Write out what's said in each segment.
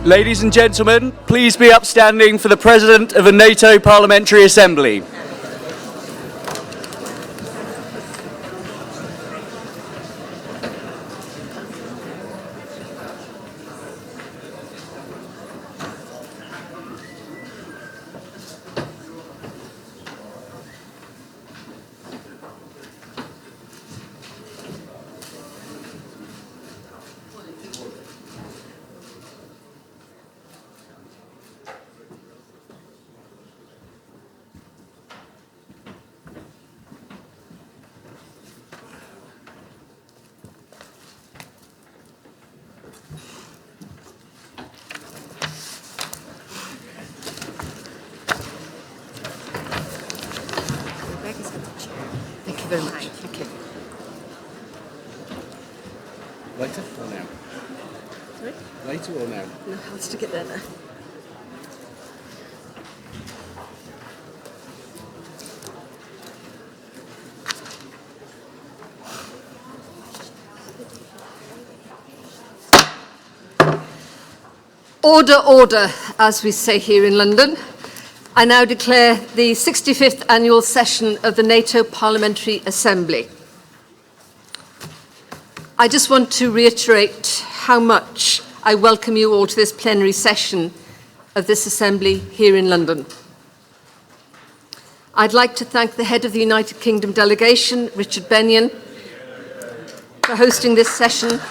Ladies and gentlemen, please be upstanding for the President of the NATO Parliamentary Assembly. you very much. Thank you. Later or now? Sorry? Later or now? No, I'll stick it there now. Order, order, as we say here in London. I now declare the 65th annual session of the NATO Parliamentary Assembly. I just want to reiterate how much I welcome you all to this plenary session of this Assembly here in London. I'd like to thank the head of the United Kingdom delegation, Richard Bennion, for hosting this session.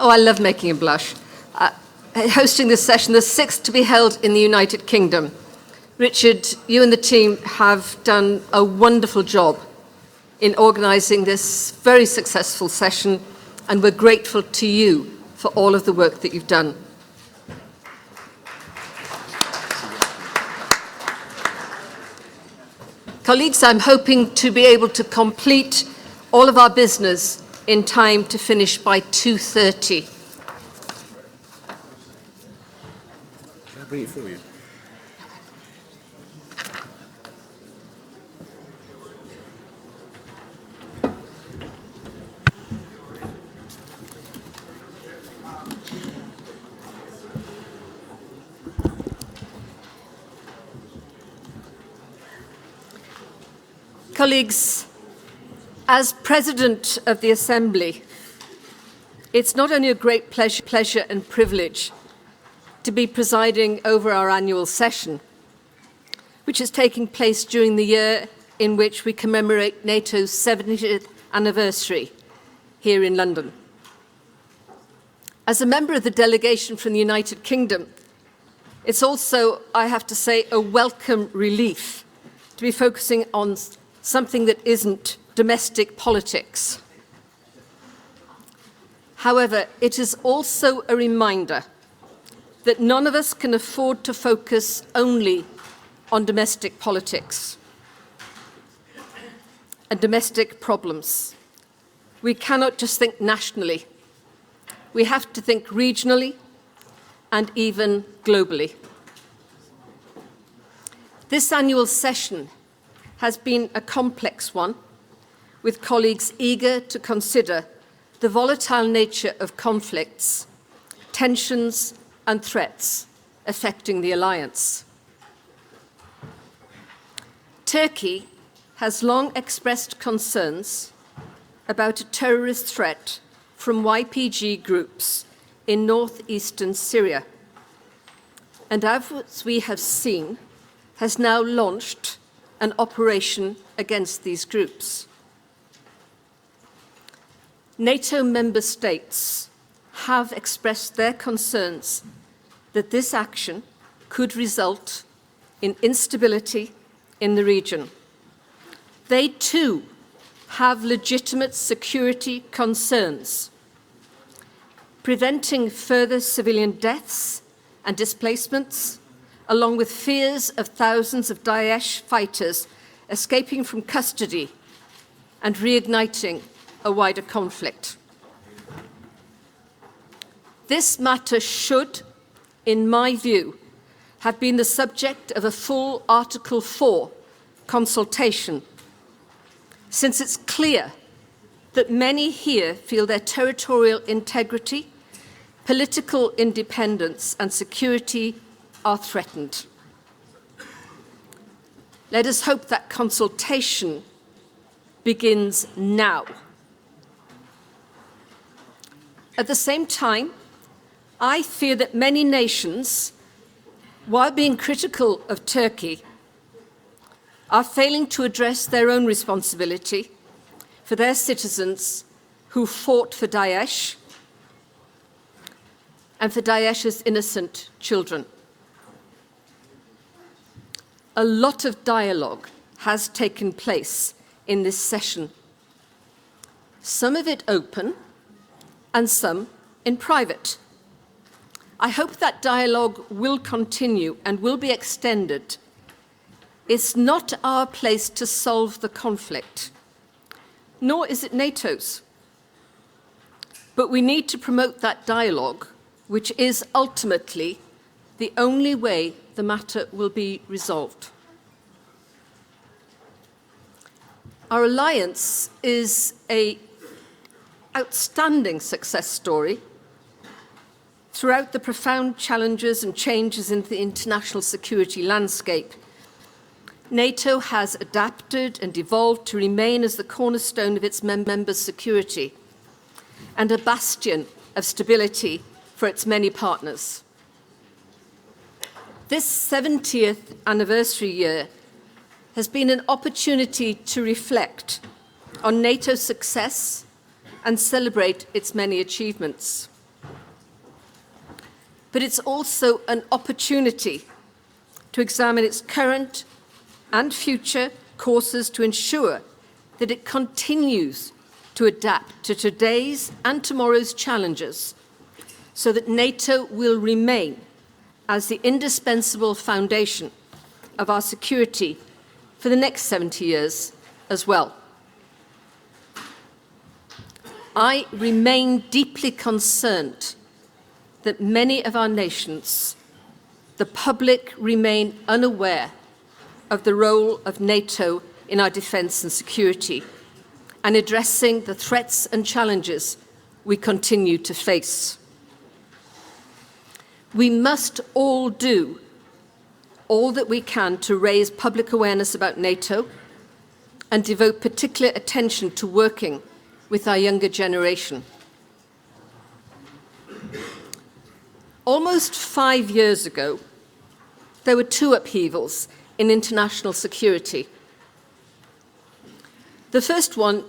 Oh, I love making him blush. Hosting this session, the sixth to be held in the United Kingdom. Richard, you and the team have done a wonderful job in organising this very successful session, and we're grateful to you for all of the work that you've done. Colleagues, I'm hoping to be able to complete all of our business in time to finish by 2:30. I'll bring it for you. Colleagues, as President of the Assembly, it's not only a great pleasure and privilege to be presiding over our annual session, which is taking place during the year in which we commemorate NATO's 70th anniversary here in London. As a member of the delegation from the United Kingdom, it's also, I have to say, a welcome relief to be focusing on something that isn't domestic politics. However, it is also a reminder that none of us can afford to focus only on domestic politics and domestic problems. We cannot just think nationally. We have to think regionally and even globally. This annual session has been a complex one, with colleagues eager to consider the volatile nature of conflicts, tensions and threats affecting the alliance. Turkey has long expressed concerns about a terrorist threat from YPG groups in northeastern Syria, and as we have seen, has now launched an operation against these groups. NATO member states have expressed their concerns that this action could result in instability in the region. They too have legitimate security concerns. Preventing further civilian deaths and displacements, along with fears of thousands of Daesh fighters escaping from custody and reigniting a wider conflict. This matter should, in my view, have been the subject of a full Article 4 consultation, since it's clear that many here feel their territorial integrity, political independence and security are threatened. Let us hope that consultation begins now. At the same time, I fear that many nations, while being critical of Turkey, are failing to address their own responsibility for their citizens who fought for Daesh and for Daesh's innocent children. A lot of dialogue has taken place in this session, some of it open and some in private. I hope that dialogue will continue and will be extended. It's not our place to solve the conflict, nor is it NATO's. But we need to promote that dialogue, which is ultimately the only way the matter will be resolved. Our alliance is an outstanding success story throughout the profound challenges and changes in the international security landscape. NATO has adapted and evolved to remain as the cornerstone of its members' security and a bastion of stability for its many partners. This 70th anniversary year has been an opportunity to reflect on NATO's success and celebrate its many achievements. But it's also an opportunity to examine its current and future courses to ensure that it continues to adapt to today's and tomorrow's challenges so that NATO will remain as the indispensable foundation of our security for the next 70 years as well. I remain deeply concerned that many of our nations, the public, remain unaware of the role of NATO in our defence and security and addressing the threats and challenges we continue to face. We must all do all that we can to raise public awareness about NATO and devote particular attention to working with our younger generation. Almost 5 years ago, there were two upheavals in international security. The first one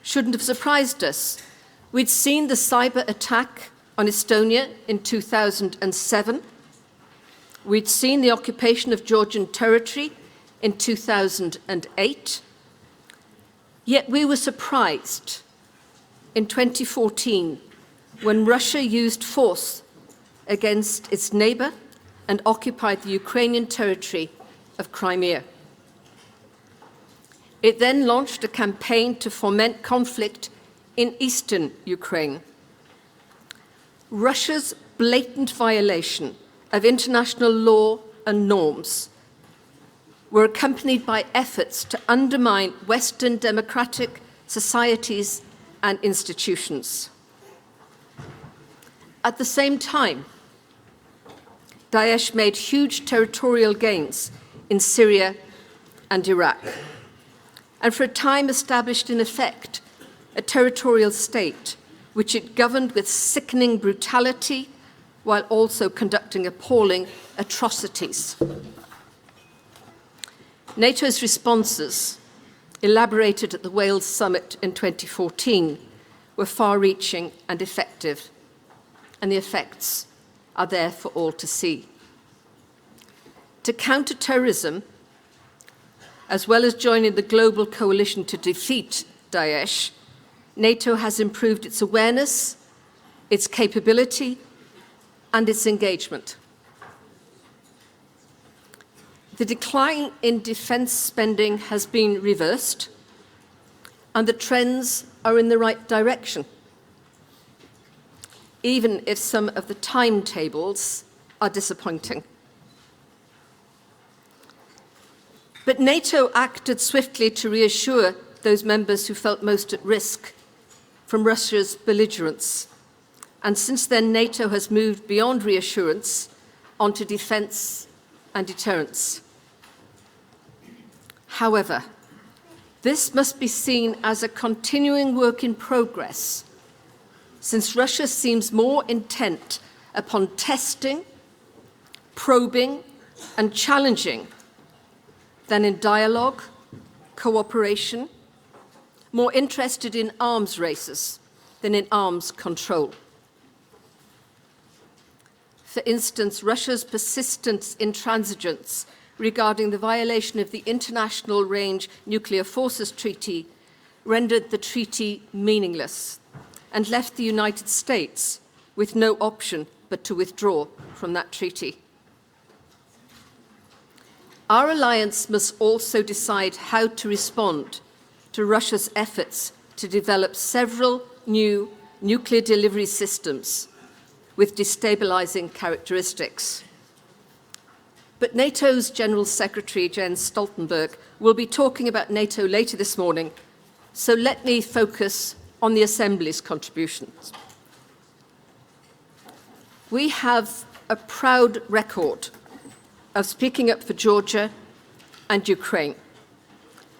shouldn't have surprised us. We'd seen the cyber attack on Estonia in 2007. We'd seen the occupation of Georgian territory in 2008. Yet we were surprised in 2014 when Russia used force against its neighbour and occupied the Ukrainian territory of Crimea. It then launched a campaign to foment conflict in eastern Ukraine. Russia's blatant violation of international law and norms were accompanied by efforts to undermine Western democratic societies and institutions. At the same time, Daesh made huge territorial gains in Syria and Iraq, and for a time established in effect a territorial state which it governed with sickening brutality while also conducting appalling atrocities. NATO's responses, elaborated at the Wales summit in 2014, were far-reaching and effective, and the effects are there for all to see. To counter terrorism, as well as joining the global coalition to defeat Daesh, NATO has improved its awareness, its capability, and its engagement. The decline in defence spending has been reversed, and the trends are in the right direction, even if some of the timetables are disappointing. But NATO acted swiftly to reassure those members who felt most at risk from Russia's belligerence. And since then, NATO has moved beyond reassurance onto defence and deterrence. However, this must be seen as a continuing work in progress, since Russia seems more intent upon testing, probing, and challenging than in dialogue, cooperation, more interested in arms races than in arms control. For instance, Russia's persistence intransigence regarding the violation of the International Range Nuclear Forces Treaty rendered the treaty meaningless and left the United States with no option but to withdraw from that treaty. Our alliance must also decide how to respond to Russia's efforts to develop several new nuclear delivery systems with destabilizing characteristics. But NATO's General Secretary, Jens Stoltenberg, will be talking about NATO later this morning, so let me focus on the Assembly's contributions. We have a proud record of speaking up for Georgia and Ukraine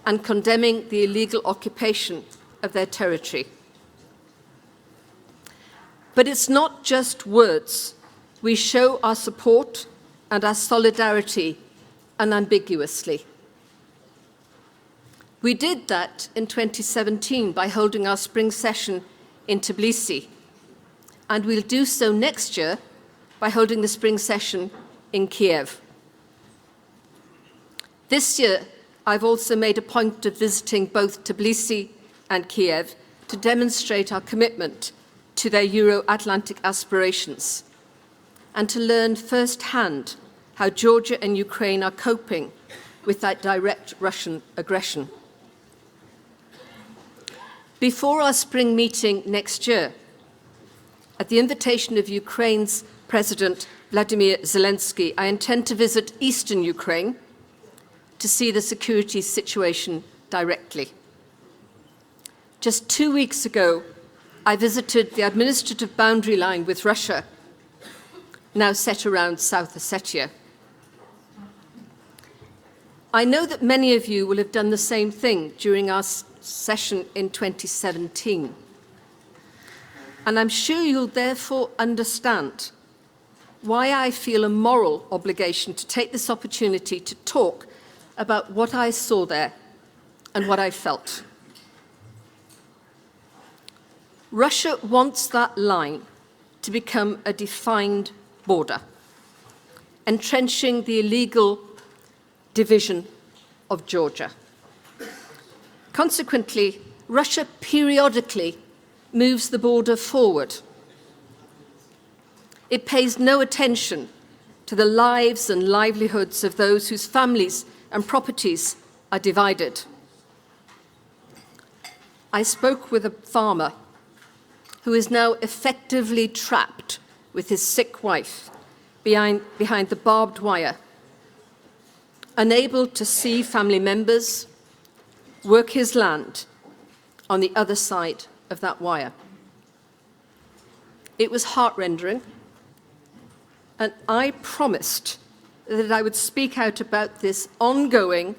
and condemning the illegal occupation of their territory. But it's not just words. We show our support and our solidarity unambiguously. We did that in 2017 by holding our spring session in Tbilisi, and we'll do so next year by holding the spring session in Kiev. This year, I've also made a point of visiting both Tbilisi and Kiev to demonstrate our commitment to their Euro-Atlantic aspirations and to learn firsthand how Georgia and Ukraine are coping with that direct Russian aggression. Before our spring meeting next year, at the invitation of Ukraine's President Vladimir Zelensky, I intend to visit eastern Ukraine to see the security situation directly. Just 2 weeks ago, I visited the administrative boundary line with Russia, now set around South Ossetia. I know that many of you will have done the same thing during our session in 2017. And I'm sure you'll therefore understand why I feel a moral obligation to take this opportunity to talk about what I saw there and what I felt. Russia wants that line to become a defined border, entrenching the illegal division of Georgia. Consequently, Russia periodically moves the border forward. It pays no attention to the lives and livelihoods of those whose families and properties are divided. I spoke with a farmer who is now effectively trapped with his sick wife behind the barbed wire, unable to see family members, work his land on the other side of that wire. It was heart-rending, and I promised that I would speak out about this ongoing,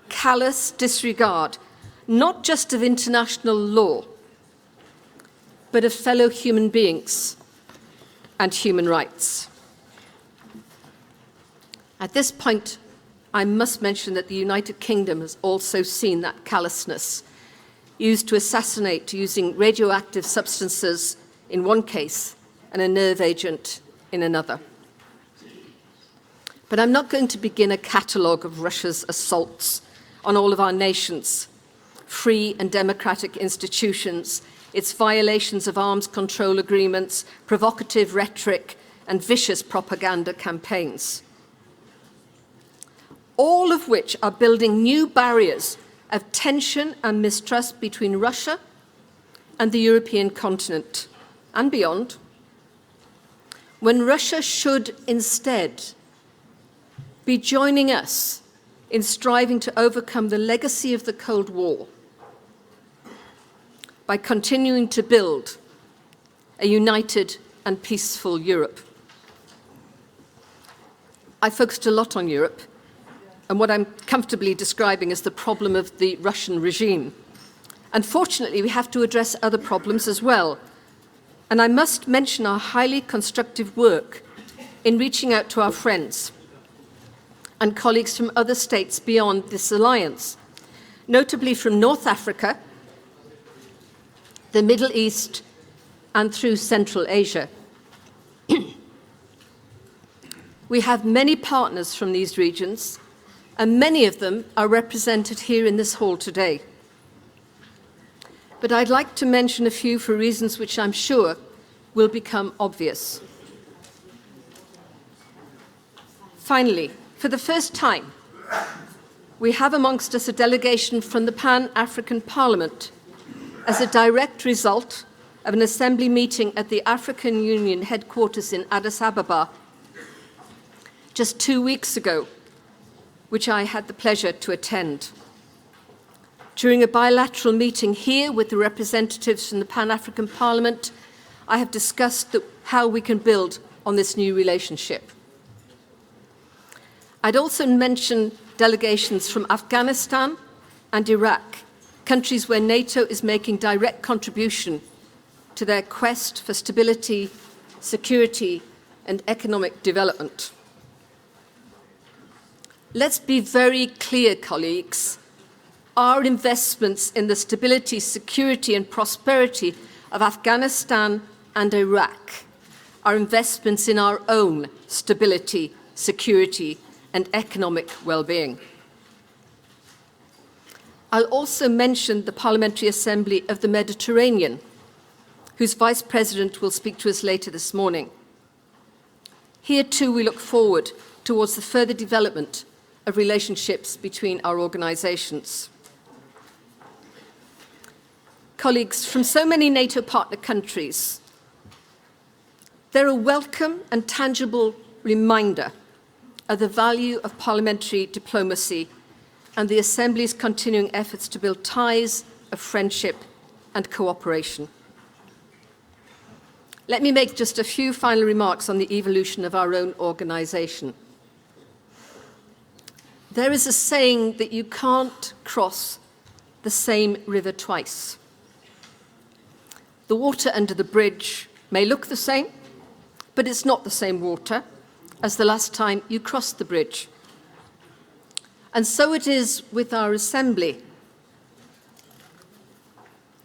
callous disregard, not just of international law, but of fellow human beings and human rights. At this point, I must mention that the United Kingdom has also seen that callousness used to assassinate using radioactive substances in one case and a nerve agent in another. But I'm not going to begin a catalogue of Russia's assaults on all of our nations, free and democratic institutions, its violations of arms control agreements, provocative rhetoric, and vicious propaganda campaigns, all of which are building new barriers of tension and mistrust between Russia and the European continent and beyond, when Russia should instead be joining us in striving to overcome the legacy of the Cold War by continuing to build a united and peaceful Europe. I focused a lot on Europe and what I'm comfortably describing as the problem of the Russian regime. Unfortunately, we have to address other problems as well. And I must mention our highly constructive work in reaching out to our friends and colleagues from other states beyond this alliance, notably from North Africa, the Middle East, and through Central Asia. We have many partners from these regions, and many of them are represented here in this hall today. But I'd like to mention a few for reasons which I'm sure will become obvious. Finally, for the first time, we have amongst us a delegation from the Pan-African Parliament as a direct result of an assembly meeting at the African Union headquarters in Addis Ababa just 2 weeks ago, which I had the pleasure to attend. During a bilateral meeting here with the representatives from the Pan-African Parliament, I have discussed how we can build on this new relationship. I'd also mention delegations from Afghanistan and Iraq, countries where NATO is making direct contribution to their quest for stability, security, and economic development. Let's be very clear, colleagues. Our investments in the stability, security, and prosperity of Afghanistan and Iraq are investments in our own stability, security, and economic well-being. I'll also mention the Parliamentary Assembly of the Mediterranean, whose Vice President will speak to us later this morning. Here too we look forward towards the further development of relationships between our organisations. Colleagues, from so many NATO partner countries, they're a welcome and tangible reminder of the value of parliamentary diplomacy and the Assembly's continuing efforts to build ties of friendship and cooperation. Let me make just a few final remarks on the evolution of our own organisation. There is a saying that you can't cross the same river twice. The water under the bridge may look the same, but it's not the same water as the last time you crossed the bridge. And so it is with our Assembly.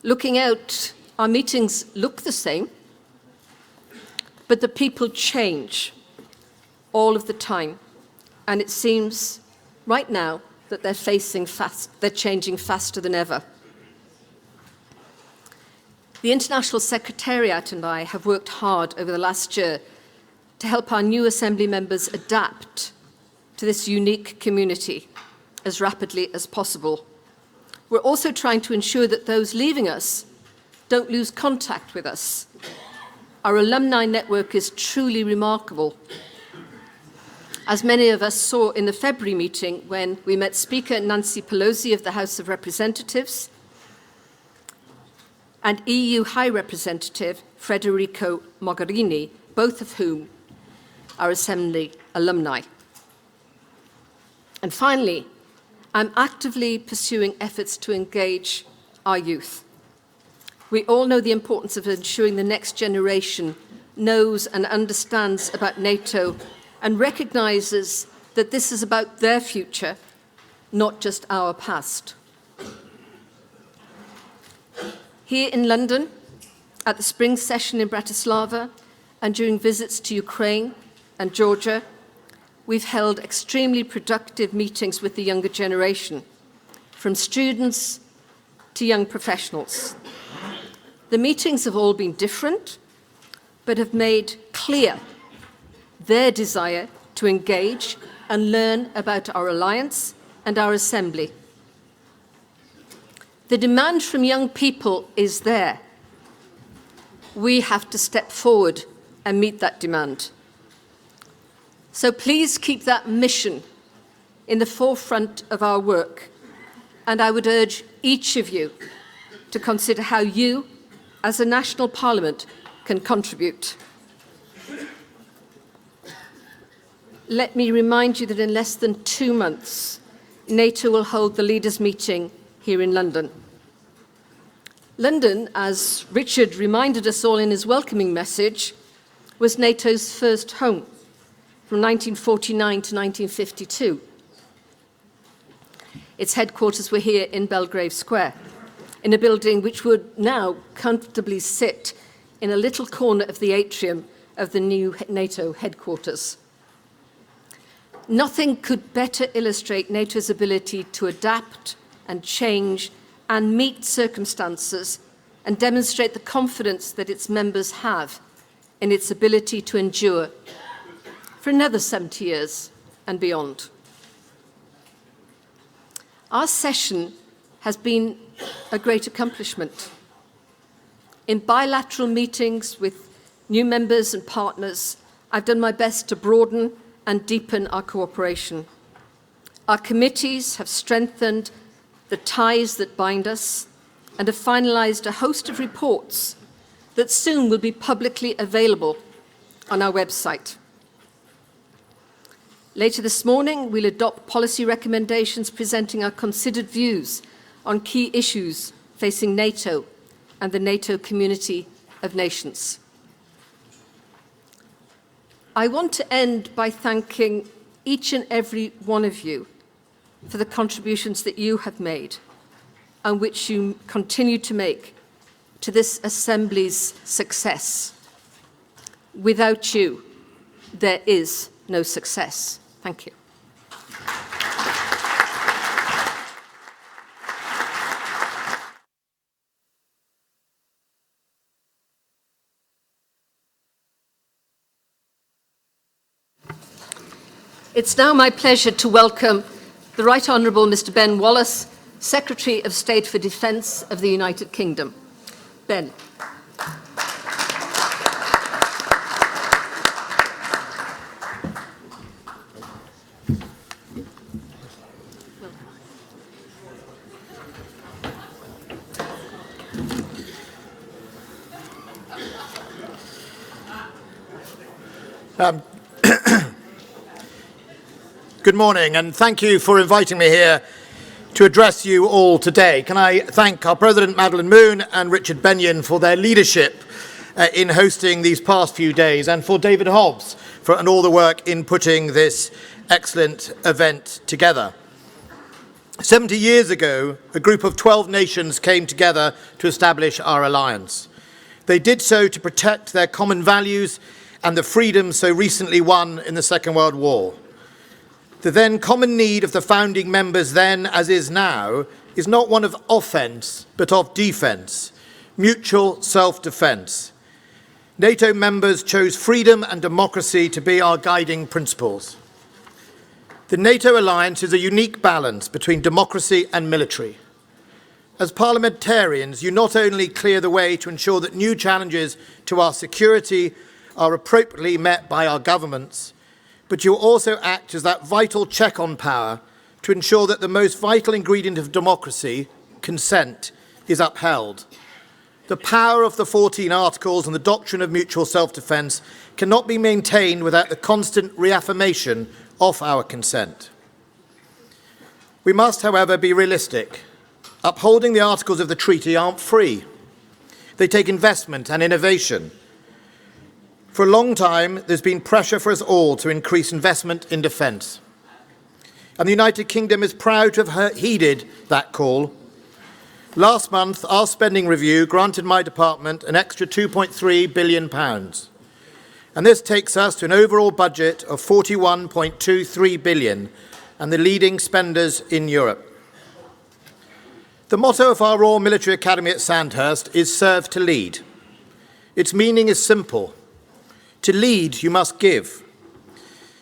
Looking out, our meetings look the same, but the people change all of the time. And it seems right now that they're changing faster than ever. The International Secretariat and I have worked hard over the last year to help our new Assembly members adapt to this unique community as rapidly as possible. We're also trying to ensure that those leaving us don't lose contact with us. Our alumni network is truly remarkable. As many of us saw in the February meeting when we met Speaker Nancy Pelosi of the House of Representatives and EU High Representative Federica Mogherini, both of whom are Assembly alumni. And finally, I'm actively pursuing efforts to engage our youth. We all know the importance of ensuring the next generation knows and understands about NATO and recognises that this is about their future, not just our past. Here in London, at the spring session in Bratislava, and during visits to Ukraine and Georgia, we've held extremely productive meetings with the younger generation, from students to young professionals. The meetings have all been different, but have made clear their desire to engage and learn about our alliance and our Assembly. The demand from young people is there. We have to step forward and meet that demand. So please keep that mission in the forefront of our work, and I would urge each of you to consider how you, as a national parliament, can contribute. Let me remind you that in less than 2 months, NATO will hold the leaders' meeting here in London. London, as Richard reminded us all in his welcoming message, was NATO's first home from 1949 to 1952. Its headquarters were here in Belgrave Square, in a building which would now comfortably sit in a little corner of the atrium of the new NATO headquarters. Nothing could better illustrate NATO's ability to adapt and change and meet circumstances and demonstrate the confidence that its members have in its ability to endure for another 70 years and beyond. Our session has been a great accomplishment. In bilateral meetings with new members and partners, I've done my best to broaden and deepen our cooperation. Our committees have strengthened the ties that bind us and have finalised a host of reports that soon will be publicly available on our website. Later this morning, we'll adopt policy recommendations presenting our considered views on key issues facing NATO and the NATO community of nations. I want to end by thanking each and every one of you for the contributions that you have made and which you continue to make to this Assembly's success. Without you, there is no success. Thank you. It's now my pleasure to welcome the Right Honourable Mr. Ben Wallace, Secretary of State for Defence of the United Kingdom. Ben. Good morning, and thank you for inviting me here to address you all today. Can I thank our President Madeleine Moon and Richard Benyon for their leadership in hosting these past few days, and for David Hobbs and all the work in putting this excellent event together. 70 years ago, a group of 12 nations came together to establish our alliance. They did so to protect their common values and the freedoms so recently won in the Second World War. The then common need of the founding members then, as is now, is not one of offence, but of defence, mutual self-defence. NATO members chose freedom and democracy to be our guiding principles. The NATO alliance is a unique balance between democracy and military. As parliamentarians, you not only clear the way to ensure that new challenges to our security are appropriately met by our governments, but you also act as that vital check on power to ensure that the most vital ingredient of democracy, consent, is upheld. The power of the 14 Articles and the doctrine of mutual self-defence cannot be maintained without the constant reaffirmation of our consent. We must, however, be realistic. Upholding the Articles of the treaty aren't free. They take investment and innovation. For a long time, there's been pressure for us all to increase investment in defence. And the United Kingdom is proud to have heeded that call. Last month, our spending review granted my department an extra £2.3 billion. And this takes us to an overall budget of £41.23 billion and the leading spenders in Europe. The motto of our Royal Military Academy at Sandhurst is "Serve to Lead." Its meaning is simple. To lead, you must give.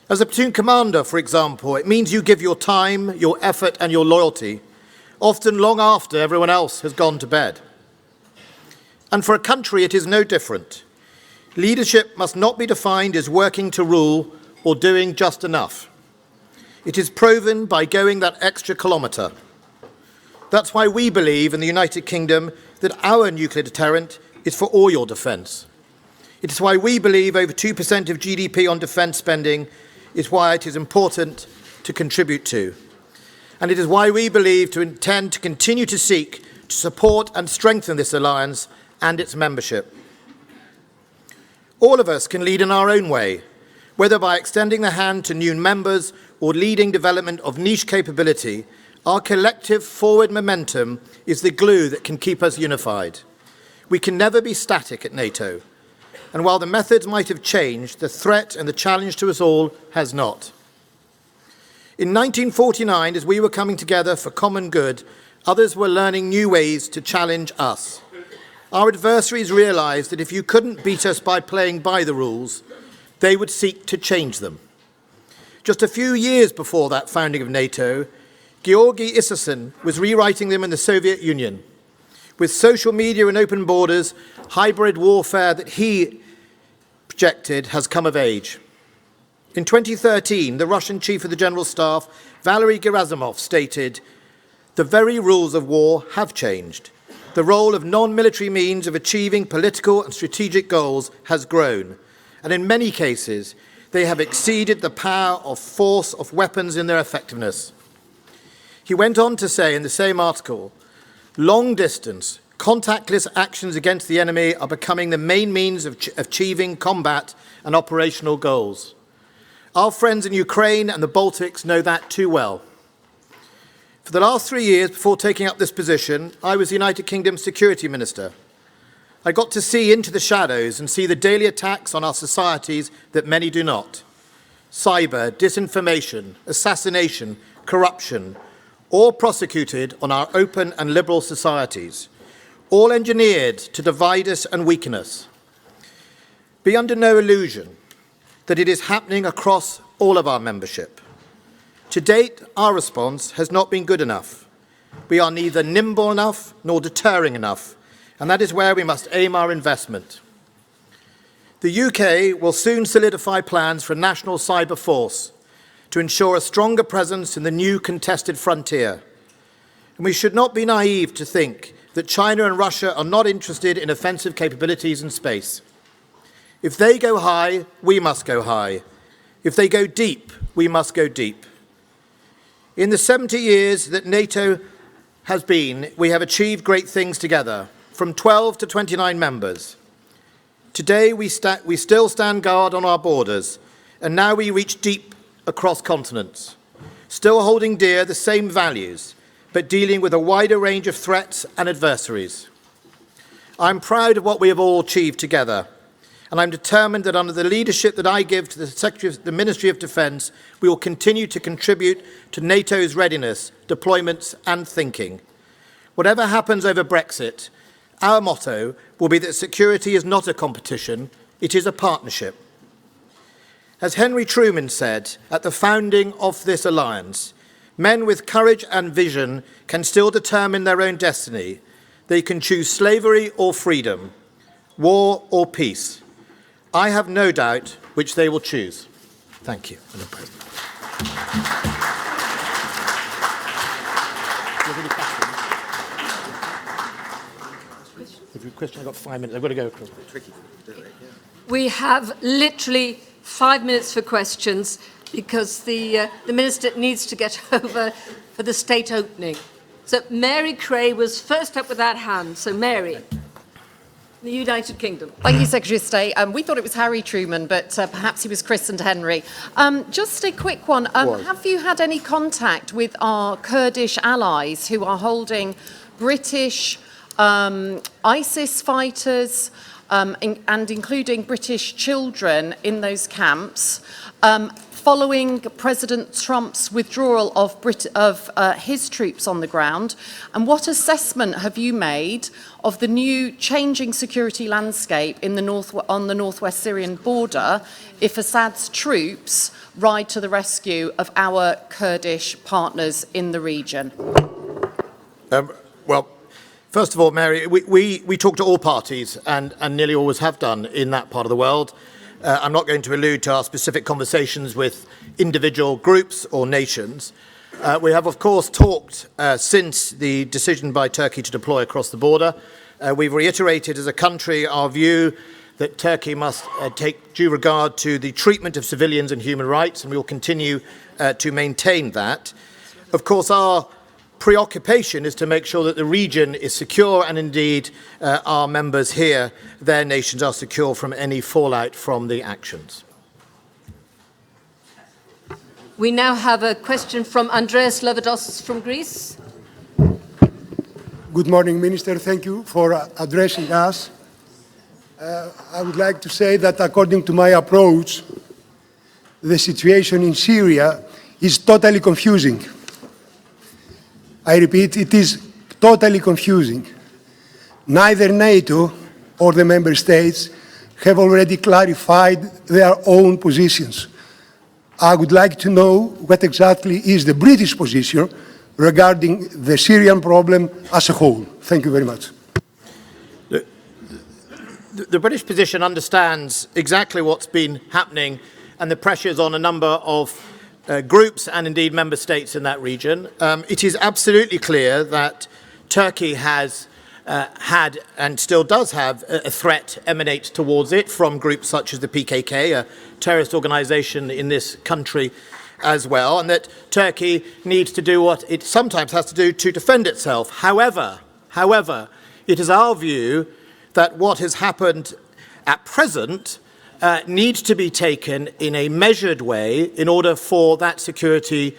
As a platoon commander, for example, it means you give your time, your effort, and your loyalty, often long after everyone else has gone to bed. And for a country, it is no different. Leadership must not be defined as working to rule or doing just enough. It is proven by going that extra kilometre. That's why we believe in the United Kingdom that our nuclear deterrent is for all your defence. It is why we believe over 2% of GDP on defence spending is why it is important to contribute to. And it is why we believe to intend to continue to seek to support and strengthen this alliance and its membership. All of us can lead in our own way, whether by extending the hand to new members or leading development of niche capability. Our collective forward momentum is the glue that can keep us unified. We can never be static at NATO. And while the methods might have changed, the threat and the challenge to us all has not. In 1949, as we were coming together for common good, others were learning new ways to challenge us. Our adversaries realised that if you couldn't beat us by playing by the rules, they would seek to change them. Just a few years before that founding of NATO, Georgy Isserson was rewriting them in the Soviet Union. With social media and open borders, hybrid warfare that he projected has come of age. In 2013, the Russian Chief of the General Staff, Valery Gerasimov, stated, "The very rules of war have changed. The role of non-military means of achieving political and strategic goals has grown, and in many cases, they have exceeded the power of force of weapons in their effectiveness." He went on to say in the same article, "Long-distance, contactless actions against the enemy are becoming the main means of achieving combat and operational goals." Our friends in Ukraine and the Baltics know that too well. For the last 3 years before taking up this position, I was the United Kingdom Security Minister. I got to see into the shadows and see the daily attacks on our societies that many do not. Cyber, disinformation, assassination, corruption, all prosecuted on our open and liberal societies, all engineered to divide us and weaken us. Be under no illusion that it is happening across all of our membership. To date, our response has not been good enough. We are neither nimble enough nor deterring enough, and that is where we must aim our investment. The UK will soon solidify plans for a national cyber force to ensure a stronger presence in the new contested frontier. And we should not be naive to think that China and Russia are not interested in offensive capabilities in space. If they go high, we must go high. If they go deep, we must go deep. In the 70 years that NATO has been, we have achieved great things together, from 12 to 29 members. Today, we still stand guard on our borders, and now we reach deep across continents, still holding dear the same values, but dealing with a wider range of threats and adversaries. I'm proud of what we have all achieved together, and I'm determined that under the leadership that I give to the Ministry of Defence, we will continue to contribute to NATO's readiness, deployments and thinking. Whatever happens over Brexit, our motto will be that security is not a competition, it is a partnership. As Henry Truman said at the founding of this alliance, men with courage and vision can still determine their own destiny. They can choose slavery or freedom, war or peace. I have no doubt which they will choose. Thank you, Madam President. Question, I've got 5 minutes. I've got to go across. We have literally 5 minutes for questions because the Minister needs to get over for the state opening. So Mary Cray was first up with that hand. So Mary, the United Kingdom. Thank you, Secretary of State. We thought it was Harry Truman, but perhaps he was christened Henry. Just a quick one. Have you had any contact with our Kurdish allies who are holding British ISIS fighters and including British children in those camps, following President Trump's withdrawal of his troops on the ground? And what assessment have you made of the new changing security landscape on the northwest Syrian border if Assad's troops ride to the rescue of our Kurdish partners in the region? Well, first of all, Mary, we talk to all parties and nearly always have done in that part of the world. I'm not going to allude to our specific conversations with individual groups or nations. We have, of course, talked since the decision by Turkey to deploy across the border. We've reiterated as a country our view that Turkey must take due regard to the treatment of civilians and human rights, and we will continue to maintain that. Of course, our preoccupation is to make sure that the region is secure, and indeed our members here, their nations are secure from any fallout from the actions. We now have a question from Andreas Lovados from Greece. Good morning, Minister. Thank you for addressing us. I would like to say that according to my approach, the situation in Syria is totally confusing. I repeat, it is totally confusing. Neither NATO or the member states have already clarified their own positions. I would like to know what exactly is the British position regarding the Syrian problem as a whole. Thank you very much. The British position understands exactly what's been happening and the pressures on a number of groups and indeed member states in that region. It is absolutely clear that Turkey has had and still does have a threat emanate towards it from groups such as the PKK, a terrorist organization in this country as well, and that Turkey needs to do what it sometimes has to do to defend itself. However, it is our view that what has happened at present needs to be taken in a measured way in order for that security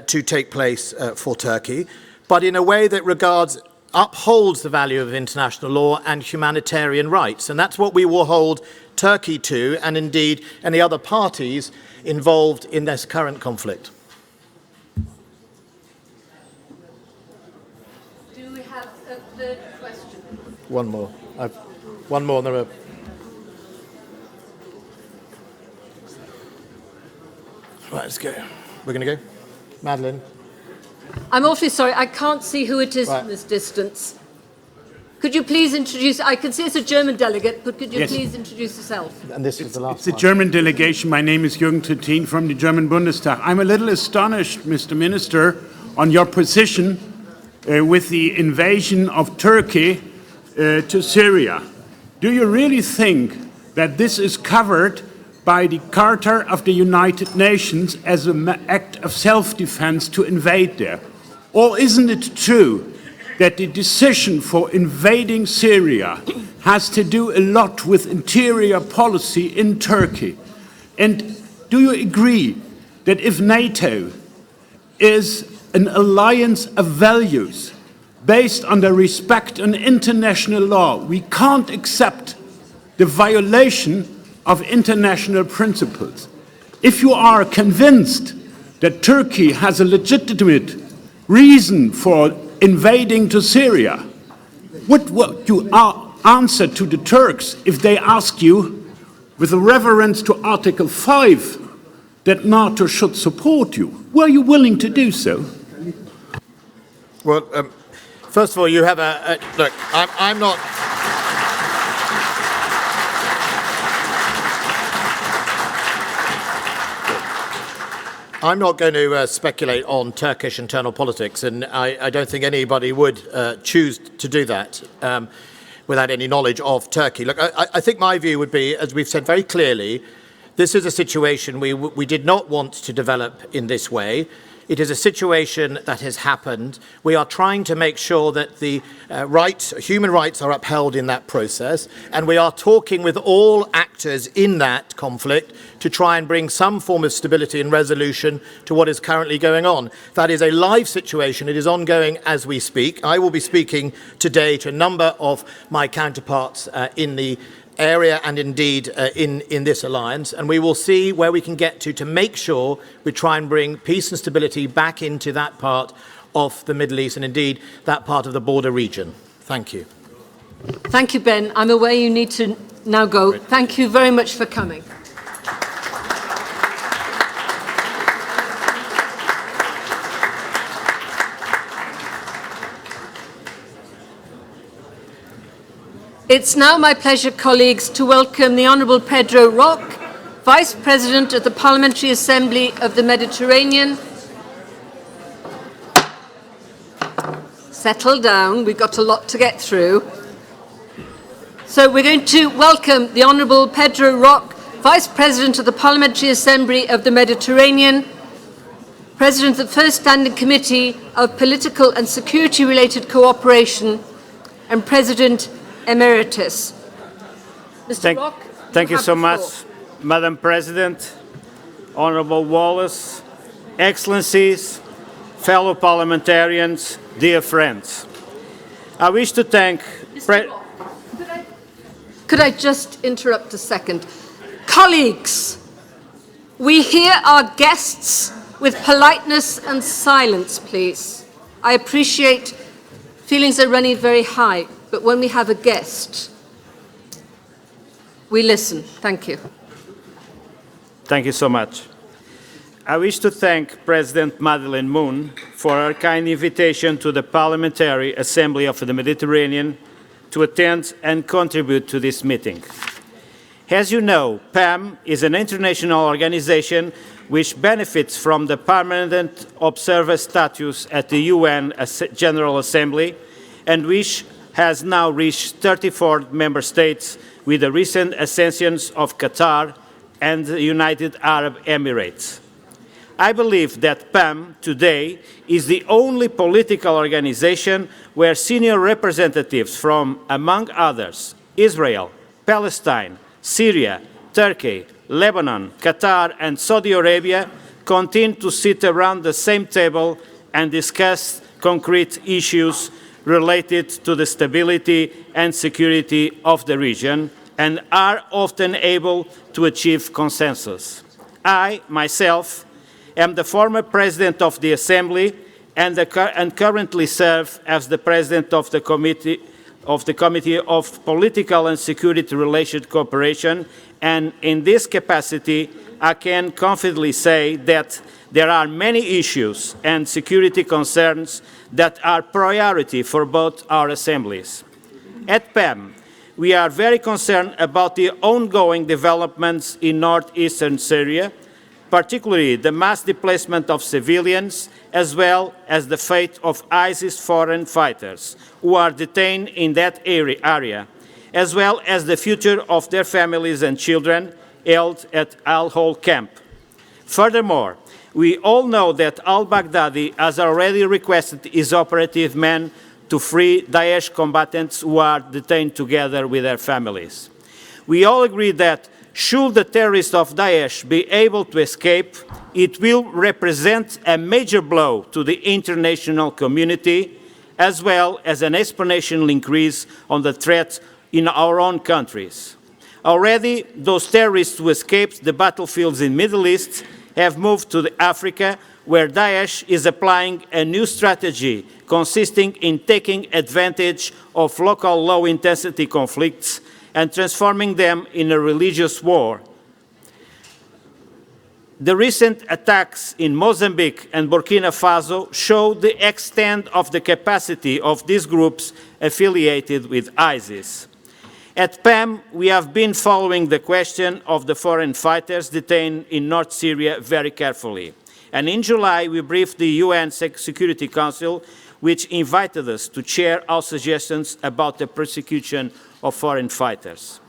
to take place for Turkey, but in a way that upholds the value of international law and humanitarian rights. And that's what we will hold Turkey to, and indeed any other parties involved in this current conflict. Do we have a third question? One more. One more in the row. Right, let's go. We're going to go. Madeleine. I'm awfully sorry, I can't see who it is from this distance. Could you please introduce, I can see it's a German delegate, but could you please introduce yourself? And this is the last one. It's a German delegation. My name is Jürgen Trittin from the German Bundestag. I'm a little astonished, Mr. Minister, on your position with the invasion of Turkey to Syria. Do you really think that this is covered by the Charter of the United Nations as an act of self-defense to invade there? Or isn't it true that the decision for invading Syria has to do a lot with interior policy in Turkey? And do you agree that if NATO is an alliance of values based on the respect on international law, we can't accept the violation of international principles? If you are convinced that Turkey has a legitimate reason for invading to Syria, what would you answer to the Turks if they ask you, with a reference to Article 5, that NATO should support you? Were you willing to do so? Well, first of all, you have look, I'm not... I'm not going to speculate on Turkish internal politics, and I don't think anybody would choose to do that without any knowledge of Turkey. Look, I think my view would be, as we've said very clearly, this is a situation we did not want to develop in this way. It is a situation that has happened. We are trying to make sure that the human rights are upheld in that process, and we are talking with all actors in that conflict to try and bring some form of stability and resolution to what is currently going on. That is a live situation. It is ongoing as we speak. I will be speaking today to a number of my counterparts in the area and indeed in this alliance, and we will see where we can get to make sure we try and bring peace and stability back into that part of the Middle East and indeed that part of the border region. Thank you. Thank you, Ben. I'm aware you need to now go. Thank you very much for coming. It's now my pleasure, colleagues, to welcome the Honourable Pedro Roque, Vice President of the Parliamentary Assembly of the Mediterranean. Settle down, we've got a lot to get through. So we're going to welcome the Honourable Pedro Roque, Vice President of the Parliamentary Assembly of the Mediterranean, President of the First Standing Committee of Political and Security-related Cooperation, and President Emeritus. Mr. Roque, thank you so much, Madam President, Honourable Wallace, Excellencies, fellow parliamentarians, dear friends. I wish to thank... Mr. Roque, could I just interrupt a second? Colleagues, we hear our guests with politeness and silence, please. I appreciate feelings are running very high, but when we have a guest, we listen. Thank you. Thank you so much. I wish to thank President Madeleine Moon for her kind invitation to the Parliamentary Assembly of the Mediterranean to attend and contribute to this meeting. As you know, PAM is an international organization which benefits from the permanent observer status at the UN General Assembly and which has now reached 34 member states with the recent accessions of Qatar and the United Arab Emirates. I believe that PAM today is the only political organization where senior representatives from, among others, Israel, Palestine, Syria, Turkey, Lebanon, Qatar, and Saudi Arabia continue to sit around the same table and discuss concrete issues related to the stability and security of the region and are often able to achieve consensus. I, myself, am the former President of the Assembly and currently serve as the President of the Committee of Political and Security Relations Cooperation, and in this capacity, I can confidently say that there are many issues and security concerns that are priority for both our assemblies. At PAM, we are very concerned about the ongoing developments in northeastern Syria, particularly the mass displacement of civilians, as well as the fate of ISIS foreign fighters who are detained in that area, as well as the future of their families and children held at Al-Hol camp. Furthermore, we all know that al-Baghdadi has already requested his operative men to free Daesh combatants who are detained together with their families. We all agree that should the terrorists of Daesh be able to escape, it will represent a major blow to the international community, as well as an exponential increase on the threat in our own countries. Already, those terrorists who escaped the battlefields in the Middle East have moved to Africa, where Daesh is applying a new strategy consisting in taking advantage of local low-intensity conflicts and transforming them in a religious war. The recent attacks in Mozambique and Burkina Faso show the extent of the capacity of these groups affiliated with ISIS. At PAM, we have been following the question of the foreign fighters detained in North Syria very carefully. And in July, we briefed the UN Security Council, which invited us to share our suggestions about the persecution of foreign fighters.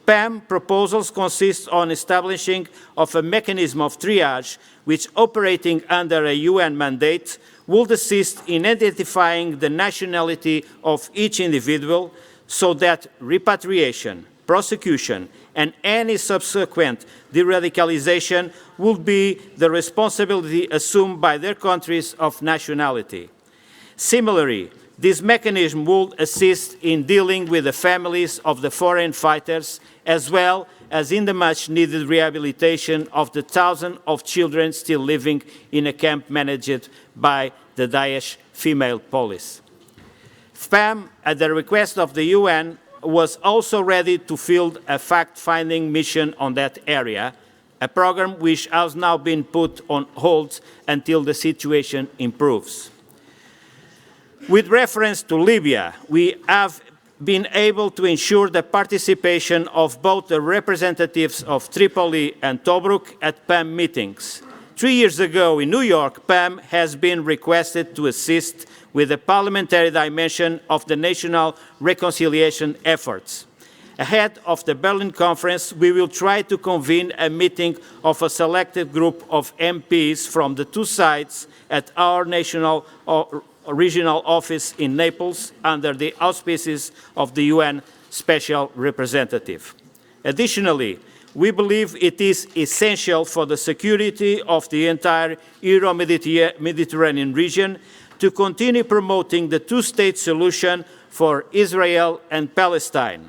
PAM proposals consist on establishing of a mechanism of triage which, operating under a UN mandate, would assist in identifying the nationality of each individual so that repatriation, prosecution, and any subsequent de-radicalization would be the responsibility assumed by their countries of nationality. Similarly, this mechanism would assist in dealing with the families of the foreign fighters, as well as in the much-needed rehabilitation of the thousands of children still living in a camp managed by the Daesh female police. PAM, at the request of the UN, was also ready to field a fact-finding mission on that area, a program which has now been put on hold until the situation improves. With reference to Libya, we have been able to ensure the participation of both the representatives of Tripoli and Tobruk at PAM meetings. 3 years ago in New York, PAM has been requested to assist with the parliamentary dimension of the national reconciliation efforts. Ahead of the Berlin conference, we will try to convene a meeting of a selected group of MPs from the two sides at our national regional office in Naples under the auspices of the UN Special Representative. Additionally, we believe it is essential for the security of the entire Euro-Mediterranean region to continue promoting the two-state solution for Israel and Palestine.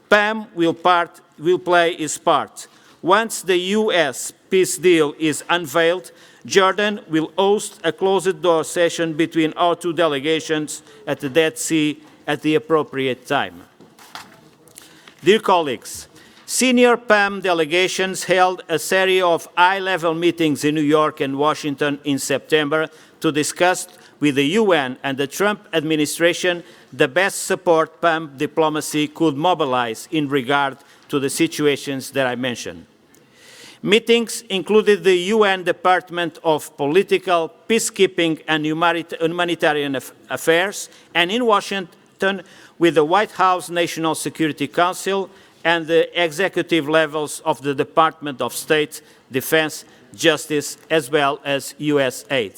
PAM will play its part. Once the US peace deal is unveiled, Jordan will host a closed-door session between our two delegations at the Dead Sea at the appropriate time. Dear colleagues, Senior PAM delegations held a series of high-level meetings in New York and Washington in September to discuss with the UN and the Trump administration the best support PAM diplomacy could mobilize in regard to the situations that I mentioned. Meetings included the UN Department of Political, Peacekeeping and Humanitarian Affairs, and in Washington with the White House National Security Council and the executive levels of the Department of State, Defense, Justice, as well as US aid.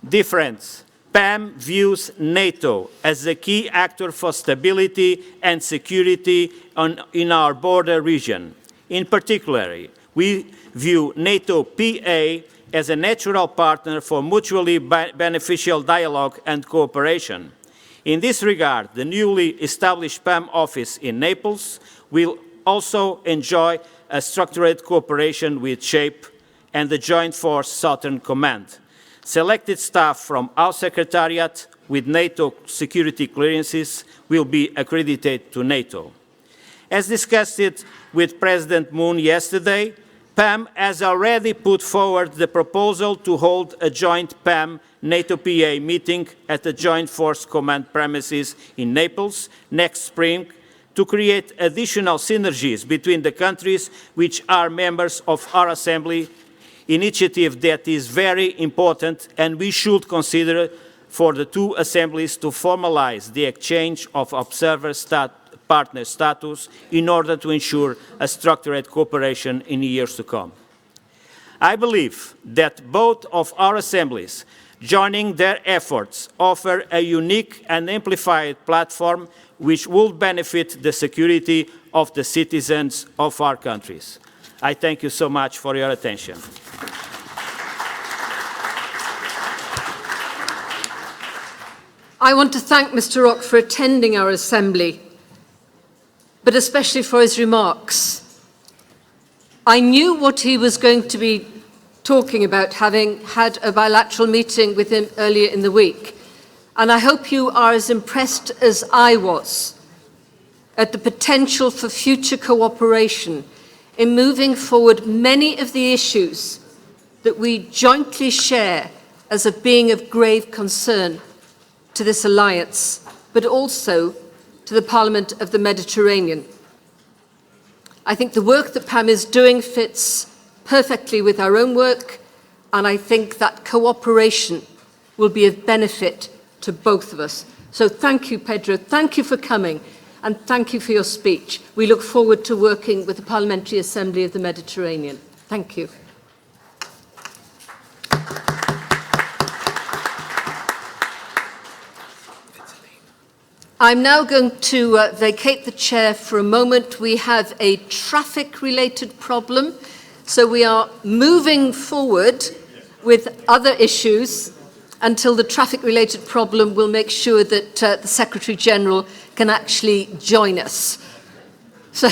Difference. PAM views NATO as a key actor for stability and security in our border region. In particular, we view NATO PA as a natural partner for mutually beneficial dialogue and cooperation. In this regard, the newly established PAM office in Naples will also enjoy a structured cooperation with SHAPE and the Joint Force Southern Command. Selected staff from our Secretariat with NATO security clearances will be accredited to NATO. As discussed with President Moon yesterday, PAM has already put forward the proposal to hold a joint PAM-NATO-PA meeting at the Joint Force Command premises in Naples next spring to create additional synergies between the countries which are members of our Assembly, initiative that is very important and we should consider for the two assemblies to formalize the exchange of observer partner status in order to ensure a structured cooperation in years to come. I believe that both of our assemblies joining their efforts offer a unique and amplified platform which will benefit the security of the citizens of our countries. I thank you so much for your attention. I want to thank Mr. Rock for attending our Assembly, but especially for his remarks. I knew what he was going to be talking about, having had a bilateral meeting with him earlier in the week, and I hope you are as impressed as I was at the potential for future cooperation in moving forward many of the issues that we jointly share as a being of grave concern to this alliance, but also to the Parliament of the Mediterranean. I think the work that PAM is doing fits perfectly with our own work, and I think that cooperation will be of benefit to both of us. So thank you, Pedro. Thank you for coming, and thank you for your speech. We look forward to working with the Parliamentary Assembly of the Mediterranean. Thank you. I'm now going to vacate the chair for a moment. We have a traffic-related problem, so we are moving forward with other issues until the traffic-related problem will make sure that the Secretary-General can actually join us. So,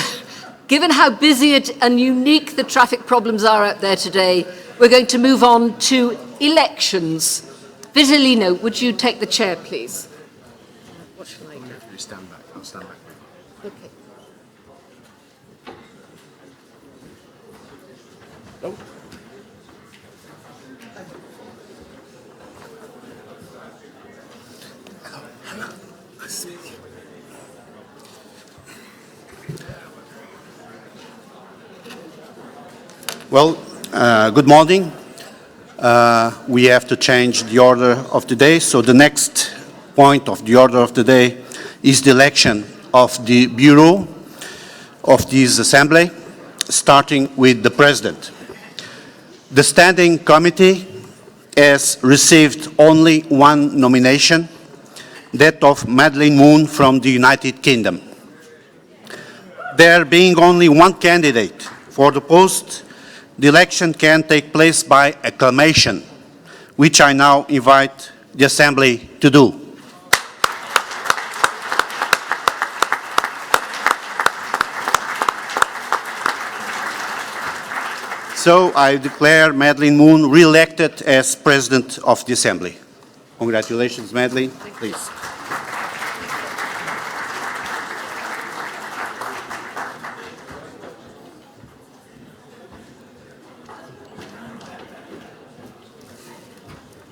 given how busy and unique the traffic problems are out there today, we're going to move on to elections. Vitalino, would you take the chair, please? What shall I do? Stand back. I'll stand back. Okay. Oh. Hello. Nice to meet you. Well, good morning. We have to change the order of the day, so the next point of the order of the day is the election of the Bureau of this Assembly, starting with the President. The Standing Committee has received only one nomination, that of Madeleine Moon from the United Kingdom. There being only one candidate for the post, the election can take place by acclamation, which I now invite the Assembly to do. So I declare Madeleine Moon re-elected as President of the Assembly. Congratulations, Madeleine. Please.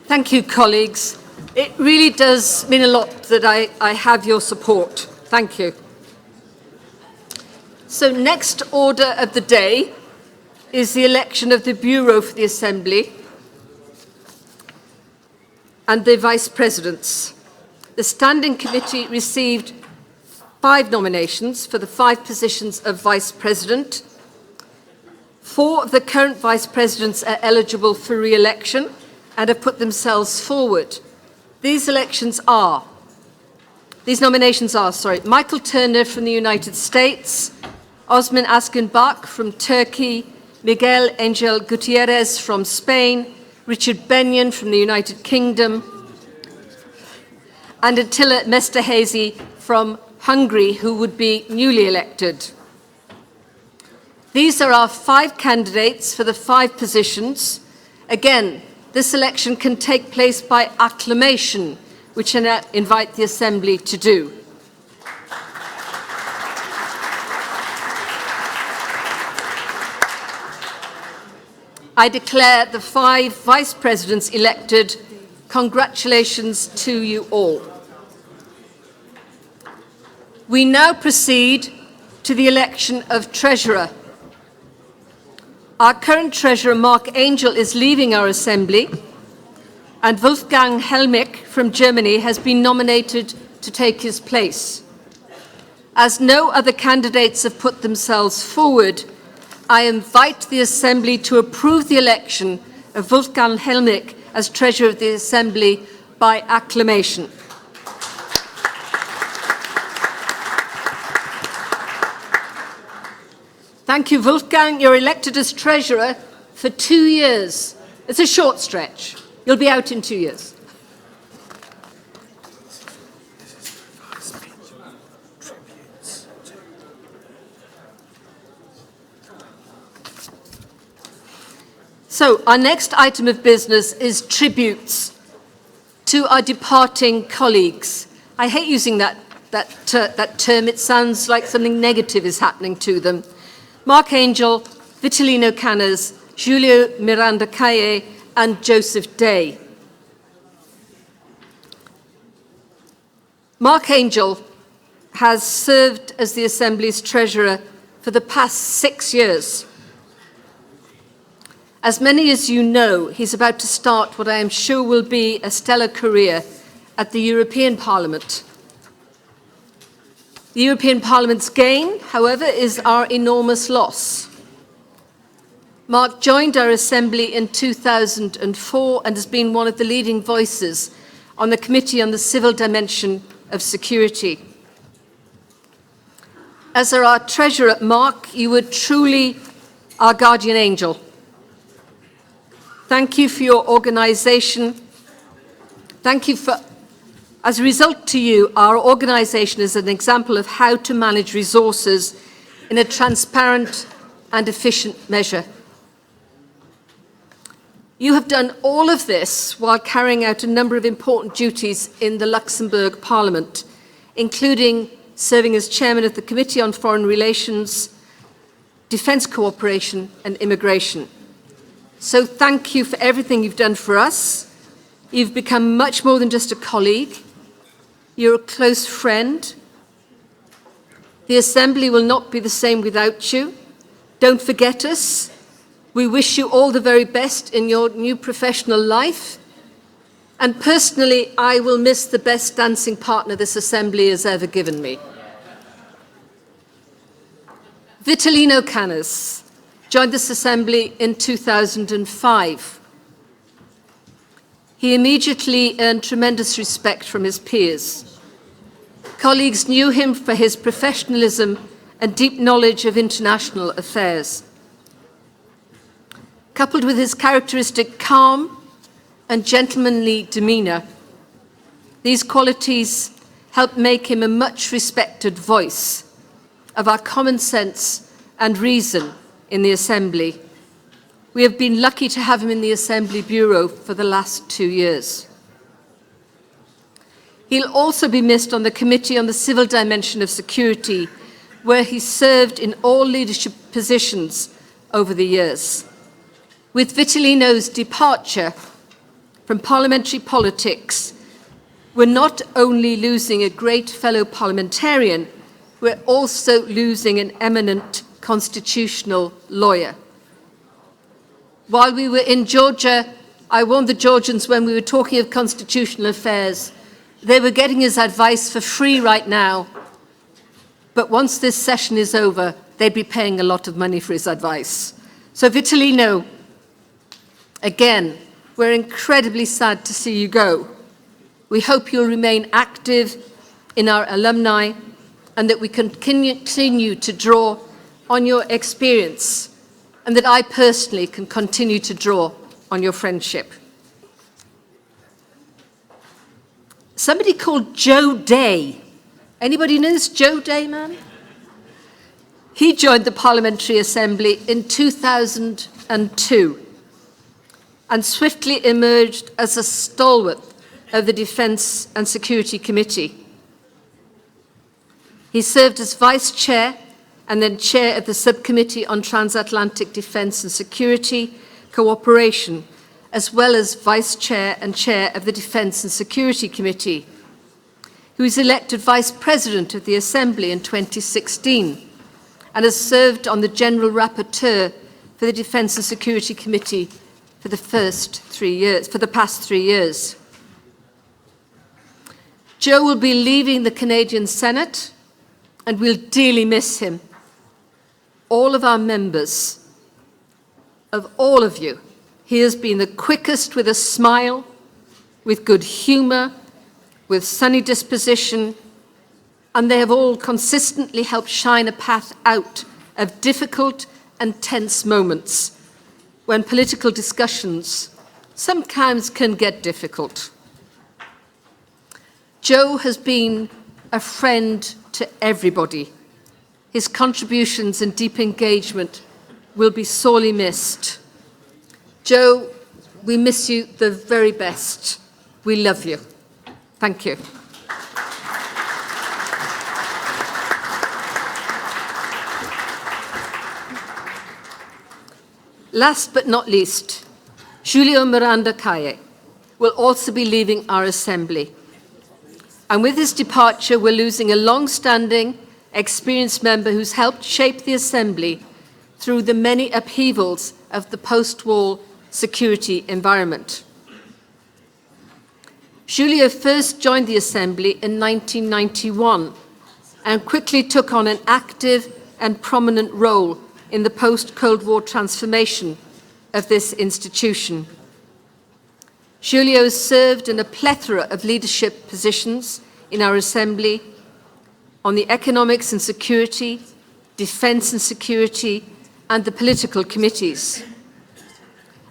Thank you, colleagues. It really does mean a lot that I have your support. Thank you. So next order of the day is the election of the Bureau for the Assembly and the Vice Presidents. The Standing Committee received 5 nominations for the 5 positions of Vice President. 4 of the current Vice Presidents are eligible for re-election and have put themselves forward. These nominations are, Michael Turner from the United States, Osman Askenbach from Turkey, Miguel Angel Gutierrez from Spain, Richard Benyon from the United Kingdom, and Attila Mesterhazy from Hungary, who would be newly elected. These are our 5 candidates for the 5 positions. Again, this election can take place by acclamation, which I invite the Assembly to do. I declare the 5 Vice Presidents elected. Congratulations to you all. We now proceed to the election of Treasurer. Our current Treasurer, Mark Angel, is leaving our Assembly, and Wolfgang Helmich from Germany has been nominated to take his place. As no other candidates have put themselves forward, I invite the Assembly to approve the election of Wolfgang Helmich as Treasurer of the Assembly by acclamation. Thank you, Wolfgang. You're elected as Treasurer for 2 years. It's a short stretch. You'll be out in 2 years. So, our next item of business is tributes to our departing colleagues. I hate using that term. It sounds like something negative is happening to them. Mark Angel, Vitalino Canas, Julio Miranda Calle, and Joseph Day. Mark Angel has served as the Assembly's Treasurer for the past 6 years. As many as you know, he's about to start what I am sure will be a stellar career at the European Parliament. The European Parliament's gain, however, is our enormous loss. Mark joined our Assembly in 2004 and has been one of the leading voices on the Committee on the Civil Dimension of Security. As our Treasurer, Mark, you were truly our guardian angel. Thank you for your organisation. Thank you for, as a result to you, our organisation is an example of how to manage resources in a transparent and efficient measure. You have done all of this while carrying out a number of important duties in the Luxembourg Parliament, including serving as Chairman of the Committee on Foreign Relations, Defence Cooperation and Immigration. So thank you for everything you've done for us. You've become much more than just a colleague. You're a close friend. The Assembly will not be the same without you. Don't forget us. We wish you all the very best in your new professional life. And personally, I will miss the best dancing partner this Assembly has ever given me. Vitalino Canas joined this Assembly in 2005. He immediately earned tremendous respect from his peers. Colleagues knew him for his professionalism and deep knowledge of international affairs. Coupled with his characteristic calm and gentlemanly demeanour, these qualities helped make him a much respected voice of our common sense and reason in the Assembly. We have been lucky to have him in the Assembly Bureau for the last 2 years. He'll also be missed on the Committee on the Civil Dimension of Security, where he served in all leadership positions over the years. With Vitalino's departure, from parliamentary politics, we're not only losing a great fellow parliamentarian, we're also losing an eminent constitutional lawyer. While we were in Georgia, I warned the Georgians when we were talking of constitutional affairs, they were getting his advice for free right now, but once this session is over, they'd be paying a lot of money for his advice. So Vitalino, again, we're incredibly sad to see you go. We hope you'll remain active in our alumni and that we continue to draw on your experience and that I personally can continue to draw on your friendship. Somebody called Joe Day. Anybody know this Joe Day man? He joined the Parliamentary Assembly in 2002 and swiftly emerged as a stalwart of the Defence and Security Committee. He served as Vice Chair and then Chair of the Subcommittee on Transatlantic Defence and Security Cooperation, as well as Vice Chair and Chair of the Defence and Security Committee. He was elected Vice President of the Assembly in 2016 and has served on the General Rapporteur for the Defence and Security Committee for the past 3 years. Joe will be leaving the Canadian Senate and we'll dearly miss him. All of our members, of all of you, he has been the quickest with a smile, with good humour, with sunny disposition, and they have all consistently helped shine a path out of difficult and tense moments when political discussions sometimes can get difficult. Joe has been a friend to everybody. His contributions and deep engagement will be sorely missed. Joe, we miss you the very best. We love you. Thank you. Last but not least, Julio Miranda Calle will also be leaving our Assembly. And with his departure, we're losing a long-standing, experienced member who's helped shape the Assembly through the many upheavals of the post-war security environment. Julio first joined the Assembly in 1991 and quickly took on an active and prominent role in the post-Cold War transformation of this institution. Julio served in a plethora of leadership positions in our Assembly on the Economics and Security, Defence and Security, and the political committees.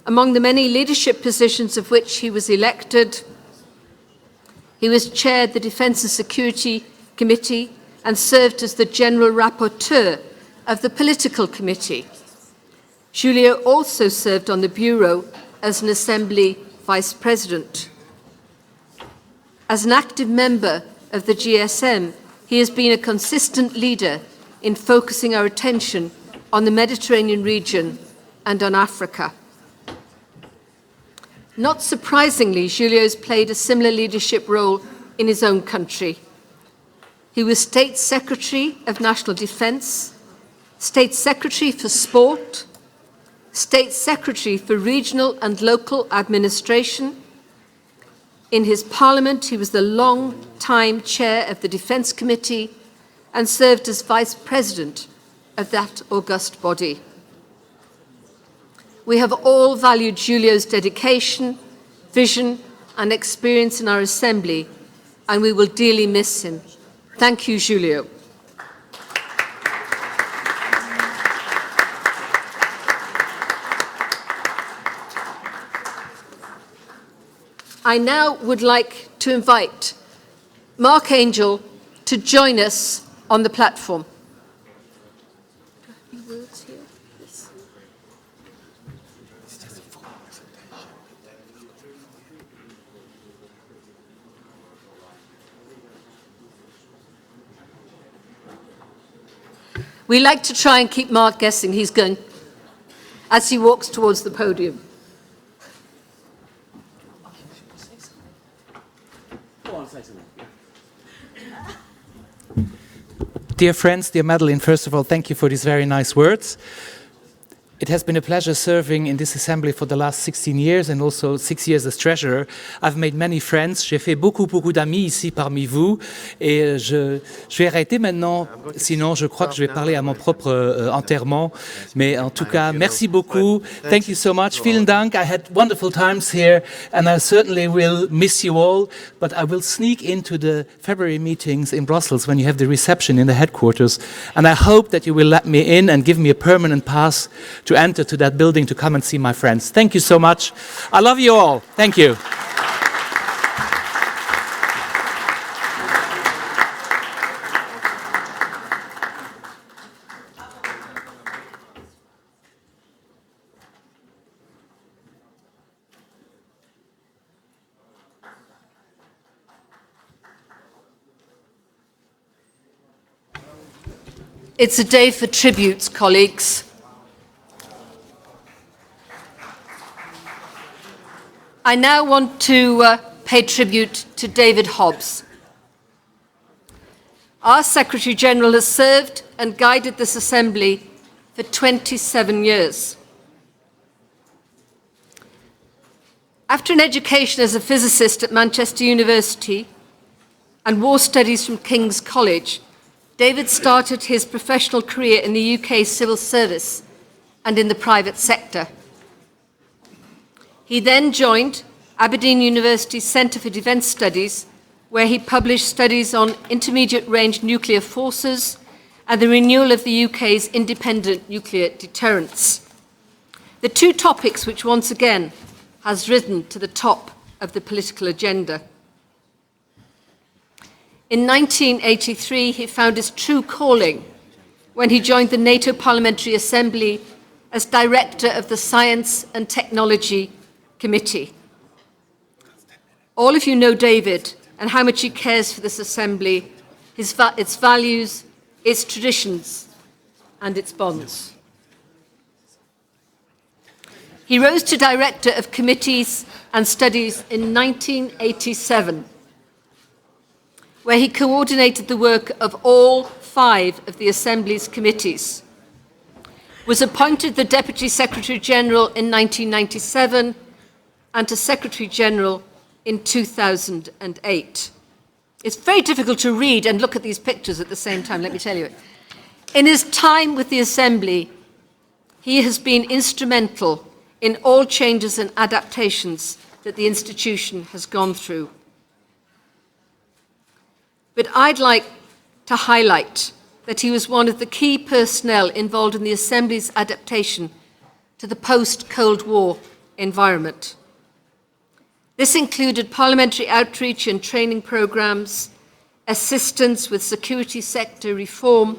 Among the many leadership positions of which he was elected, he was chaired the Defence and Security Committee and served as the General Rapporteur of the Political Committee. Julio also served on the Bureau as an Assembly Vice President. As an active member of the GSM, he has been a consistent leader in focusing our attention on the Mediterranean region and on Africa. Not surprisingly, Julio has played a similar leadership role in his own country. He was State Secretary of National Defence, State Secretary for Sport, State Secretary for Regional and Local Administration. In his parliament, he was the long-time chair of the Defence Committee and served as Vice President of that august body. We have all valued Julio's dedication, vision, and experience in our Assembly, and we will dearly miss him. Thank you, Julio. I now would like to invite Mark Angel to join us on the platform. We like to try and keep Mark guessing. He's going as he walks towards the podium. Dear friends, dear Madeleine, first of all, thank you for these very nice words. It has been a pleasure serving in this assembly for the last 16 years and also 6 years as treasurer. I've made many friends. J'ai fait beaucoup d'amis ici parmi vous. Et je vais arrêter maintenant, sinon je crois que je vais parler à mon propre enterrement. Mais en tout cas, merci beaucoup. Thank you so much. Vielen Dank. I had wonderful times here and I certainly will miss you all. But I will sneak into the February meetings in Brussels when you have the reception in the headquarters. And I hope that you will let me in and give me a permanent pass to enter to that building to come and see my friends. Thank you so much. I love you all. Thank you. It's a day for tributes, colleagues. I now want to pay tribute to David Hobbs. Our Secretary-General has served and guided this Assembly for 27 years. After an education as a physicist at Manchester University and war studies from King's College, David started his professional career in the UK civil service and in the private sector. He then joined Aberdeen University's Centre for Defence Studies, where he published studies on intermediate-range nuclear forces and the renewal of the UK's independent nuclear deterrence. The two topics which once again has risen to the top of the political agenda. In 1983, he found his true calling when he joined the NATO Parliamentary Assembly as Director of the Science and Technology Committee. All of you know David and how much he cares for this Assembly, its values, its traditions, and its bonds. He rose to Director of Committees and Studies in 1987, where he coordinated the work of all 5 of the Assembly's committees, was appointed the Deputy Secretary-General in 1997 and to Secretary-General in 2008. It's very difficult to read and look at these pictures at the same time, let me tell you. In his time with the Assembly, he has been instrumental in all changes and adaptations that the institution has gone through. But I'd like to highlight that he was one of the key personnel involved in the Assembly's adaptation to the post-Cold War environment. This included parliamentary outreach and training programs, assistance with security sector reform,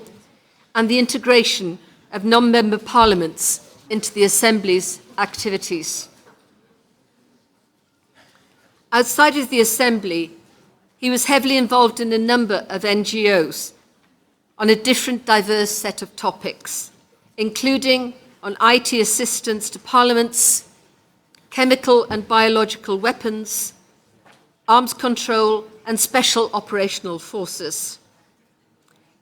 and the integration of non-member parliaments into the Assembly's activities. Outside of the Assembly, he was heavily involved in a number of NGOs on a different diverse set of topics, including on IT assistance to parliaments, chemical and biological weapons, arms control, and special operational forces.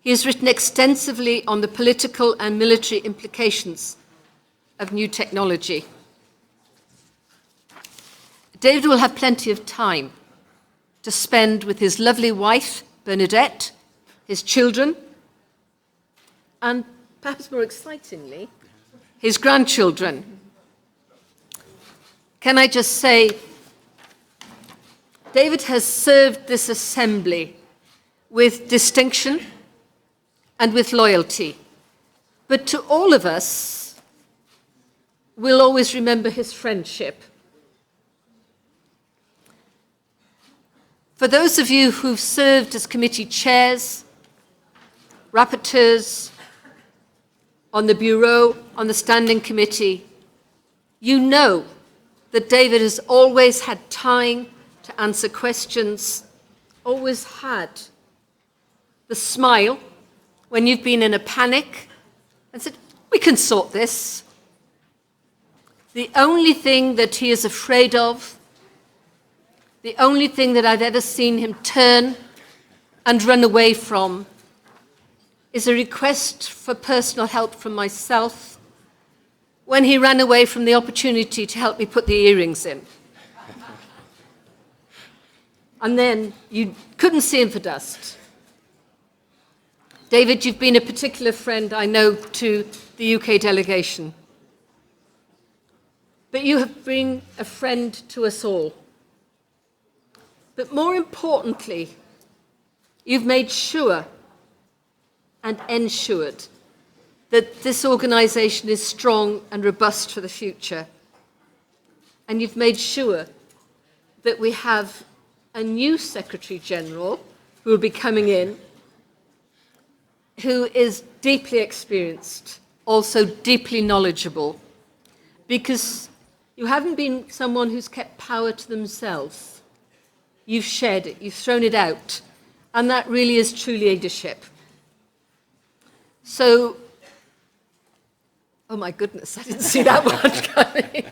He has written extensively on the political and military implications of new technology. David will have plenty of time to spend with his lovely wife, Bernadette, his children, and perhaps more excitingly, his grandchildren. Can I just say, David has served this Assembly with distinction and with loyalty. But to all of us, we'll always remember his friendship. For those of you who've served as committee chairs, rapporteurs, on the Bureau, on the Standing Committee, you know that David has always had time to answer questions, always had the smile when you've been in a panic and said, we can sort this. The only thing that he is afraid of, the only thing that I've ever seen him turn and run away from is a request for personal help from myself when he ran away from the opportunity to help me put the earrings in. And then you couldn't see him for dust. David, you've been a particular friend, I know, to the UK delegation. But you have been a friend to us all. But more importantly, you've made sure and ensured that this organisation is strong and robust for the future. And you've made sure that we have a new Secretary General who will be coming in, who is deeply experienced, also deeply knowledgeable, because you haven't been someone who's kept power to themselves. You've shared it, you've thrown it out, and that really is true leadership. So, oh my goodness, I didn't see that one coming.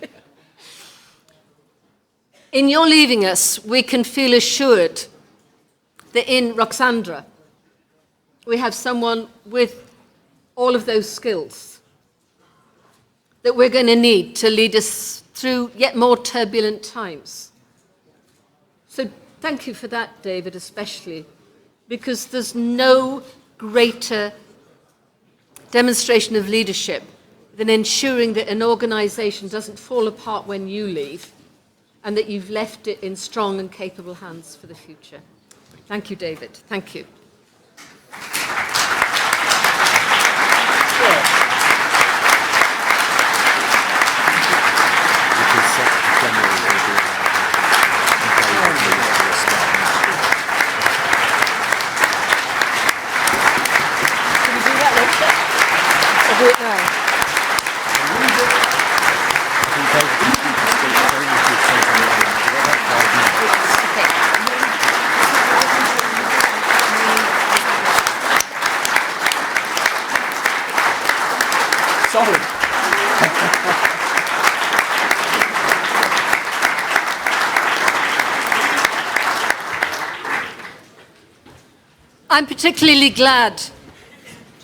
In your leaving us, we can feel assured that in Roxandra, we have someone with all of those skills that we're going to need to lead us through yet more turbulent times. So thank you for that, David, especially, because there's no greater demonstration of leadership than ensuring that an organisation doesn't fall apart when you leave and that you've left it in strong and capable hands for the future. Thank you, David. Thank you. Do it now. Sorry. I'm particularly glad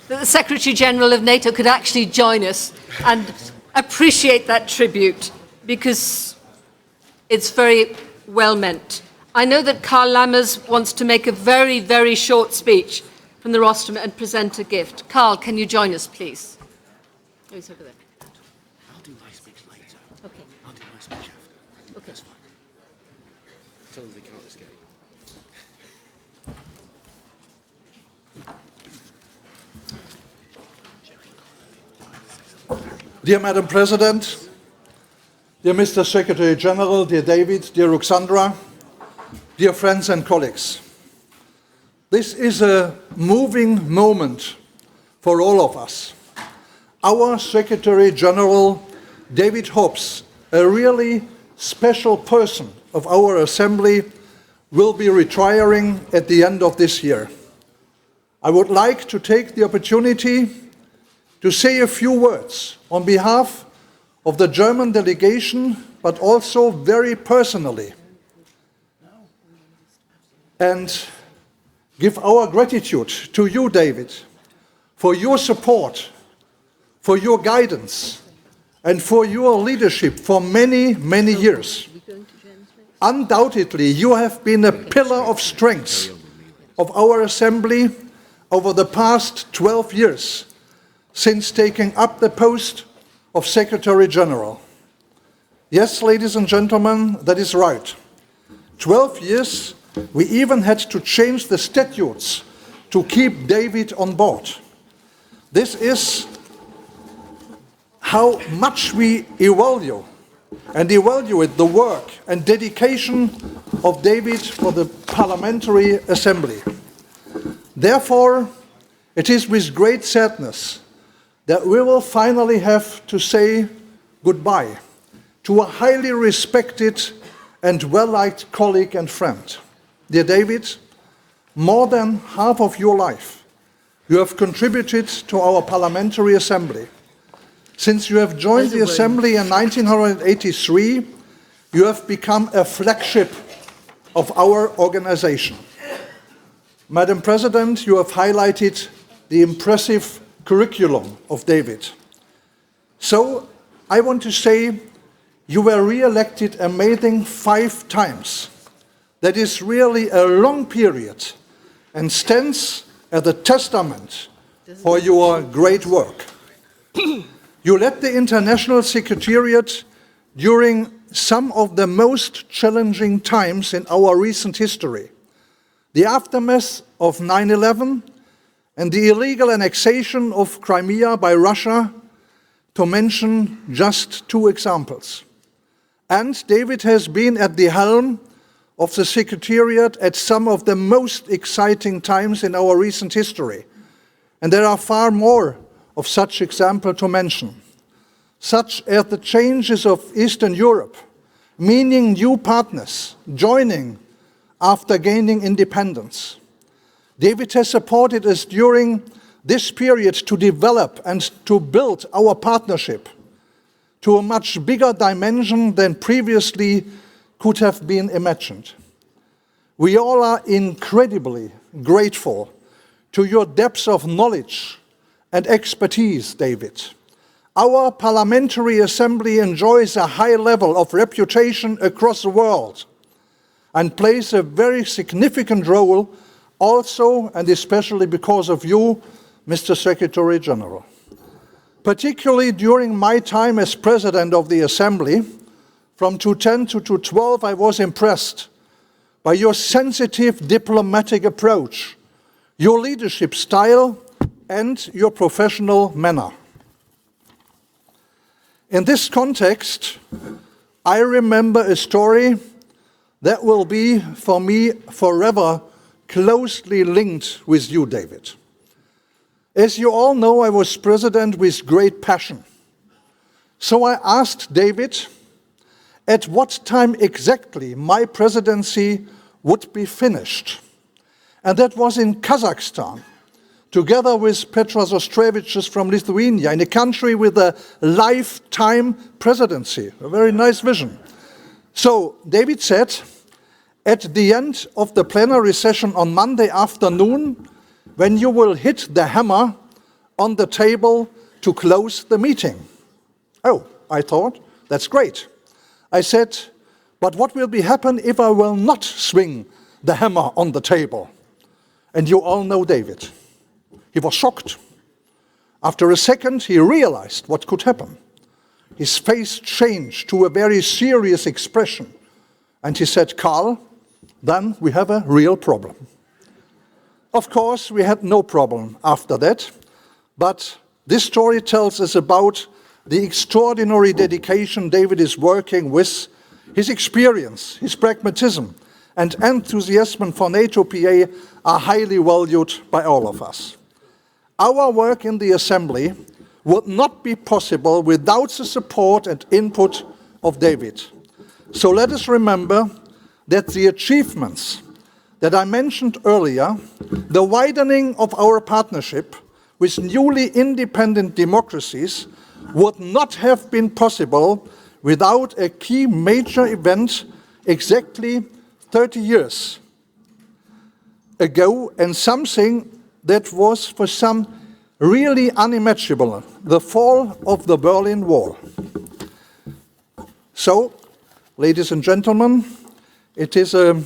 that the Secretary-General of NATO could actually join us and appreciate that tribute, because it's very well meant. I know that Karl Lammers wants to make a very, very short speech from the rostrum and present a gift. Karl, can you join us, please? Oh, he's over there. I'll do my speech later. Okay. I'll do my speech after. Okay. That's fine. Tell them they can't escape. Dear Madam President, dear Mr. Secretary General, dear David, dear Ruxandra, dear friends and colleagues. This is a moving moment for all of us. Our Secretary General, David Hobbs, a really special person of our Assembly, will be retiring at the end of this year. I would like to take the opportunity to say a few words on behalf of the German delegation, but also very personally, and give our gratitude to you, David, for your support, for your guidance, and for your leadership for many, many years. Undoubtedly, you have been a pillar of strength of our Assembly over the past 12 years, since taking up the post of Secretary General. Yes, ladies and gentlemen, that is right. 12 years, we even had to change the statutes to keep David on board. This is how much we evaluate the work and dedication of David for the Parliamentary Assembly. Therefore, it is with great sadness that we will finally have to say goodbye to a highly respected and well-liked colleague and friend. Dear David, more than half of your life you have contributed to our Parliamentary Assembly. Since you have joined the Assembly in 1983, you have become a flagship of our organization. Madam President, you have highlighted the impressive curriculum of David. So I want to say you were re-elected amazing 5 times. That is really a long period and stands as a testament for your great work. You led the International Secretariat during some of the most challenging times in our recent history. The aftermath of 9/11 and the illegal annexation of Crimea by Russia, to mention just 2 examples. And David has been at the helm of the Secretariat at some of the most exciting times in our recent history. And there are far more of such examples to mention, such as the changes of Eastern Europe, meaning new partners joining after gaining independence. David has supported us during this period to develop and to build our partnership to a much bigger dimension than previously could have been imagined. We all are incredibly grateful to your depths of knowledge and expertise, David. Our Parliamentary Assembly enjoys a high level of reputation across the world and plays a very significant role also and especially because of you, Mr. Secretary General. Particularly during my time as President of the Assembly, from 2010 to 2012, I was impressed by your sensitive diplomatic approach, your leadership style, and your professional manner. In this context, I remember a story that will be, for me, forever closely linked with you, David. As you all know, I was president with great passion. So I asked David at what time exactly my presidency would be finished. And that was in Kazakhstan, together with Petras Auštrevičius from Lithuania, in a country with a lifetime presidency, a very nice vision. So David said, at the end of the plenary session on Monday afternoon, when you will hit the hammer on the table to close the meeting. Oh, I thought, that's great. I said, but what will be happen if I will not swing the hammer on the table? And you all know David. He was shocked. After a second, he realized what could happen. His face changed to a very serious expression. And he said, Karl, then we have a real problem. Of course, we had no problem after that, but this story tells us about the extraordinary dedication David is working with, his experience, his pragmatism, and enthusiasm for NATO PA are highly valued by all of us. Our work in the Assembly would not be possible without the support and input of David. So let us remember that the achievements that I mentioned earlier, the widening of our partnership with newly independent democracies, would not have been possible without a key major event exactly 30 years ago, and something that was for some really unimaginable, the fall of the Berlin Wall. So, ladies and gentlemen, it is an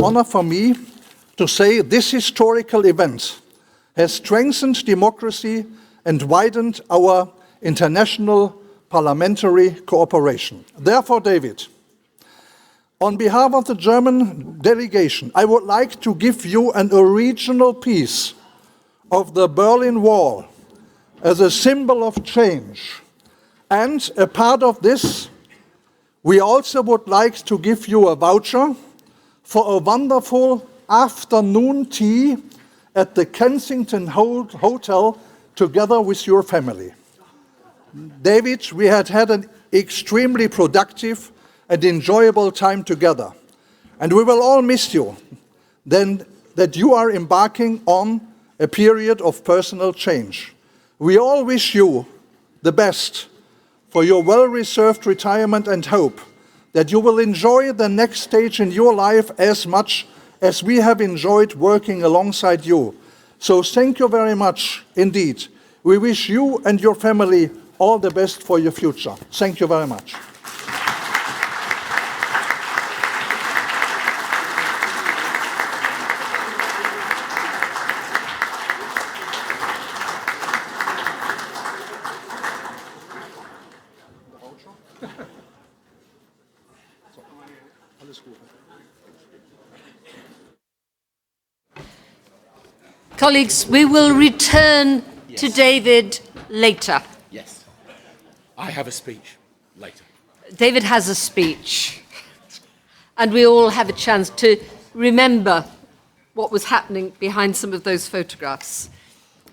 honor for me to say this historical event has strengthened democracy and widened our international parliamentary cooperation. Therefore, David, on behalf of the German delegation, I would like to give you an original piece of the Berlin Wall as a symbol of change. And a part of this, we also would like to give you a voucher for a wonderful afternoon tea at the Kensington Hotel together with your family. David, we had an extremely productive and enjoyable time together. And we will all miss you then that you are embarking on a period of personal change. We all wish you the best for your well-reserved retirement and hope that you will enjoy the next stage in your life as much as we have enjoyed working alongside you. So thank you very much indeed. We wish you and your family all the best for your future. Thank you very much. Colleagues, we will return to David later. Yes. I have a speech later. David has a speech, and we all have a chance to remember what was happening behind some of those photographs.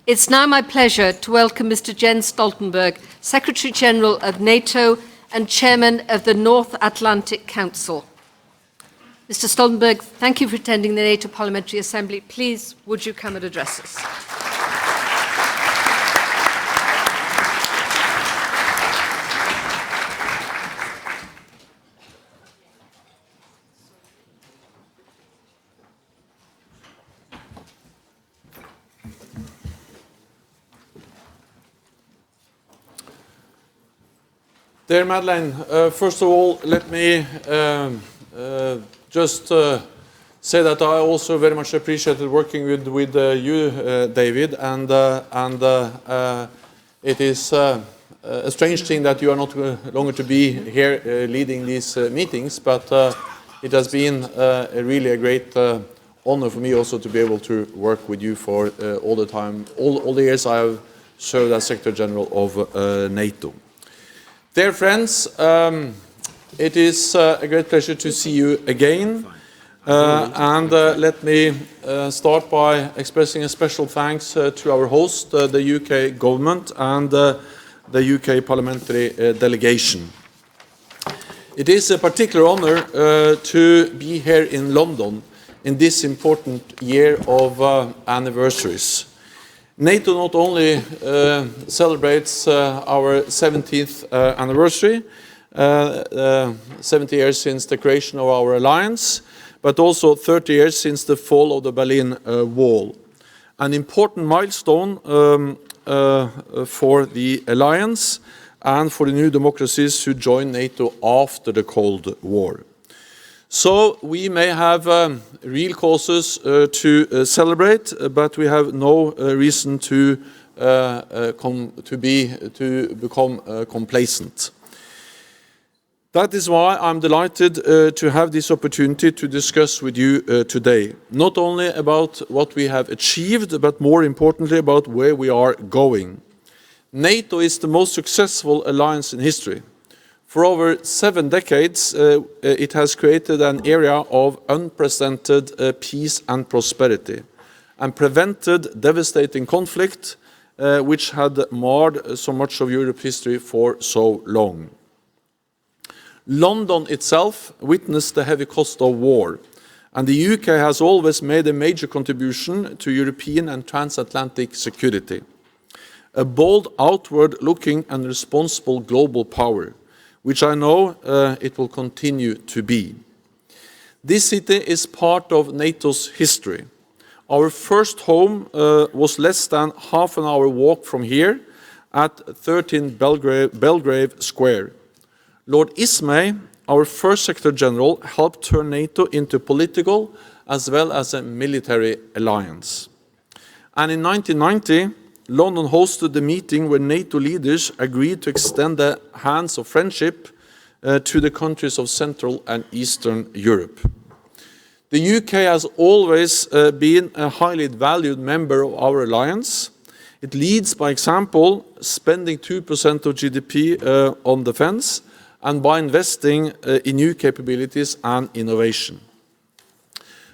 It's now my pleasure to welcome Mr. Jens Stoltenberg, Secretary-General of NATO and Chairman of the North Atlantic Council. Mr. Stoltenberg, thank you for attending the NATO Parliamentary Assembly. Please, would you come and address us? Dear Madeleine, first of all, let me just say that I also very much appreciated working with you, David, and it is a strange thing that you are not longer to be here leading these meetings, but it has been really a great honor for me also to be able to work with you for all the time, all the years I have served as Secretary General of NATO. Dear friends, it is a great pleasure to see you again, and let me start by expressing a special thanks to our host, the UK government, and the UK parliamentary delegation. It is a particular honor to be here in London in this important year of anniversaries. NATO not only celebrates our 70th anniversary, 70 years since the creation of our alliance, but also 30 years since the fall of the Berlin Wall. An important milestone for the alliance and for the new democracies who joined NATO after the Cold War. So we may have real causes to celebrate, but we have no reason to become complacent. That is why I'm delighted to have this opportunity to discuss with you today, not only about what we have achieved, but more importantly about where we are going. NATO is the most successful alliance in history. For over 7 decades, it has created an area of unprecedented peace and prosperity, and prevented devastating conflict, which had marred so much of Europe's history for so long. London itself witnessed the heavy cost of war, and the UK has always made a major contribution to European and transatlantic security. A bold, outward-looking and responsible global power, which I know it will continue to be. This city is part of NATO's history. Our first home was less than half an hour walk from here at 13 Belgrave Square. Lord Ismay, our first Secretary General, helped turn NATO into a political as well as a military alliance. And in 1990, London hosted the meeting where NATO leaders agreed to extend the hands of friendship to the countries of Central and Eastern Europe. The UK has always been a highly valued member of our alliance. It leads by example, spending 2% of GDP on defence and by investing in new capabilities and innovation.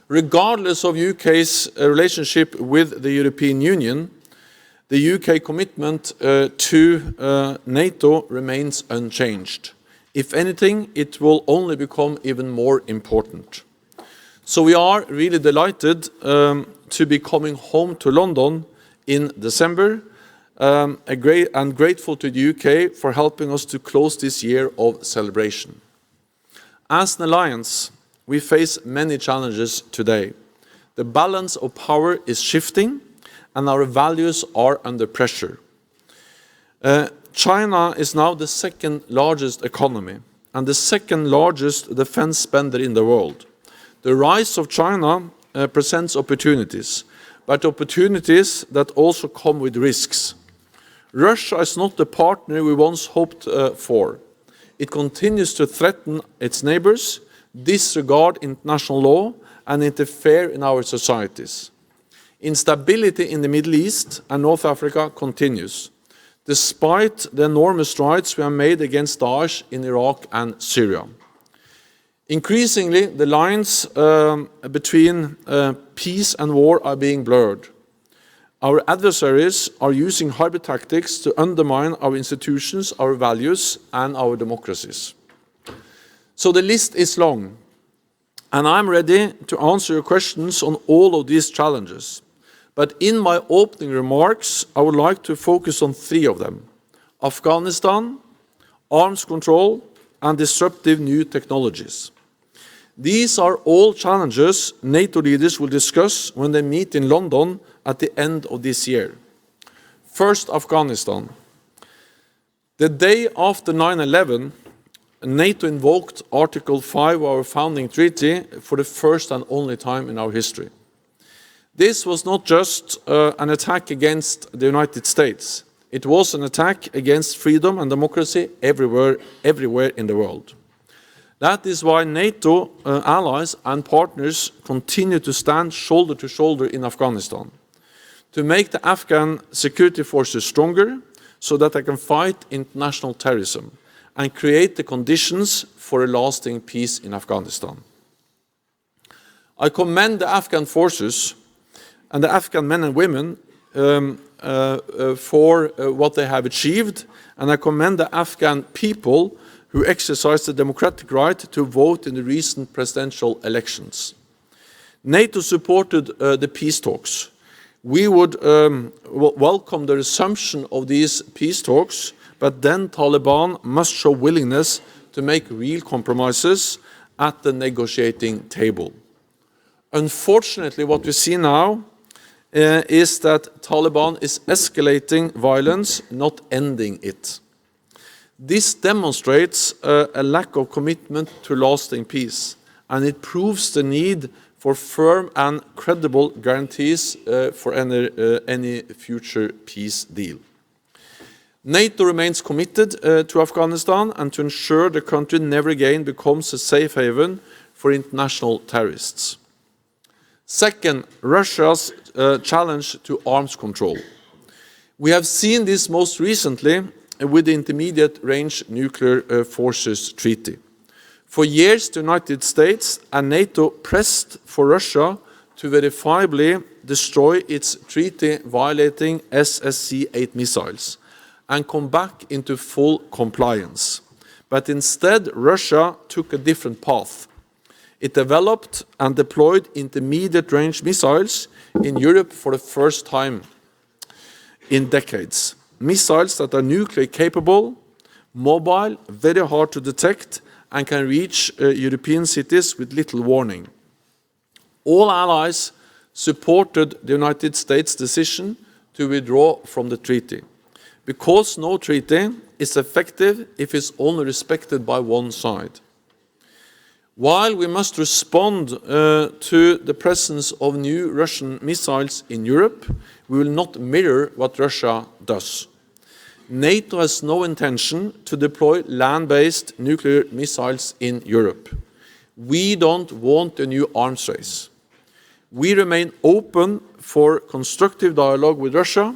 Regardless of UK's relationship with the European Union, the UK commitment to NATO remains unchanged. If anything, it will only become even more important. So we are really delighted to be coming home to London in December, and grateful to the UK for helping us to close this year of celebration. As an alliance, we face many challenges today. The balance of power is shifting, and our values are under pressure. China is now the second largest economy and the second largest defense spender in the world. The rise of China presents opportunities, but opportunities that also come with risks. Russia is not the partner we once hoped for. It continues to threaten its neighbors, disregard international law, and interfere in our societies. Instability in the Middle East and North Africa continues, despite the enormous strides we have made against Daesh in Iraq and Syria. Increasingly, the lines between peace and war are being blurred. Our adversaries are using hybrid tactics to undermine our institutions, our values, and our democracies. So the list is long, and I'm ready to answer your questions on all of these challenges. But in my opening remarks, I would like to focus on three of them: Afghanistan, arms control, and disruptive new technologies. These are all challenges NATO leaders will discuss when they meet in London at the end of this year. First, Afghanistan. The day after 9/11, NATO invoked Article 5 of our founding treaty for the first and only time in our history. This was not just an attack against the United States. It was an attack against freedom and democracy everywhere in the world. That is why NATO allies and partners continue to stand shoulder to shoulder in Afghanistan, to make the Afghan security forces stronger so that they can fight international terrorism and create the conditions for a lasting peace in Afghanistan. I commend the Afghan forces and the Afghan men and women for what they have achieved, and I commend the Afghan people who exercised the democratic right to vote in the recent presidential elections. NATO supported the peace talks. We would welcome the resumption of these peace talks, but then Taliban must show willingness to make real compromises at the negotiating table. Unfortunately, what we see now is that Taliban is escalating violence, not ending it. This demonstrates a lack of commitment to lasting peace, and it proves the need for firm and credible guarantees for any future peace deal. NATO remains committed to Afghanistan and to ensure the country never again becomes a safe haven for international terrorists. Second, Russia's challenge to arms control. We have seen this most recently with the Intermediate Range Nuclear Forces Treaty. For years, the United States and NATO pressed for Russia to verifiably destroy its treaty-violating SSC-8 missiles and come back into full compliance. But instead, Russia took a different path. It developed and deployed intermediate-range missiles in Europe for the first time in decades. Missiles that are nuclear capable, mobile, very hard to detect, and can reach European cities with little warning. All allies supported the United States' decision to withdraw from the treaty, because no treaty is effective if it's only respected by one side. While we must respond to the presence of new Russian missiles in Europe, we will not mirror what Russia does. NATO has no intention to deploy land-based nuclear missiles in Europe. We don't want a new arms race. We remain open for constructive dialogue with Russia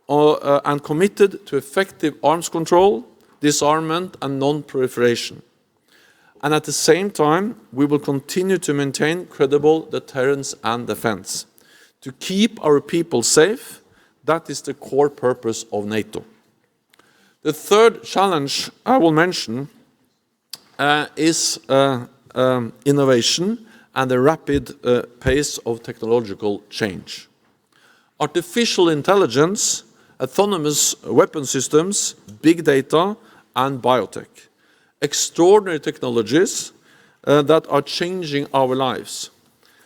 and committed to effective arms control, disarmament, and non-proliferation. And at the same time, we will continue to maintain credible deterrence and defense. To keep our people safe, that is the core purpose of NATO. The third challenge I will mention is innovation and the rapid pace of technological change. Artificial intelligence, autonomous weapon systems, big data, and biotech. Extraordinary technologies that are changing our lives,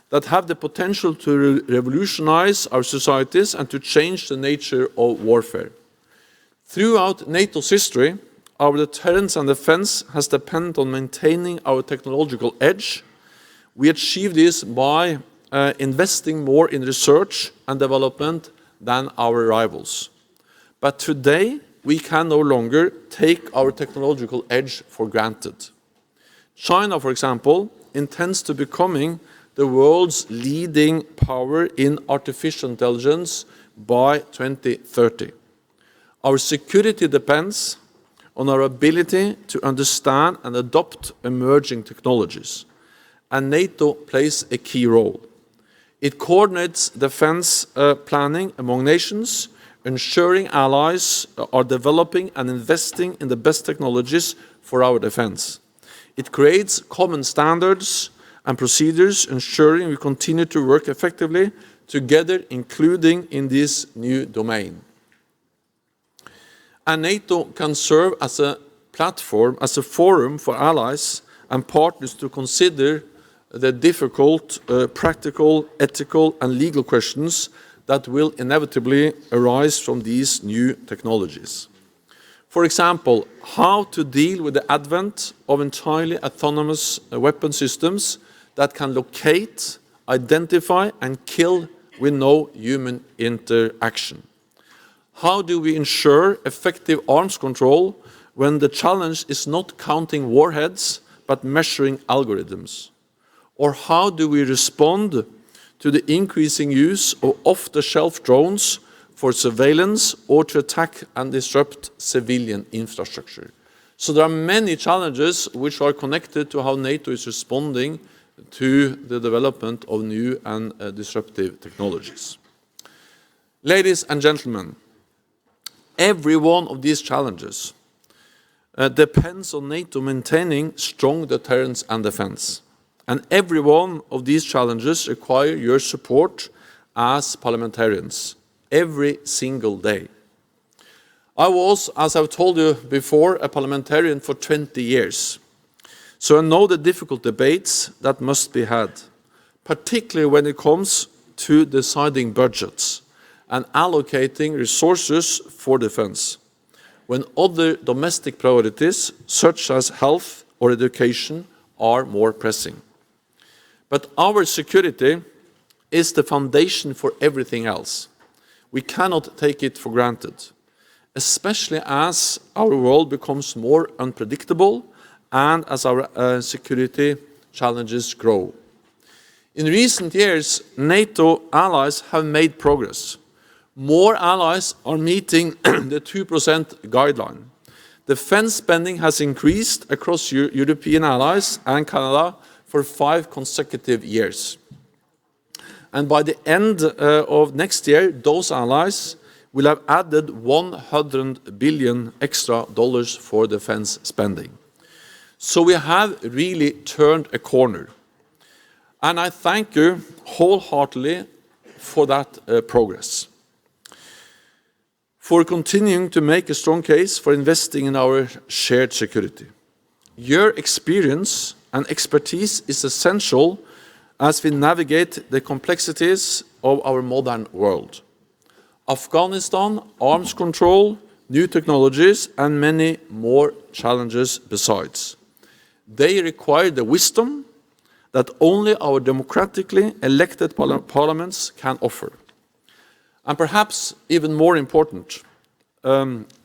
that have the potential to revolutionize our societies and to change the nature of warfare. Throughout NATO's history, our deterrence and defense has depended on maintaining our technological edge. We achieve this by investing more in research and development than our rivals. But today, we can no longer take our technological edge for granted. China, for example, intends to becoming the world's leading power in artificial intelligence by 2030. Our security depends on our ability to understand and adopt emerging technologies, and NATO plays a key role. It coordinates defense planning among nations, ensuring allies are developing and investing in the best technologies for our defense. It creates common standards and procedures, ensuring we continue to work effectively together, including in this new domain. And NATO can serve as a platform, as a forum for allies and partners to consider the difficult, practical, ethical and legal questions that will inevitably arise from these new technologies. For example, how to deal with the advent of entirely autonomous weapon systems that can locate, identify and kill with no human interaction. How do we ensure effective arms control when the challenge is not counting warheads but measuring algorithms? Or how do we respond to the increasing use of off-the-shelf drones for surveillance or to attack and disrupt civilian infrastructure? So there are many challenges which are connected to how NATO is responding to the development of new and disruptive technologies. Ladies and gentlemen, every one of these challenges depends on NATO maintaining strong deterrence and defense. And every one of these challenges require your support as parliamentarians every single day. I was, as I've told you before, a parliamentarian for 20 years. So I know the difficult debates that must be had, particularly when it comes to deciding budgets and allocating resources for defense, when other domestic priorities, such as health or education, are more pressing. But our security is the foundation for everything else. We cannot take it for granted, especially as our world becomes more unpredictable and as our security challenges grow. In recent years, NATO allies have made progress. More allies are meeting the 2% guideline. Defense spending has increased across European allies and Canada for 5 consecutive years. And by the end of next year, those allies will have added $100 billion extra for defense spending. So we have really turned a corner. And I thank you wholeheartedly for that progress, for continuing to make a strong case for investing in our shared security. Your experience and expertise is essential as we navigate the complexities of our modern world. Afghanistan, arms control, new technologies, and many more challenges besides. They require the wisdom that only our democratically elected parliaments can offer. And perhaps even more important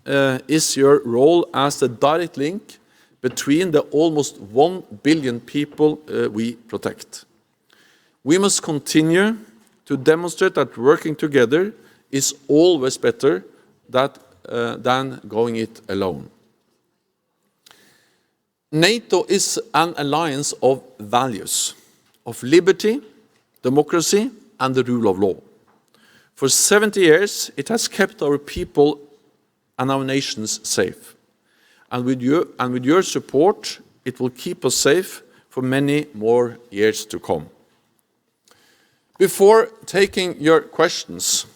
is your role as the direct link between the almost 1 billion people we protect. We must continue to demonstrate that working together is always better than going it alone. NATO is an alliance of values, of liberty, democracy, and the rule of law. For 70 years, it has kept our people and our nations safe. And with your support, it will keep us safe for many more years to come. Before taking your questions,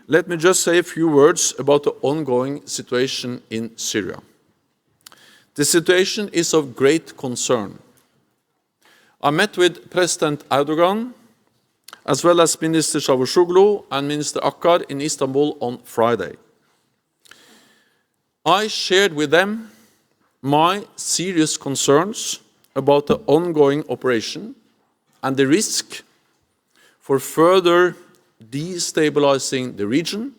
let me just say a few words about the ongoing situation in Syria. The situation is of great concern. I met with President Erdogan, as well as Minister Çavuşoğlu and Minister Akkar in Istanbul on Friday. I shared with them my serious concerns about the ongoing operation and the risk for further destabilizing the region,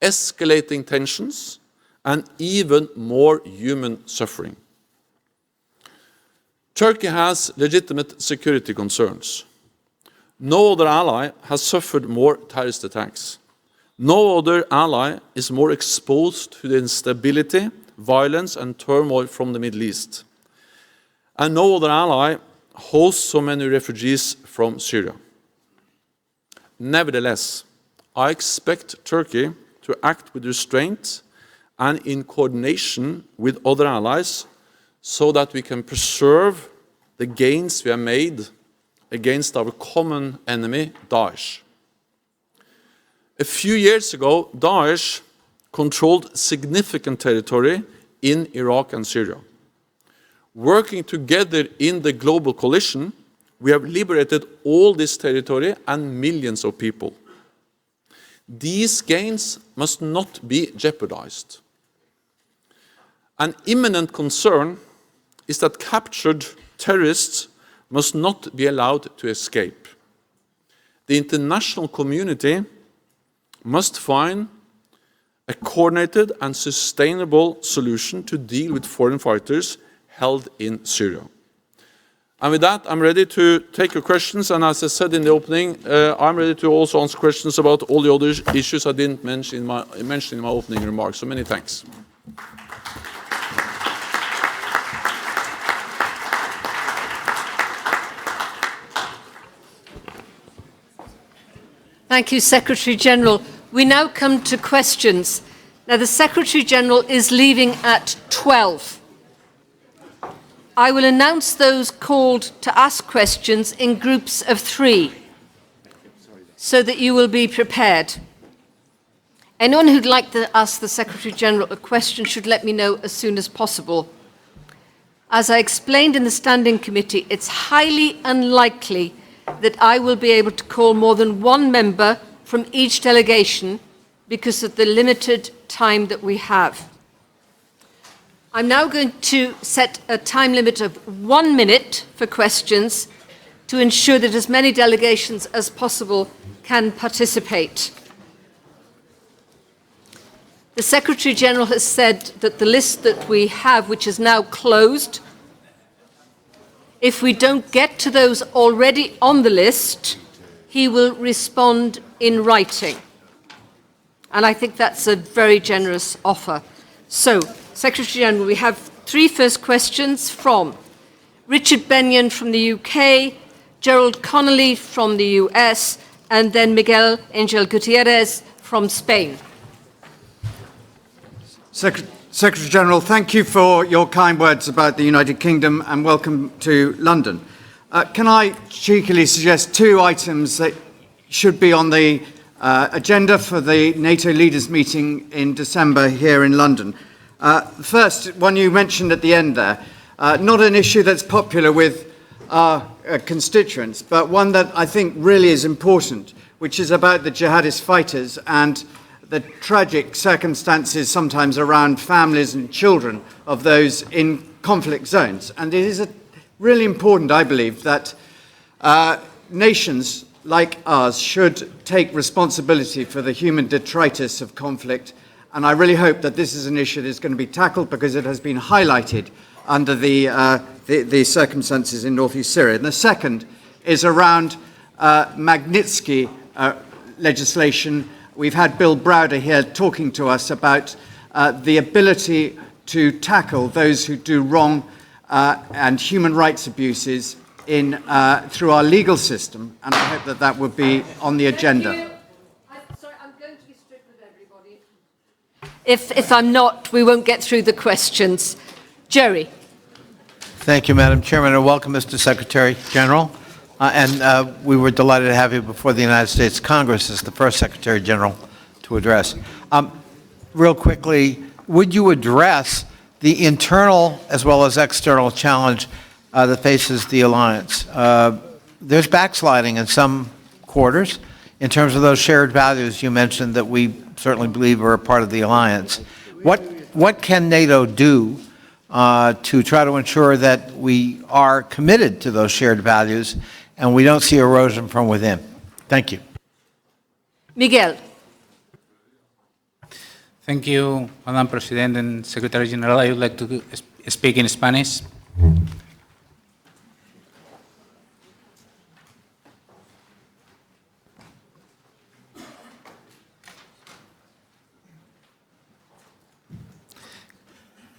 escalating tensions, and even more human suffering. Turkey has legitimate security concerns. No other ally has suffered more terrorist attacks. No other ally is more exposed to the instability, violence, and turmoil from the Middle East. And no other ally hosts so many refugees from Syria. Nevertheless, I expect Turkey to act with restraint and in coordination with other allies so that we can preserve the gains we have made against our common enemy, Daesh. A few years ago, Daesh controlled significant territory in Iraq and Syria. Working together in the global coalition, we have liberated all this territory and millions of people. These gains must not be jeopardized. An imminent concern is that captured terrorists must not be allowed to escape. The international community must find a coordinated and sustainable solution to deal with foreign fighters held in Syria. And with that, I'm ready to take your questions. And as I said in the opening, I'm ready to also answer questions about all the other issues I didn't mention in my opening remarks. So many thanks. Thank you, Secretary-General. We now come to questions. Now, the Secretary-General is leaving at 12. I will announce those called to ask questions in groups of 3, so that you will be prepared. Anyone who'd like to ask the Secretary-General a question should let me know as soon as possible. As I explained in the Standing Committee, it's highly unlikely that I will be able to call more than one member from each delegation because of the limited time that we have. I'm now going to set a time limit of 1 minute for questions to ensure that as many delegations as possible can participate. The Secretary-General has said that the list that we have, which is now closed, if we don't get to those already on the list, he will respond in writing. And I think that's a very generous offer. So, Secretary-General, we have 3 first questions from Richard Benyon from the UK, Gerald Connolly from the US, and then Miguel Angel Gutierrez from Spain. Secretary-General, thank you for your kind words about the United Kingdom and welcome to London. Can I cheekily suggest 2 items that should be on the agenda for the NATO leaders meeting in December here in London? First, one you mentioned at the end there, not an issue that's popular with our constituents, but one that I think really is important, which is about the jihadist fighters and the tragic circumstances sometimes around families and children of those in conflict zones. And it is really important, I believe, that nations like ours should take responsibility for the human detritus of conflict. And I really hope that this is an issue that is going to be tackled because it has been highlighted under the circumstances in northeast Syria. And the second is around Magnitsky legislation. We've had Bill Browder here talking to us about the ability to tackle those who do wrong and human rights abuses through our legal system, and I hope that that will be on the agenda. Sorry, I'm going to be strict with everybody. If I'm not, we won't get through the questions. Jerry. Thank you, Madam Chairman, and welcome, Mr. Secretary-General. We were delighted to have you before the United States Congress as the first Secretary-General to address. Real quickly, would you address the internal as well as external challenge that faces the alliance. There's backsliding in some quarters in terms of those shared values you mentioned that we certainly believe are a part of the alliance. What can NATO do to try to ensure that we are committed to those shared values and we don't see erosion from within? Thank you. Miguel. Thank you, Madam President and Secretary General. I would like to speak in Spanish.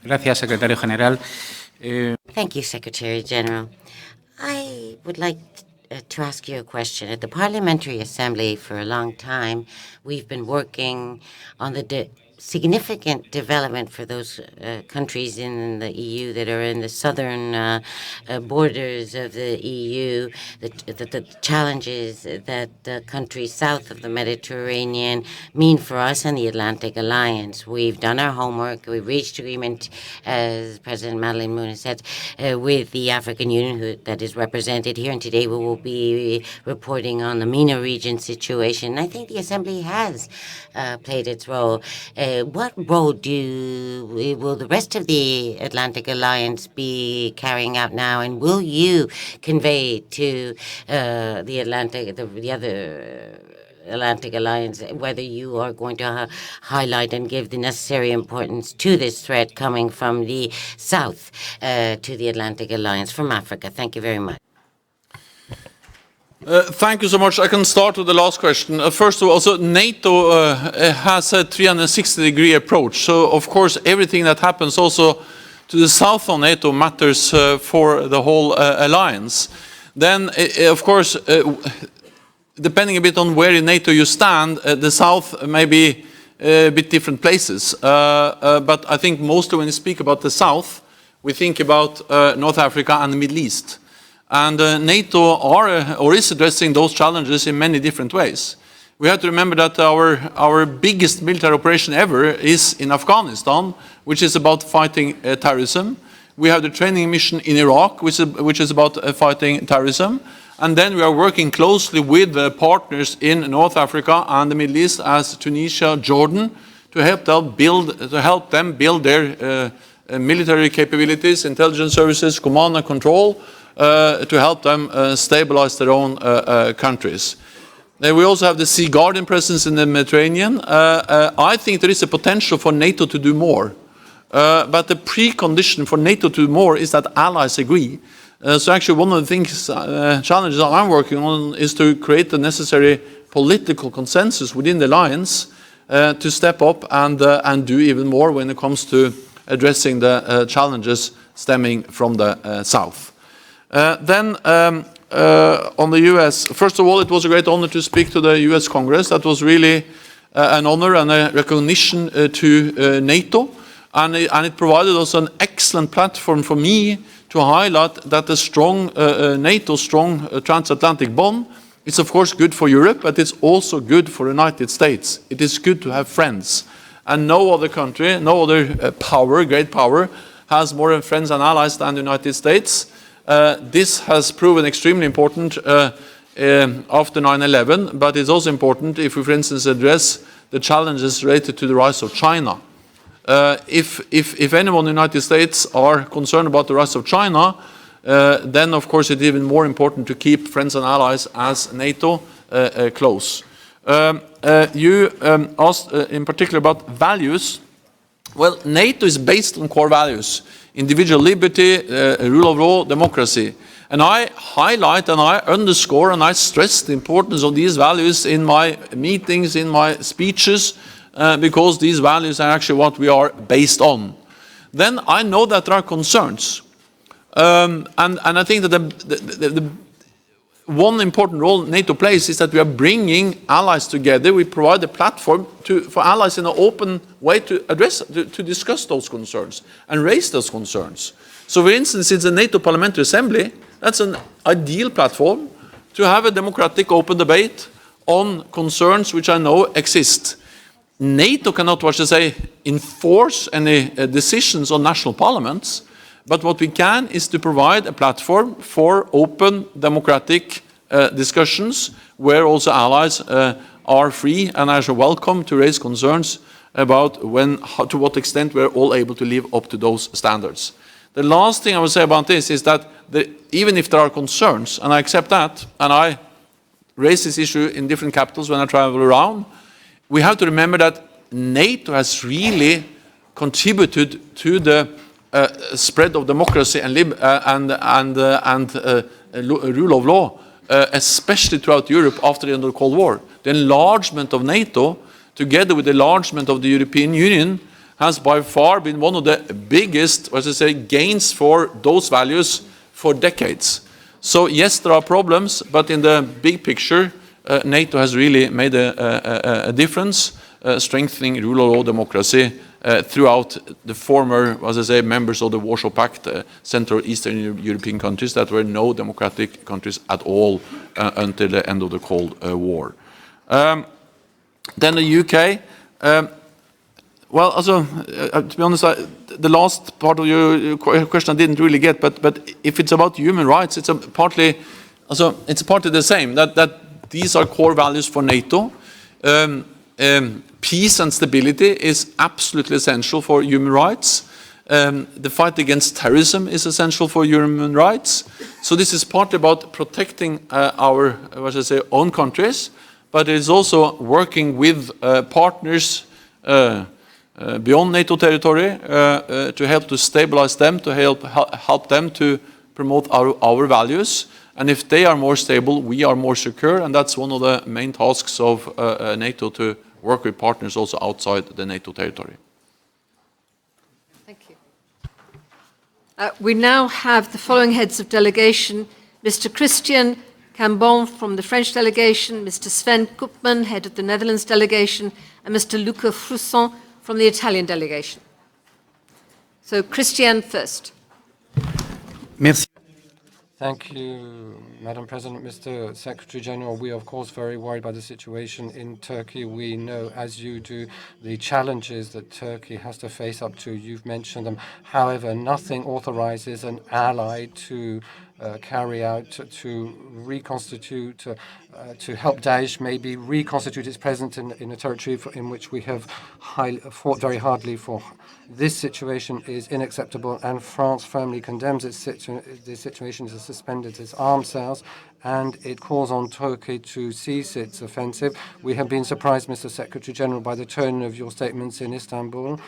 Gracias, Secretario General. Thank you, Secretary General. I would like to ask you a question. At the Parliamentary Assembly for a long time, we've been working on the significant development for those countries in the EU that are in the southern borders of the EU, the challenges that countries south of the Mediterranean mean for us and the Atlantic Alliance. We've done our homework. We've reached agreement, as President Madeleine Moon has said, with the African Union that is represented here. And today we will be reporting on the MENA region situation. I think the Assembly has played its role. What role will the rest of the Atlantic Alliance be carrying out now, and will you convey to the other Atlantic Alliance whether you are going to highlight and give the necessary importance to this threat coming from the south to the Atlantic Alliance from Africa? Thank you very much. Thank you so much. I can start with the last question. First of all, so NATO has a 360-degree approach. So, of course, everything that happens also to the south of NATO matters for the whole alliance. Then, of course, depending a bit on where in NATO you stand, the south may be a bit different places. But I think mostly when you speak about the south, we think about North Africa and the Middle East. And NATO is addressing those challenges in many different ways. We have to remember that our biggest military operation ever is in Afghanistan, which is about fighting terrorism. We have the training mission in Iraq, which is about fighting terrorism. And then we are working closely with the partners in North Africa and the Middle East, as Tunisia, Jordan, to help them build their military capabilities, intelligence services, command and control, to help them stabilize their own countries. We also have the Sea Guardian presence in the Mediterranean. I think there is a potential for NATO to do more. But the precondition for NATO to do more is that allies agree. So actually one of the challenges I'm working on is to create the necessary political consensus within the alliance to step up and do even more when it comes to addressing the challenges stemming from the south. Then on the US, first of all, it was a great honor to speak to the US Congress. That was really an honor and a recognition to NATO. And it provided us an excellent platform for me to highlight that the strong NATO, strong transatlantic bond is of course good for Europe, but it's also good for the United States. It is good to have friends. And no other country, no other great power, has more friends and allies than the United States. This has proven extremely important after 9/11, but it's also important if we, for instance, address the challenges related to the rise of China. If anyone in the United States are concerned about the rise of China, then of course it's even more important to keep friends and allies as NATO close. You asked in particular about values. Well, NATO is based on core values: individual liberty, rule of law, democracy. And I highlight and I underscore and I stress the importance of these values in my meetings, in my speeches, because these values are actually what we are based on. Then I know that there are concerns. And I think that the one important role NATO plays is that we are bringing allies together. We provide a platform for allies in an open way to discuss those concerns and raise those concerns. So for instance, in the NATO Parliamentary Assembly, that's an ideal platform to have a democratic open debate on concerns which I know exist. NATO cannot, enforce any decisions on national parliaments, But what we can is to provide a platform for open democratic discussions where also allies are free and are welcome to raise concerns about to what extent we're all able to live up to those standards. The last thing I would say about this is that even if there are concerns, and I accept that, and I raise this issue in different capitals when I travel around, we have to remember that NATO has really contributed to the spread of democracy and rule of law, especially throughout Europe after the end of the Cold War. The enlargement of NATO, together with the enlargement of the European Union, has by far been one of the biggest, gains for those values for decades. So yes, there are problems, but in the big picture, NATO has really made a difference, strengthening rule of law democracy throughout the former, members of the Warsaw Pact, Central Eastern European countries that were no democratic countries at all until the end of the Cold War. Then the UK. To be honest, the last part of your question I didn't really get, but if it's about human rights, it's partly the same, that these are core values for NATO. Peace and stability is absolutely essential for human rights. The fight against terrorism is essential for human rights. So this is partly about protecting our own countries, but it is also working with partners beyond NATO territory to help to stabilize them, to help them to promote our values. And if they are more stable, we are more secure, and that's one of the main tasks of NATO, to work with partners also outside the NATO territory. Thank you. We now have the following heads of delegation: Mr. Christian Cambon from the French delegation, Mr. Sven Koopman, head of the Netherlands delegation, and Mr. Luca Frusson from the Italian delegation. So, Christian first. Merci. Thank you, Madam President. Mr. Secretary General, we are of course very worried by the situation in Turkey. We know, as you do, the challenges that Turkey has to face up to. You've mentioned them. However, nothing authorizes an ally to carry out, to reconstitute, to help Daesh maybe reconstitute its presence in a territory in which we have fought very hardly for. This situation is unacceptable, and France firmly condemns this situation to suspend its arms sales, and it calls on Turkey to cease its offensive. We have been surprised, Mr. Secretary General, by the tone of your statements in Istanbul.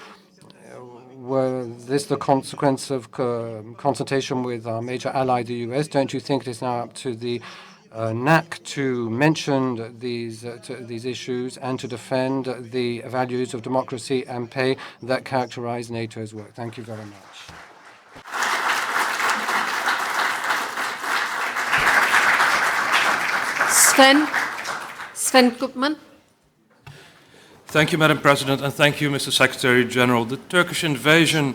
Were this the consequence of consultation with our major ally, the US? Don't you think it is now up to the NAC to mention these issues and to defend the values of democracy and pay that characterize NATO's work? Thank you very much. Sven Koopman. Thank you, Madam President, and thank you, Mr. Secretary General. The Turkish invasion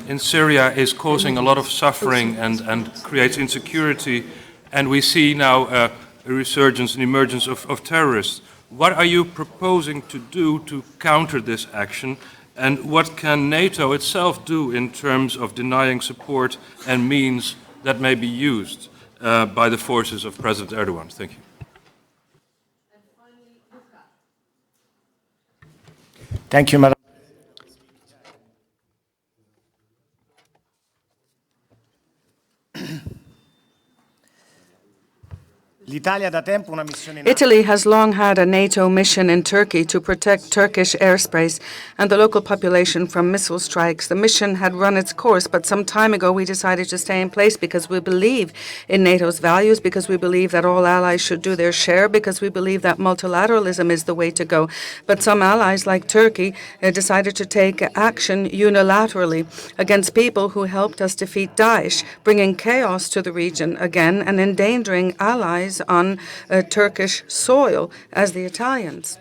in Syria is causing a lot of suffering and creates insecurity, and we see now a resurgence and emergence of terrorists. What are you proposing to do to counter this action, and what can NATO itself do in terms of denying support and means that may be used by the forces of President Erdogan? Thank you. Thank you, Madam. Italy has long had a NATO mission in Turkey to protect Turkish airspace and the local population from missile strikes. The mission had run its course, but some time ago we decided to stay in place because we believe in NATO's values, because we believe that all allies should do their share, because we believe that multilateralism is the way to go. But some allies, like Turkey, decided to take action unilaterally against people who helped us defeat Daesh, bringing chaos to the region again and endangering allies on Turkish soil, as the Italians.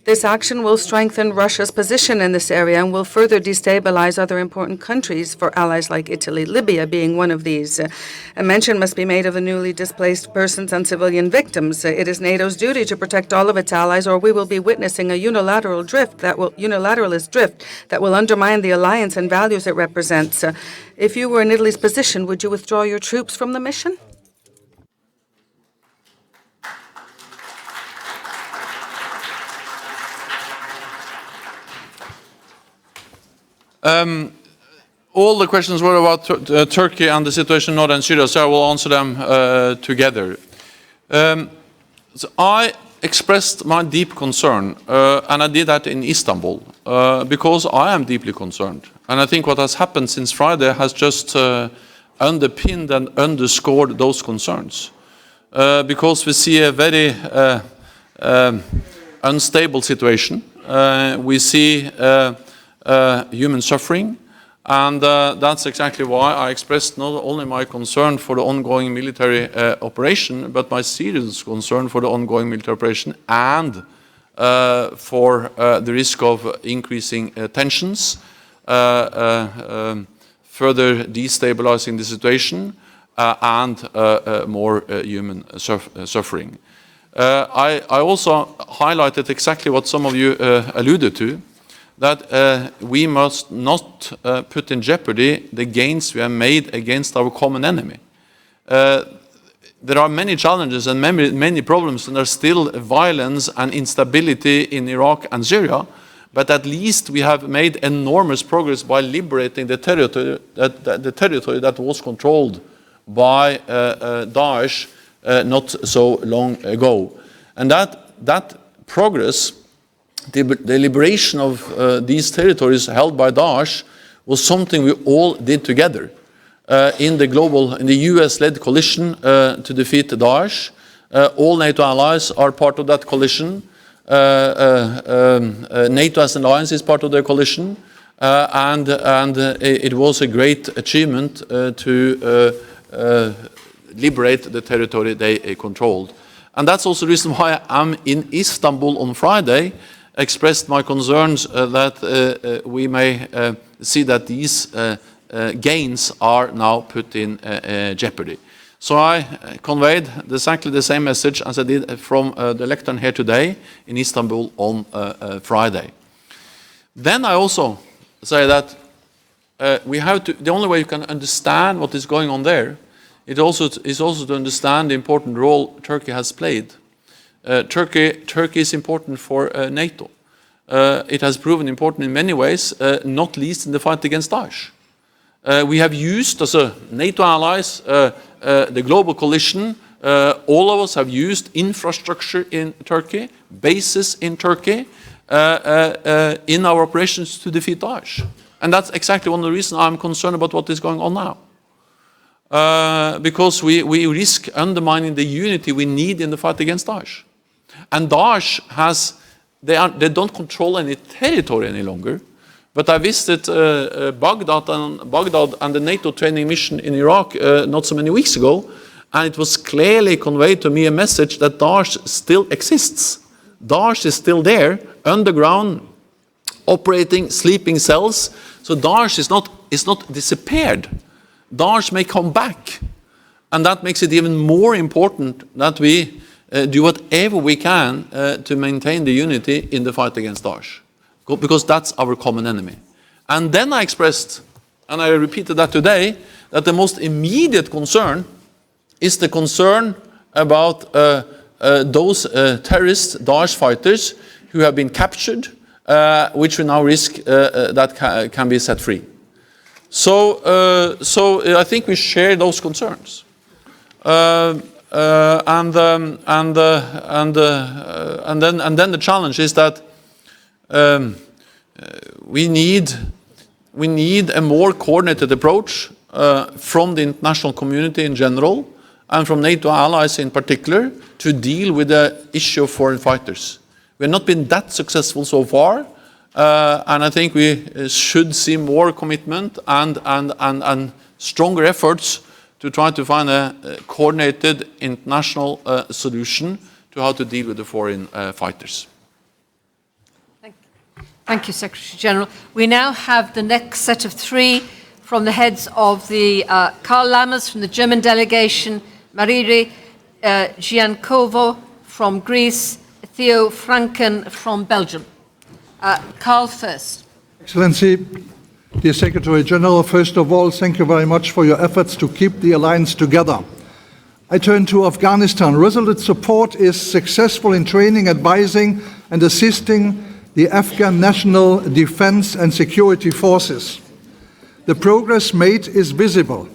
This action will strengthen Russia's position in this area and will further destabilize other important countries for allies like Italy, Libya being one of these. A mention must be made of the newly displaced persons and civilian victims. It is NATO's duty to protect all of its allies, or we will be witnessing a unilateralist drift that will undermine the alliance and values it represents. If you were in Italy's position, would you withdraw your troops from the mission? All the questions were about Turkey and the situation in northern Syria, so I will answer them together. So I expressed my deep concern, and I did that in Istanbul, because I am deeply concerned. And I think what has happened since Friday has just underpinned and underscored those concerns. Because we see a very unstable situation. We see human suffering, and that's exactly why I expressed not only my concern for the ongoing military operation, but my serious concern for the ongoing military operation and for the risk of increasing tensions, further destabilizing the situation, and more human suffering. I also highlighted exactly what some of you alluded to, that we must not put in jeopardy the gains we have made against our common enemy. There are many challenges and many problems, and there's still violence and instability in Iraq and Syria, but at least we have made enormous progress by liberating the territory that was controlled by Daesh not so long ago. And that progress, the liberation of these territories held by Daesh, was something we all did together in the US-led coalition to defeat Daesh. All NATO allies are part of that coalition. NATO as an alliance is part of the coalition, and it was a great achievement to liberate the territory they controlled. And that's also the reason why I'm in Istanbul on Friday, expressed my concerns that we may see that these gains are now put in jeopardy. So I conveyed exactly the same message as I did from the lectern here today in Istanbul on Friday. Then I also say that the only way you can understand what is going on there is also to understand the important role Turkey has played. Turkey is important for NATO. It has proven important in many ways, not least in the fight against Daesh. We have used, as a NATO allies, the global coalition. All of us have used infrastructure in Turkey, bases in Turkey, in our operations to defeat Daesh. And that's exactly one of the reasons I'm concerned about what is going on now. Because we risk undermining the unity we need in the fight against Daesh. And Daesh they don't control any territory any longer. But I visited Baghdad and the NATO training mission in Iraq not so many weeks ago, and it was clearly conveyed to me a message that Daesh still exists. Daesh is still there, underground, operating sleeping cells. So Daesh is not disappeared. Daesh may come back, and that makes it even more important that we do whatever we can to maintain the unity in the fight against Daesh, because that's our common enemy. And then I expressed, and I repeated that today, that the most immediate concern is the concern about those terrorist Daesh fighters who have been captured, which we now risk that can be set free. So I think we share those concerns, and then the challenge is that we need a more coordinated approach from the international community in general and from NATO allies in particular to deal with the issue of foreign fighters. We have not been that successful so far. And I think we should see more commitment and stronger efforts to try to find a coordinated international solution to how to deal with the foreign fighters. Thank you, Secretary-General. We now have the next set of three from the heads of the Karl Lammers from the German delegation, Mariri Giancovo from Greece, Theo Franken from Belgium. Karl first. Excellency, dear Secretary General, first of all, thank you very much for your efforts to keep the alliance together. I turn to Afghanistan. Resolute support is successful in training, advising, and assisting the Afghan National Defense and Security Forces. The progress made is visible.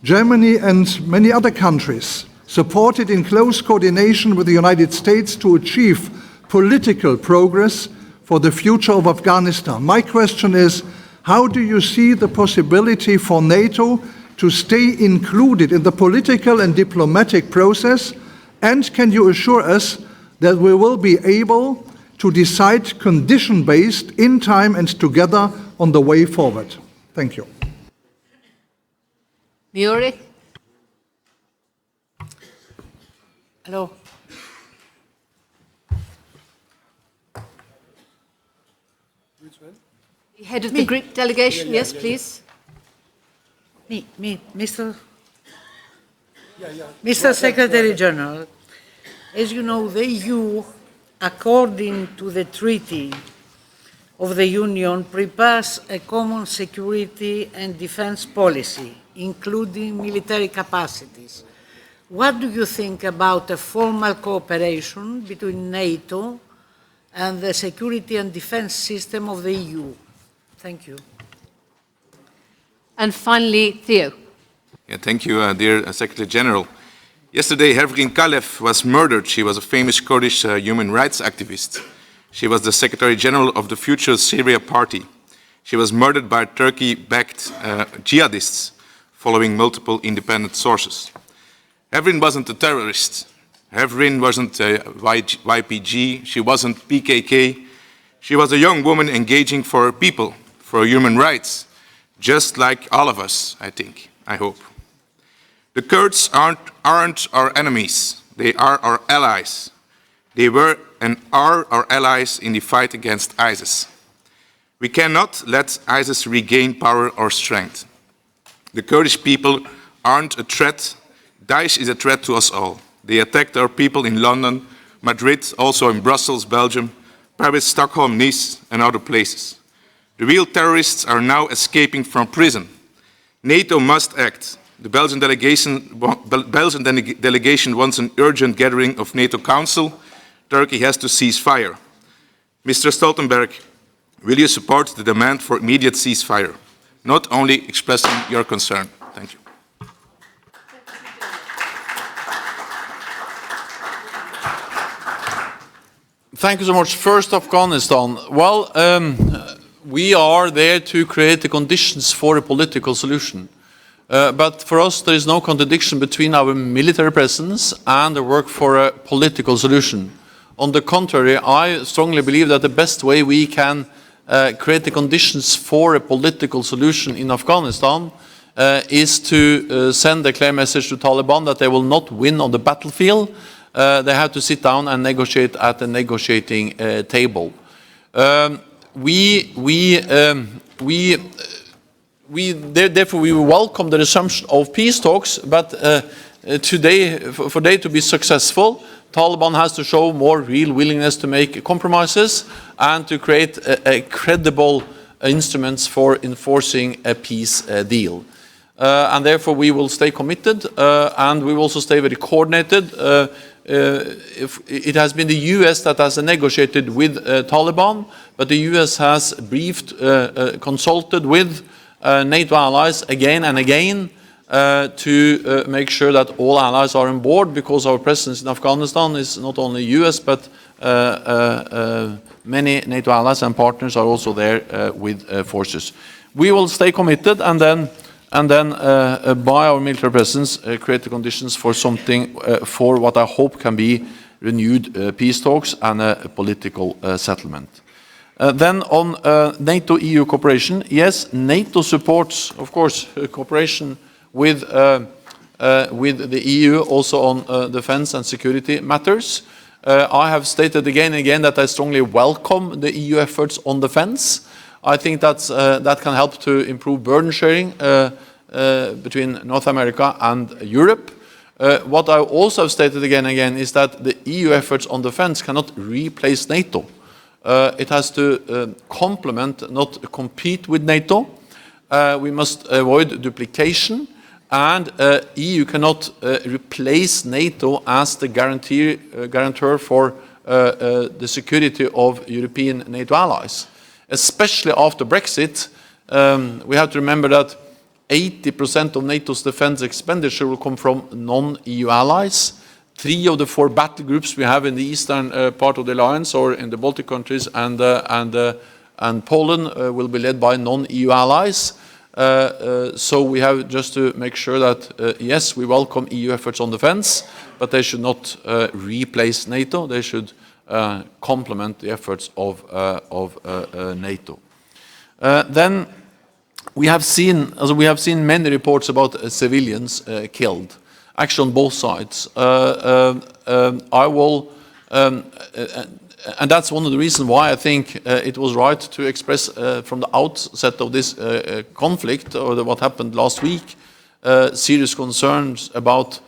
Germany and many other countries supported in close coordination with the United States to achieve political progress for the future of Afghanistan. My question is, how do you see the possibility for NATO to stay included in the political and diplomatic process? And can you assure us that we will be able to decide condition-based, in time and together, on the way forward? Thank you. Miori. Hello. Head of the Greek delegation, yes, please. Mr. Secretary General, as you know, the EU, according to the Treaty of the Union, prepares a common security and defense policy, including military capacities. What do you think about a formal cooperation between NATO and the security and defense system of the EU? Thank you. And finally, Theo. Yeah, thank you, dear Secretary General. Yesterday, Hervrin Kalev was murdered. She was a famous Kurdish human rights activist. She was the Secretary General of the Future Syria Party. She was murdered by Turkey-backed jihadists, following multiple independent sources. Hervrin wasn't a terrorist. Hervrin wasn't a YPG. She wasn't PKK. She was a young woman engaging for her people, for human rights, just like all of us, I think, I hope. The Kurds aren't our enemies. They are our allies. They were and are our allies in the fight against ISIS. We cannot let ISIS regain power or strength. The Kurdish people aren't a threat. Daesh is a threat to us all. They attacked our people in London, Madrid, also in Brussels, Belgium, Paris, Stockholm, Nice, and other places. The real terrorists are now escaping from prison. NATO must act. The Belgian delegation wants an urgent gathering of NATO Council. Turkey has to cease fire. Mr. Stoltenberg, will you support the demand for immediate ceasefire, not only expressing your concern? Thank you. Thank you so much. First, Afghanistan. Well, we are there to create the conditions for a political solution. But for us, there is no contradiction between our military presence and the work for a political solution. On the contrary, I strongly believe that the best way we can create the conditions for a political solution in Afghanistan is to send a clear message to Taliban that they will not win on the battlefield. They have to sit down and negotiate at the negotiating table. Therefore, we welcome the resumption of peace talks, but today, for they to be successful, Taliban has to show more real willingness to make compromises and to create a credible instruments for enforcing a peace deal. And therefore, we will stay committed, and we will also stay very coordinated. If it has been the US that has negotiated with Taliban, but the US has briefed, consulted with NATO allies again and again to make sure that all allies are on board, because our presence in Afghanistan is not only US, but many NATO allies and partners are also there with forces. We will stay committed, and then by our military presence, create the conditions for something, for what I hope can be renewed peace talks and a political settlement. Then on NATO-EU cooperation, yes, NATO supports, of course, cooperation with the EU also on defense and security matters. I have stated again and again that I strongly welcome the EU efforts on defense. I think that can help to improve burden sharing between North America and Europe. What I also have stated again and again is that the EU efforts on defense cannot replace NATO. It has to complement, not compete with NATO. We must avoid duplication, and EU cannot replace NATO as the guarantor for the security of European NATO allies. Especially after Brexit, we have to remember that 80% of NATO's defense expenditure will come from non-EU allies. 3 of the 4 battle groups we have in the eastern part of the alliance, or in the Baltic countries and Poland, will be led by non-EU allies. So we have just to make sure that, yes, we welcome EU efforts on defense, but they should not replace NATO. They should complement the efforts of NATO. Then we have seen many reports about civilians killed, actually on both sides. And that's one of the reasons why I think it was right to express from the outset of this conflict, or what happened last week, serious concerns about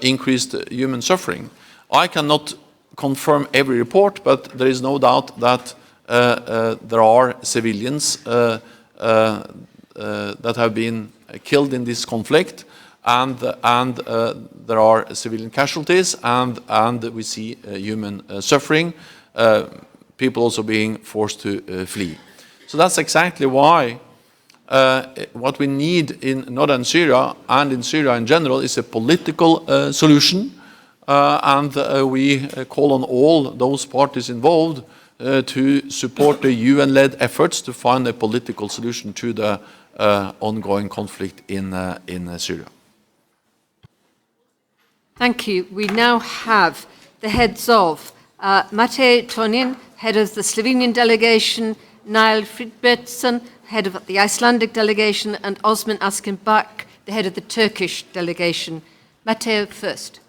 increased human suffering. I cannot confirm every report, but there is no doubt that there are civilians that have been killed in this conflict, and there are civilian casualties, and we see human suffering, people also being forced to flee. So that's exactly why what we need in northern Syria and in Syria in general is a political solution, and we call on all those parties involved to support the UN-led efforts to find a political solution to the ongoing conflict in Syria. Thank you. We now have the heads of Matej Tonin, head of the Slovenian delegation, Niall Fridbertsson, head of the Icelandic delegation, and Osman Askinbak, the head of the Turkish delegation. Matej first.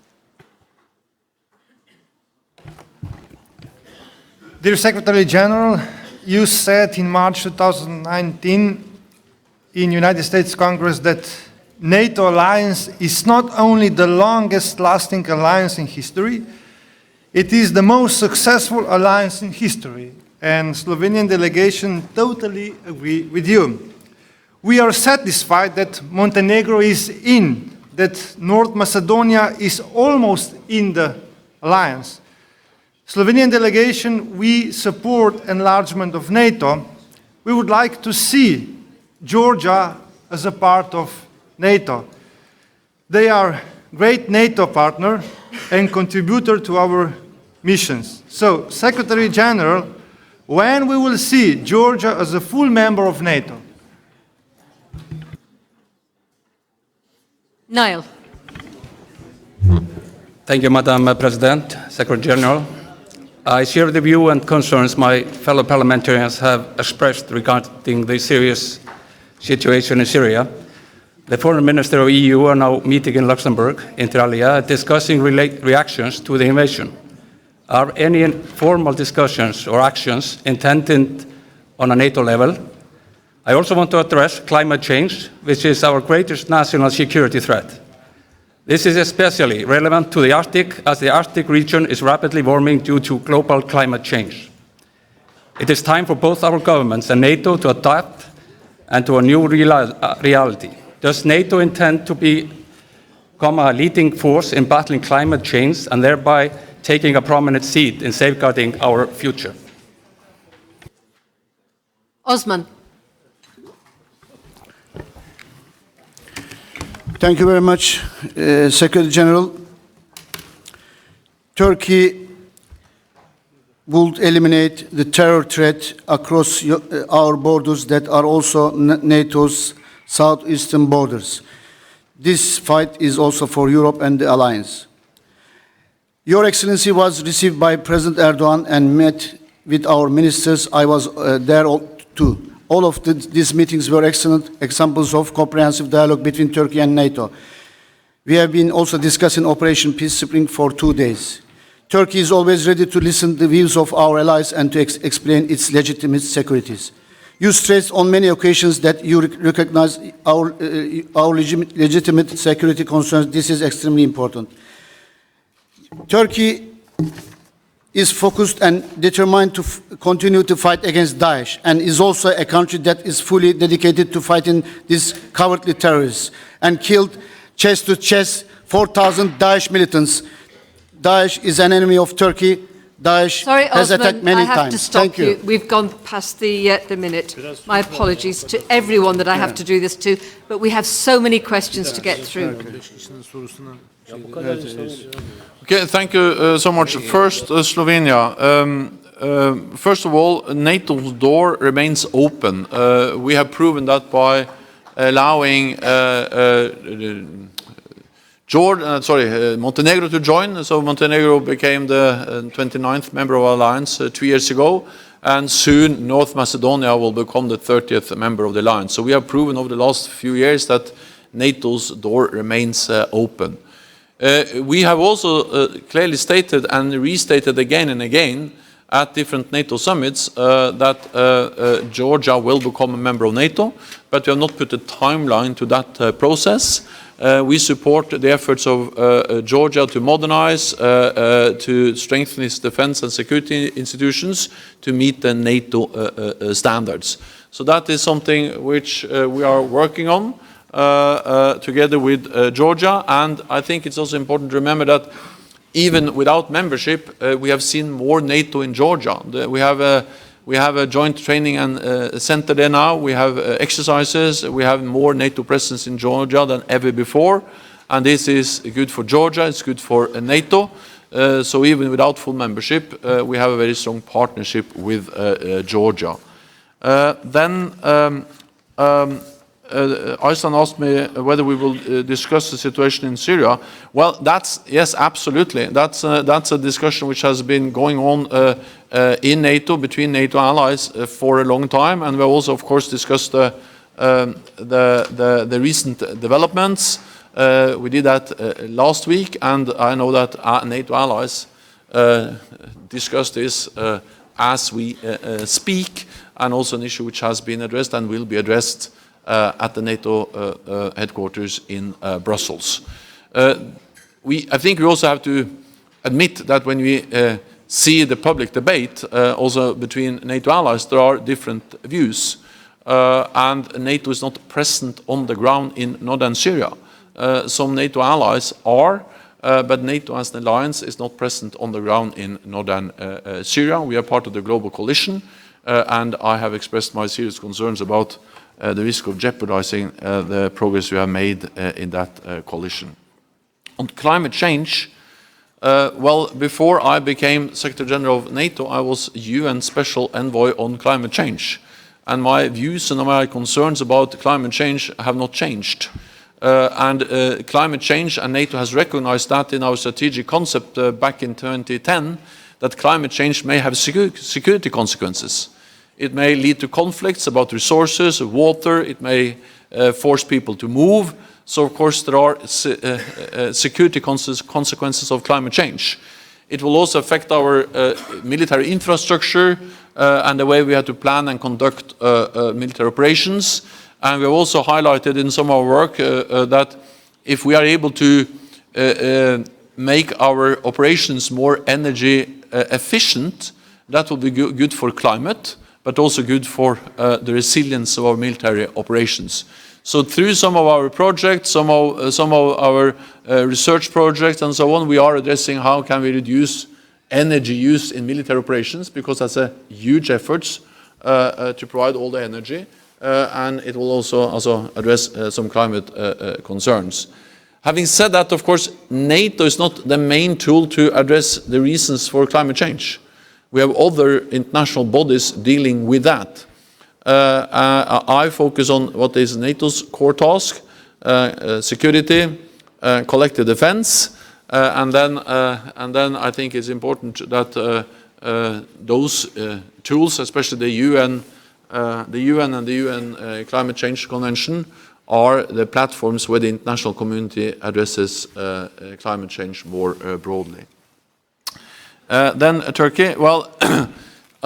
Dear Secretary General, you said in March 2019 in United States Congress that NATO alliance is not only the longest lasting alliance in history, it is the most successful alliance in history, and Slovenian delegation totally agree with you. We are satisfied that Montenegro is in, that North Macedonia is almost in the alliance. Slovenian delegation, we support enlargement of NATO. We would like to see Georgia as a part of NATO. They are great NATO partner and contributor to our missions. So, Secretary General, when we will see Georgia as a full member of NATO? Niall. Thank you, Madam President, Secretary General. I share the view and concerns my fellow parliamentarians have expressed regarding the serious situation in Syria. The Foreign Minister of EU are now meeting in Luxembourg, inter alia, discussing reactions to the invasion. Are any formal discussions or actions intended on a NATO level? I also want to address climate change, which is our greatest national security threat. This is especially relevant to the Arctic, as the Arctic region is rapidly warming due to global climate change. It is time for both our governments and NATO to adapt and to a new reality. Does NATO intend to become a leading force in battling climate change and thereby taking a prominent seat in safeguarding our future? Osman. Thank you very much, Secretary General. Turkey would eliminate the terror threat across our borders that are also NATO's southeastern borders. This fight is also for Europe and the alliance. Your Excellency was received by President Erdogan and met with our ministers. I was there too. All of these meetings were excellent examples of comprehensive dialogue between Turkey and NATO. We have been also discussing Operation Peace Spring for 2 days. Turkey is always ready to listen to the views of our allies and to explain its legitimate securities. You stressed on many occasions that you recognize our legitimate security concerns. This is extremely important. Turkey is focused and determined to continue to fight against Daesh, and is also a country that is fully dedicated to fighting these cowardly terrorists, and killed chest to chest 4,000 Daesh militants. Daesh is an enemy of Turkey. Daesh Sorry, has Osman, attacked many I have times. to stop Thank you. We've gone past the minute. My apologies to everyone that I have to do this to, but we have so many questions to get through. Okay, thank you so much. First, Slovenia. First of all, NATO's door remains open. We have proven that by allowing Montenegro to join. So Montenegro became the 29th member of our alliance 2 years ago, and soon North Macedonia will become the 30th member of the alliance. So we have proven over the last few years that NATO's door remains open. We have also clearly stated and restated again and again at different NATO summits that Georgia will become a member of NATO, but we have not put a timeline to that process. We support the efforts of Georgia to modernize, to strengthen its defense and security institutions to meet the NATO standards. So that is something which we are working on together with Georgia, and I think it's also important to remember that even without membership, we have seen more NATO in Georgia. We have a joint training and center there now. We have exercises. We have more NATO presence in Georgia than ever before, and this is good for Georgia. It's good for NATO. So even without full membership, we have a very strong partnership with Georgia. Iceland asked me whether we will discuss the situation in Syria. Well, yes, absolutely. That's a discussion which has been going on in NATO, between NATO allies for a long time, and we also, of course, discussed the recent developments. We did that last week, and I know that NATO allies discuss this as we speak, and also an issue which has been addressed and will be addressed at the NATO headquarters in Brussels. I think we also have to admit that when we see the public debate also between NATO allies, there are different views, and NATO is not present on the ground in northern Syria. Some NATO allies are, but NATO as an alliance is not present on the ground in northern Syria. We are part of the global coalition, and I have expressed my serious concerns about the risk of jeopardizing the progress we have made in that coalition. On climate change, well, before I became Secretary General of NATO, I was UN Special Envoy on climate change. And my views and my concerns about climate change have not changed. Climate change, and NATO has recognized that in our strategic concept back in 2010, that climate change may have security consequences. It may lead to conflicts about resources, water. It may force people to move. So, of course, there are security consequences of climate change. It will also affect our military infrastructure and the way we have to plan and conduct military operations. And we have also highlighted in some of our work that if we are able to make our operations more energy efficient, that will be good for climate, but also good for the resilience of our military operations. So through some of our projects, some of our research projects and so on, we are addressing how can we reduce energy use in military operations, because that's a huge effort to provide all the energy, and it will also address some climate concerns. Having said that, of course, NATO is not the main tool to address the reasons for climate change. We have other international bodies dealing with that. I focus on what is NATO's core task, security, collective defense, and then I think it's important that those tools, especially the UN and the UN Climate Change Convention, are the platforms where the international community addresses climate change more broadly. Then Turkey. Well,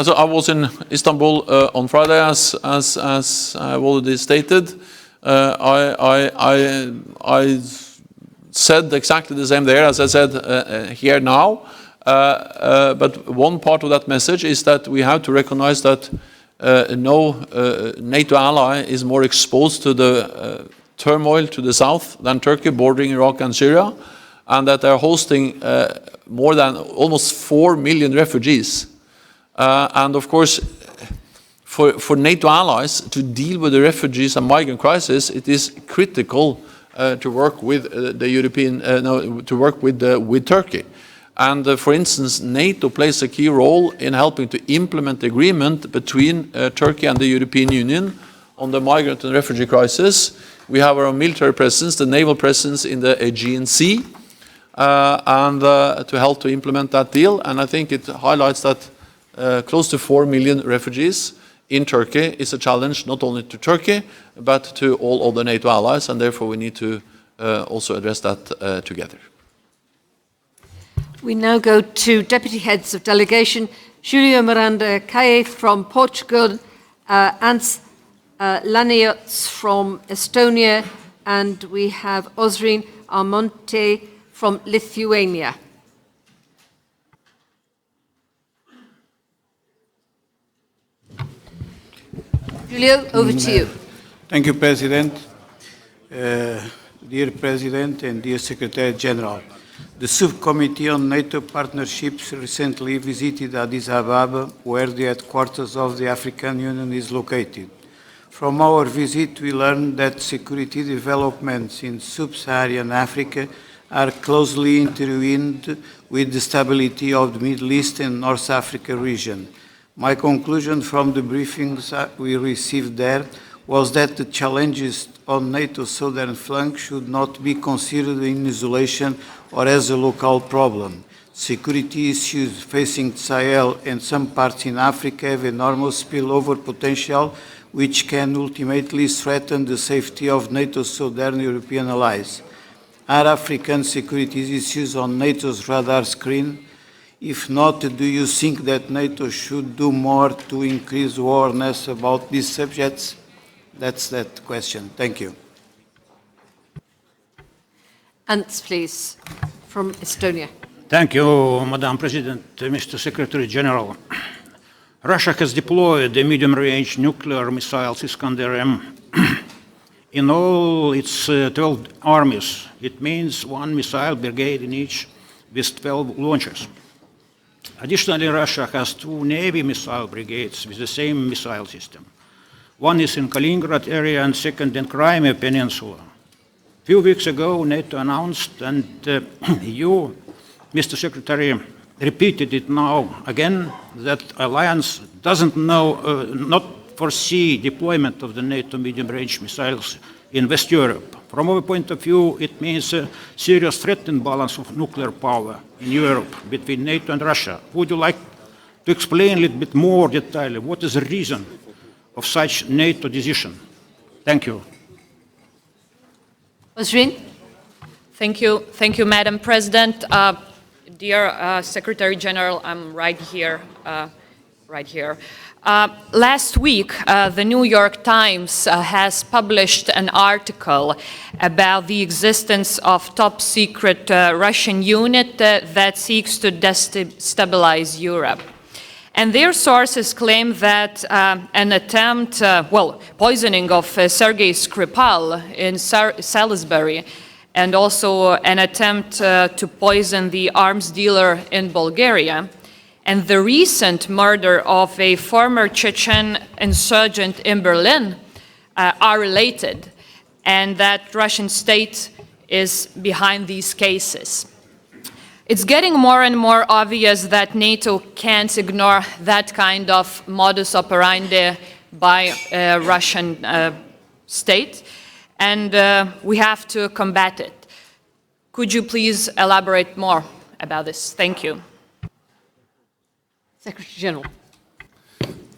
so I was in Istanbul on Friday, as I've already stated. I said exactly the same there as I said here now. But one part of that message is that we have to recognize that no NATO ally is more exposed to the turmoil to the south than Turkey, bordering Iraq and Syria, and that they're hosting more than almost 4 million refugees. And of course, for NATO allies to deal with the refugees and migrant crisis, it is critical to work with the European, to work with Turkey. And for instance, NATO plays a key role in helping to implement the agreement between Turkey and the European Union on the migrant and refugee crisis. We have our military presence, the naval presence in the Aegean Sea, and to help to implement that deal. And I think it highlights that close to 4 million refugees in Turkey is a challenge not only to Turkey, but to all other NATO allies, and therefore we need to also address that together. We now go to Deputy Heads of Delegation, Julio Miranda Calle from Portugal, Ants Laniots from Estonia, and we have Osrin Armonte from Lithuania. Julio, over to you. Thank you, President. Dear President and dear Secretary General, the Subcommittee on NATO Partnerships recently visited Addis Ababa, where the headquarters of the African Union is located. From our visit, we learned that security developments in sub-Saharan Africa are closely intertwined with the stability of the Middle East and North Africa region. My conclusion from the briefings we received there was that the challenges on NATO's southern flank should not be considered in isolation or as a local problem. Security issues facing Sahel and some parts in Africa have enormous spillover potential, which can ultimately threaten the safety of NATO's southern European allies. Are African security issues on NATO's radar screen? If not, do you think that NATO should do more to increase awareness about these subjects? That's that question. Thank you. Ants, please, from Estonia. Thank you, Madam President, Mr. Secretary General. Russia has deployed the medium-range nuclear missiles Iskander-M in all its 12 armies. It means one missile brigade in each with 12 launchers. Additionally, Russia has 2 Navy missile brigades with the same missile system. One is in Kaliningrad area and second in Crimea Peninsula. A few weeks ago, NATO announced, and you, Mr. Secretary, repeated it now again, that alliance doesn't not foresee deployment of the NATO medium-range missiles in West Europe. From our point of view, it means a serious threat imbalance of nuclear power in Europe between NATO and Russia. Would you like to explain a little bit more detail what is the reason of such NATO decision? Thank you. Osrin? Thank you, Madam President. Dear Secretary General, I'm right here. Last week, the New York Times has published an article about the existence of top-secret Russian unit that seeks to destabilize Europe. And their sources claim that an attempt, poisoning of Sergei Skripal in Salisbury, and also an attempt to poison the arms dealer in Bulgaria, and the recent murder of a former Chechen insurgent in Berlin are related, and that Russian state is behind these cases. It's getting more and more obvious that NATO can't ignore that kind of modus operandi by a Russian state, and we have to combat it. Could you please elaborate more about this? Thank you. Secretary General.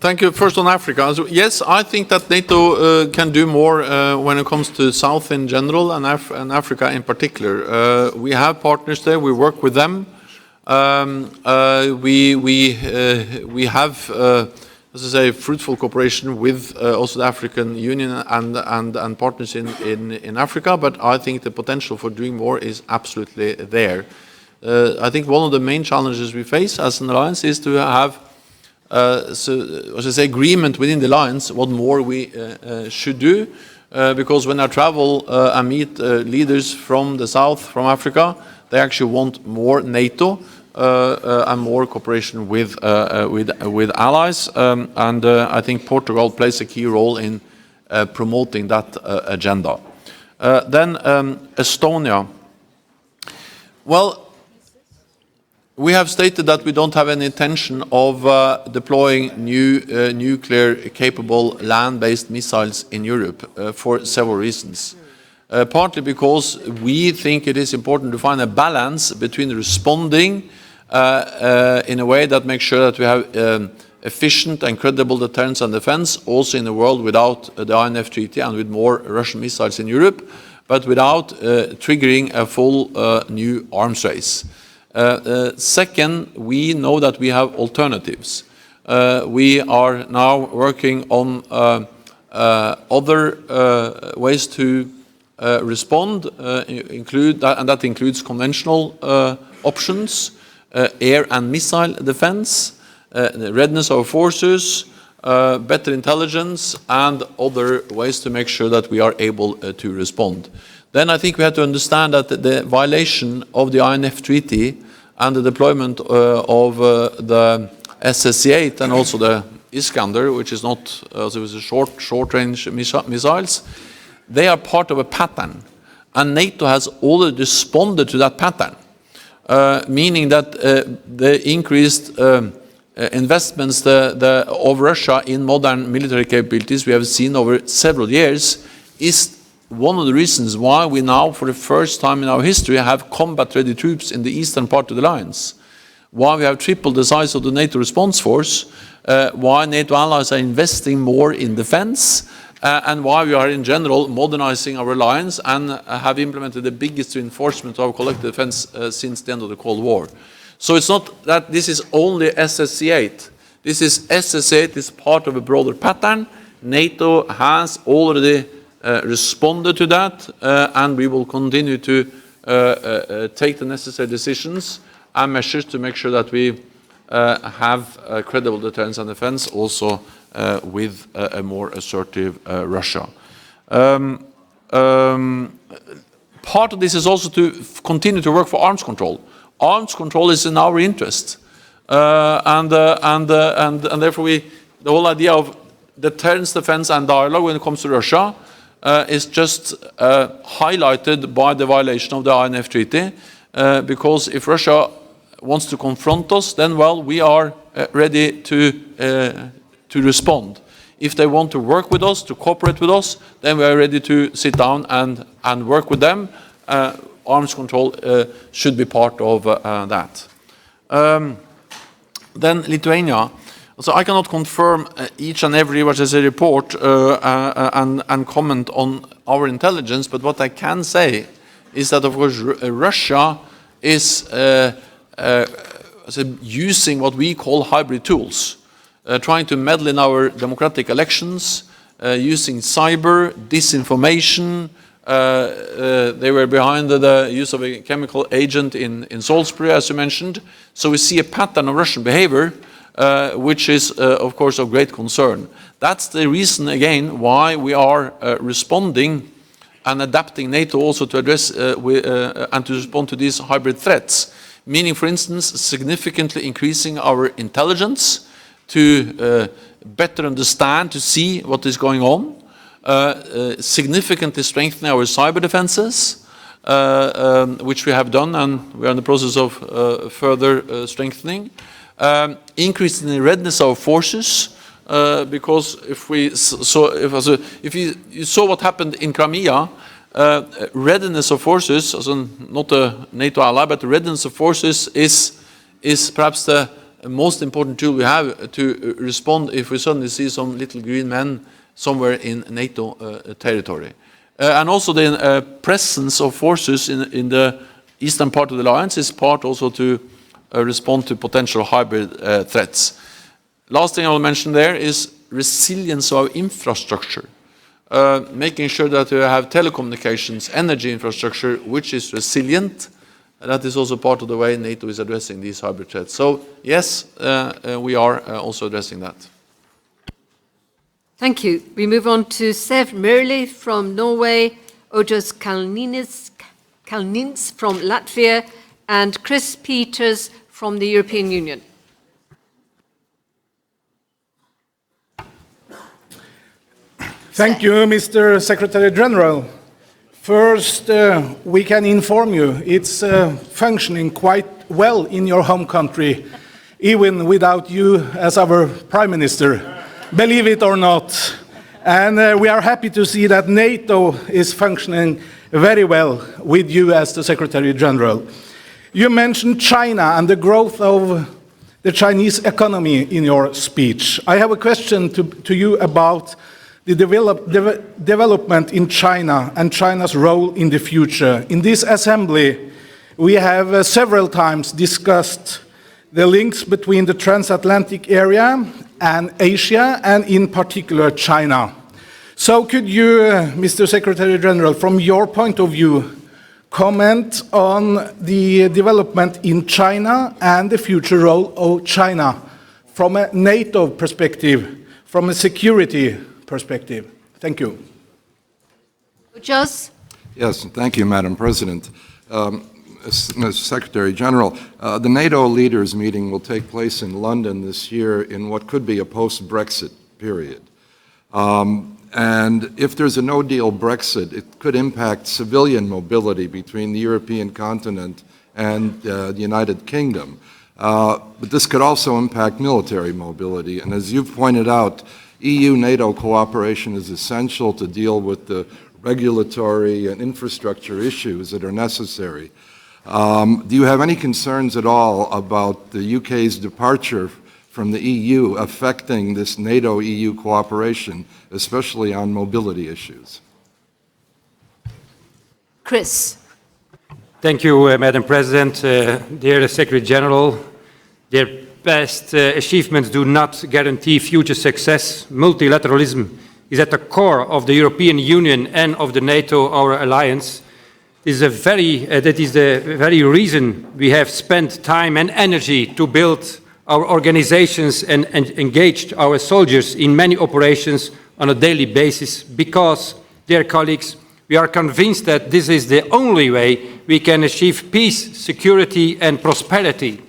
Thank you. First on Africa. So, yes, I think that NATO can do more when it comes to South in general and Africa in particular. We have partners there. We work with them. We have, as I say, fruitful cooperation with also the African Union and partners in Africa, but I think the potential for doing more is absolutely there. I think one of the main challenges we face as an alliance is to have agreement within the alliance what more we should do, because when I travel and meet leaders from the south, from Africa, they actually want more NATO and more cooperation with allies, and I think Portugal plays a key role in promoting that agenda. Then Estonia. Well, we have stated that we don't have any intention of deploying new nuclear-capable land-based missiles in Europe for several reasons. Partly because we think it is important to find a balance between responding in a way that makes sure that we have efficient and credible deterrence and defense, also in a world without the INF Treaty and with more Russian missiles in Europe, but without triggering a full new arms race. Second, we know that we have alternatives. We are now working on other ways to respond, and that includes conventional options, air and missile defense, readiness of forces, better intelligence, and other ways to make sure that we are able to respond. Then I think we have to understand that the violation of the INF Treaty and the deployment of the SSC-8 and also the Iskander, which is not short-range missiles, they are part of a pattern. And NATO has already responded to that pattern, meaning that the increased investments of Russia in modern military capabilities we have seen over several years is one of the reasons why we now, for the first time in our history, have combat-ready troops in the eastern part of the alliance, why we have tripled the size of the NATO response force, why NATO allies are investing more in defense, and why we are in general modernizing our alliance and have implemented the biggest reinforcement of our collective defense since the end of the Cold War. So it's not that this is only SSC-8. This is SSC-8 is part of a broader pattern. NATO has already responded to that, and we will continue to take the necessary decisions and measures to make sure that we have credible deterrence and defense also with a more assertive Russia. Part of this is also to continue to work for arms control. Arms control is in our interest, and therefore the whole idea of deterrence, defense, and dialogue when it comes to Russia is just highlighted by the violation of the INF Treaty, because if Russia wants to confront us, then, well, we are ready to respond. If they want to work with us, to cooperate with us, then we are ready to sit down and work with them. Arms control should be part of that. Then Lithuania. So I cannot confirm each and every report and comment on our intelligence, but what I can say is that, of course, Russia is using what we call hybrid tools, trying to meddle in our democratic elections, using cyber, disinformation. They were behind the use of a chemical agent in Salisbury, as you mentioned. So we see a pattern of Russian behavior which is, of course, of great concern. That's the reason, again, why we are responding and adapting NATO also to address and to respond to these hybrid threats, meaning, for instance, significantly increasing our intelligence to better understand, to see what is going on, significantly strengthening our cyber defenses, which we have done and we are in the process of further strengthening. Increasing the readiness of forces, because if you saw what happened in Crimea, readiness of forces, also not a NATO ally, but readiness of forces is perhaps the most important tool we have to respond if we suddenly see some little green men somewhere in NATO territory. And also the presence of forces in the eastern part of the alliance is part also to respond to potential hybrid threats. Last thing I will mention there is resilience of infrastructure, making sure that you have telecommunications, energy infrastructure, which is resilient. That is also part of the way NATO is addressing these hybrid threats. So yes, we are also addressing that. Thank you. We move on to Sev Merli from Norway, Ojas Kalnins from Latvia, and Chris Peters from the European Union. Thank you, Mr. Secretary General. First, we can inform you it's functioning quite well in your home country, even without you as our Prime Minister, believe it or not. And we are happy to see that NATO is functioning very well with you as the Secretary General. You mentioned China and the growth of the Chinese economy in your speech. I have a question to you about the development in China and China's role in the future. In this assembly, we have several times discussed the links between the transatlantic area and Asia, and in particular China. So could you, Mr. Secretary General, from your point of view, comment on the development in China and the future role of China from a NATO perspective, from a security perspective? Thank you. Ojas? Yes, thank you, Madam President. Mr. Secretary General, the NATO leaders meeting will take place in London this year in what could be a post-Brexit period. And if there's a no-deal Brexit, it could impact civilian mobility between the European continent and the United Kingdom. But this could also impact military mobility. And as you've pointed out, EU-NATO cooperation is essential to deal with the regulatory and infrastructure issues that are necessary. Do you have any concerns at all about the UK's departure from the EU affecting this NATO-EU cooperation, especially on mobility issues? Chris. Thank you, Madam President. Dear Secretary General, their past achievements do not guarantee future success. Multilateralism is at the core of the European Union and of the NATO, our alliance. That is the very reason we have spent time and energy to build our organizations and engaged our soldiers in many operations on a daily basis because, dear colleagues, we are convinced that this is the only way we can achieve peace, security and prosperity.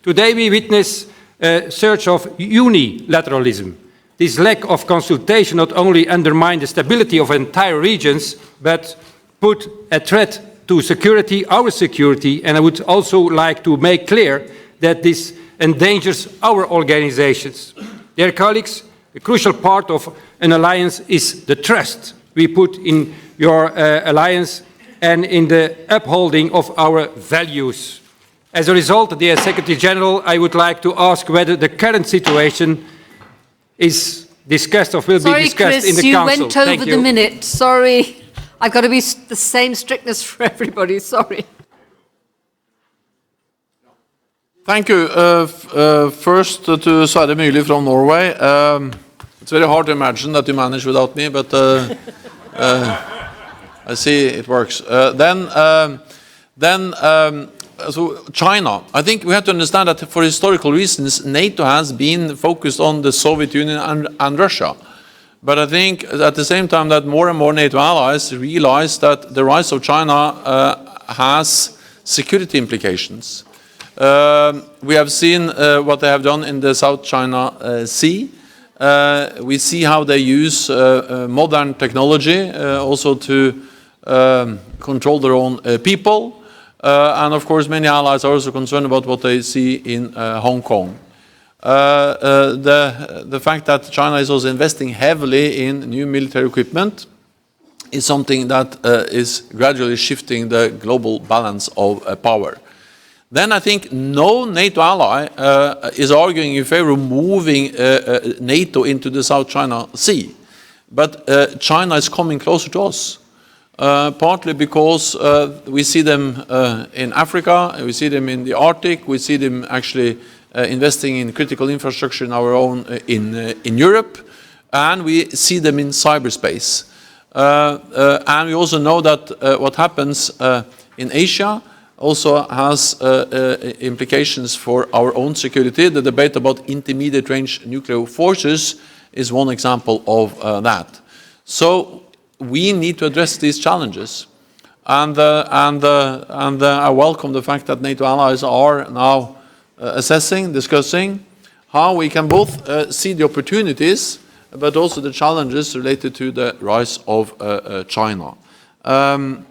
Today we witness a surge of unilateralism. This lack of consultation not only undermines the stability of entire regions, but put a threat to security, our security, and I would also like to make clear that this endangers our organizations. Dear colleagues, a crucial part of an alliance is the trust we put in your alliance and in the upholding of our values. As a result, dear Secretary General, I would like to ask whether the current situation is discussed or will be discussed in the Council. Sorry, Chris, you went over the minute. Sorry. I've got to be the same strictness for everybody. Sorry. Thank you. First to Sverre Myrli from Norway. It's very hard to imagine that you manage without me, but I see it works. So China, I think we have to understand that for historical reasons, NATO has been focused on the Soviet Union and Russia. But I think at the same time that more and more NATO allies realize that the rise of China has security implications. We have seen what they have done in the South China Sea. We see how they use modern technology also to control their own people. And of course, many allies are also concerned about what they see in Hong Kong. The fact that China is also investing heavily in new military equipment is something that is gradually shifting the global balance of power. Then I think no NATO ally is arguing in favor of moving NATO into the South China Sea. But China is coming closer to us. partly because we see them in Africa, we see them in the Arctic, we see them actually investing in critical infrastructure in our own in Europe, and we see them in cyberspace. And we also know that what happens in Asia also has implications for our own security. The debate about intermediate range nuclear forces is one example of that. So we need to address these challenges. And I welcome the fact that NATO allies are now assessing, discussing how we can both see the opportunities but also the challenges related to the rise of China. Then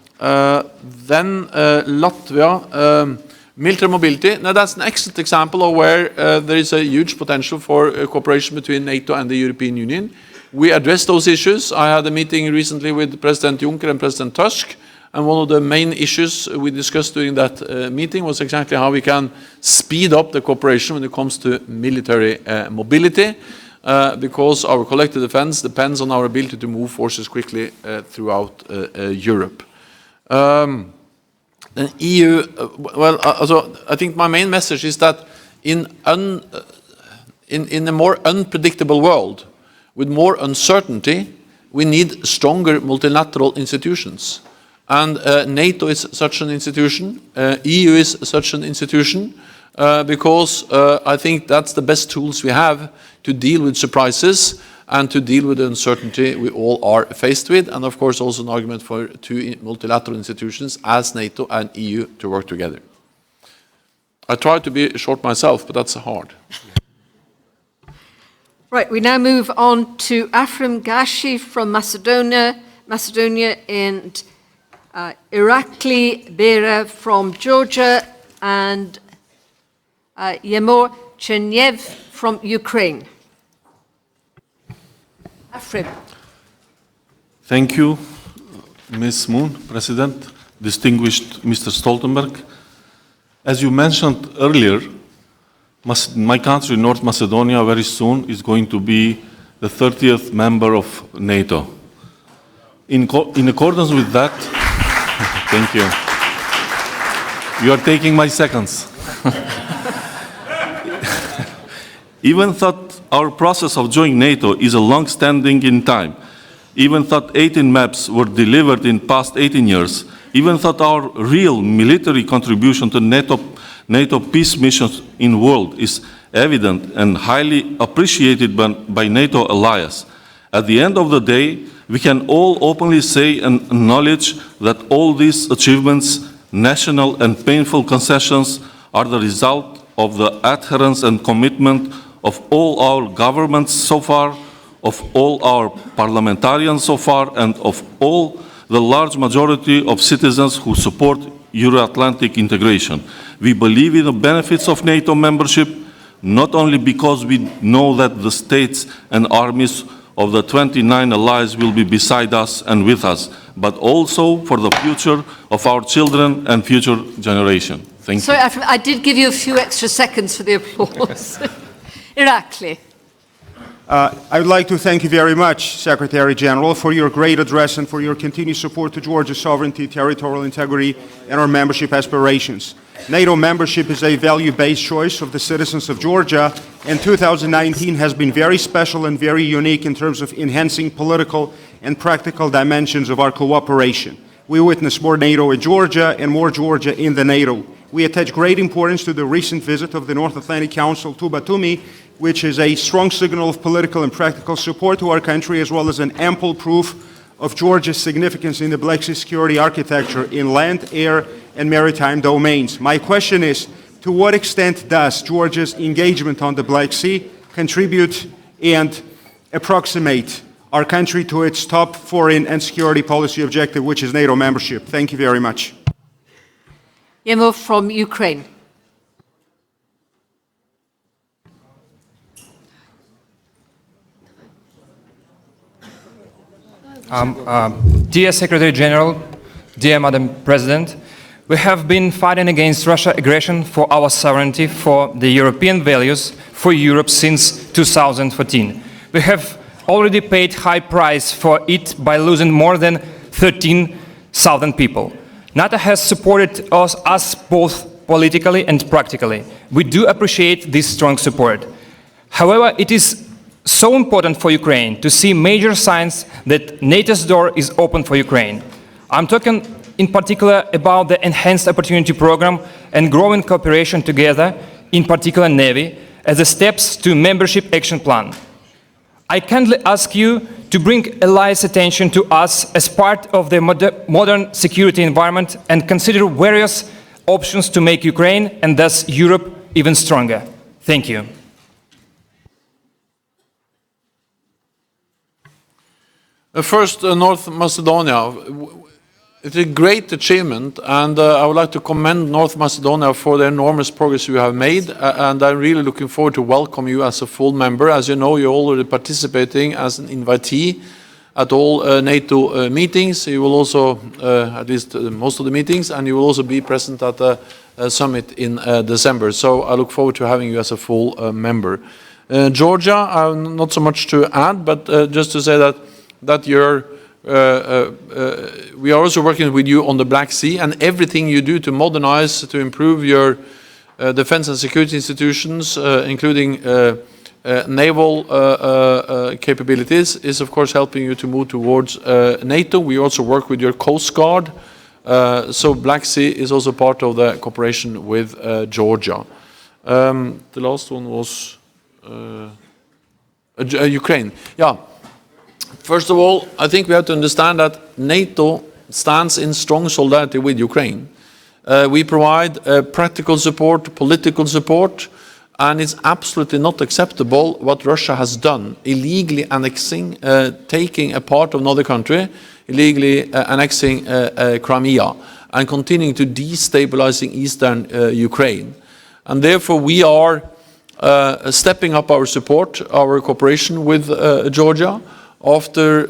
Latvia, military mobility. Now that's an excellent example of where there is a huge potential for cooperation between NATO and the European Union. We addressed those issues. I had a meeting recently with President Juncker and President Tusk, and one of the main issues we discussed during that meeting was exactly how we can speed up the cooperation when it comes to military mobility, because our collective defense depends on our ability to move forces quickly throughout Europe. The EU, also, I think my main message is that in a more unpredictable world, with more uncertainty, we need stronger multilateral institutions. And NATO is such an institution, EU is such an institution, because I think that's the best tools we have to deal with surprises and to deal with the uncertainty we all are faced with, and of course also an argument for two multilateral institutions as NATO and EU to work together. I tried to be short myself, but that's hard. Right, we now move on to Afrim Gashi from Macedonia and Irakli Bera from Georgia, and Yemor Cherniev from Ukraine. Afrim. Thank you, Ms. Moon, President, distinguished Mr. Stoltenberg. As you mentioned earlier, my country, North Macedonia, very soon is going to be the 30th member of NATO. In accordance with that, thank you. You are taking my seconds. Even though our process of joining NATO is a long-standing in time, even though 18 maps were delivered in past 18 years, even though our real military contribution to NATO peace missions in the world is evident and highly appreciated by NATO allies, at the end of the day, we can all openly say and acknowledge that all these achievements, national and painful concessions, are the result of the adherence and commitment of all our governments so far, of all our parliamentarians so far, and of all the large majority of citizens who support Euro-Atlantic integration. We believe in the benefits of NATO membership, not only because we know that the states and armies of the 29 allies will be beside us and with us, but also for the future of our children and future generation. Thank you. Sorry, Afrim, I did give you a few extra seconds for the applause. Irakli. I would like to thank you very much, Secretary General, for your great address and for your continued support to Georgia's sovereignty, territorial integrity, and our membership aspirations. NATO membership is a value-based choice of the citizens of Georgia, and 2019 has been very special and very unique in terms of enhancing political and practical dimensions of our cooperation. We witnessed more NATO in Georgia and more Georgia in the NATO. We attach great importance to the recent visit of the North Atlantic Council to Batumi, which is a strong signal of political and practical support to our country, as well as an ample proof of Georgia's significance in the Black Sea security architecture in land, air, and maritime domains. My question is, to what extent does Georgia's engagement on the Black Sea contribute and approximate our country to its top foreign and security policy objective, which is NATO membership? Thank you very much. Yemor from Ukraine. Dear Secretary General, dear Madam President, we have been fighting against Russia's aggression for our sovereignty, for the European values, for Europe since 2014. We have already paid high price for it by losing more than 13 southern people. NATO has supported us both politically and practically. We do appreciate this strong support. However, it is so important for Ukraine to see major signs that NATO's door is open for Ukraine. I'm talking in particular about the Enhanced Opportunity Program and growing cooperation together, in particular Navy, as the steps to Membership Action Plan. I kindly ask you to bring allies' attention to us as part of the modern security environment and consider various options to make Ukraine and thus Europe even stronger. Thank you. First, North Macedonia. It's a great achievement, and I would like to commend North Macedonia for the enormous progress you have made, and I'm really looking forward to welcome you as a full member. As you know, you're already participating as an invitee at all NATO meetings. You will also, at least most of the meetings, and you will also be present at the summit in December. So I look forward to having you as a full member. Georgia, not so much to add, but just to say that you're we are also working with you on the Black Sea, and everything you do to modernize, to improve your defense and security institutions, including naval capabilities, is of course helping you to move towards NATO. We also work with your Coast Guard, so Black Sea is also part of the cooperation with Georgia. The last one was Ukraine. Yeah. First of all, I think we have to understand that NATO stands in strong solidarity with Ukraine. We provide practical support, political support, and it's absolutely not acceptable what Russia has done, illegally annexing, taking a part of another country, illegally annexing Crimea, and continuing to destabilizing eastern Ukraine. And therefore we are stepping up our support, our cooperation with Georgia, after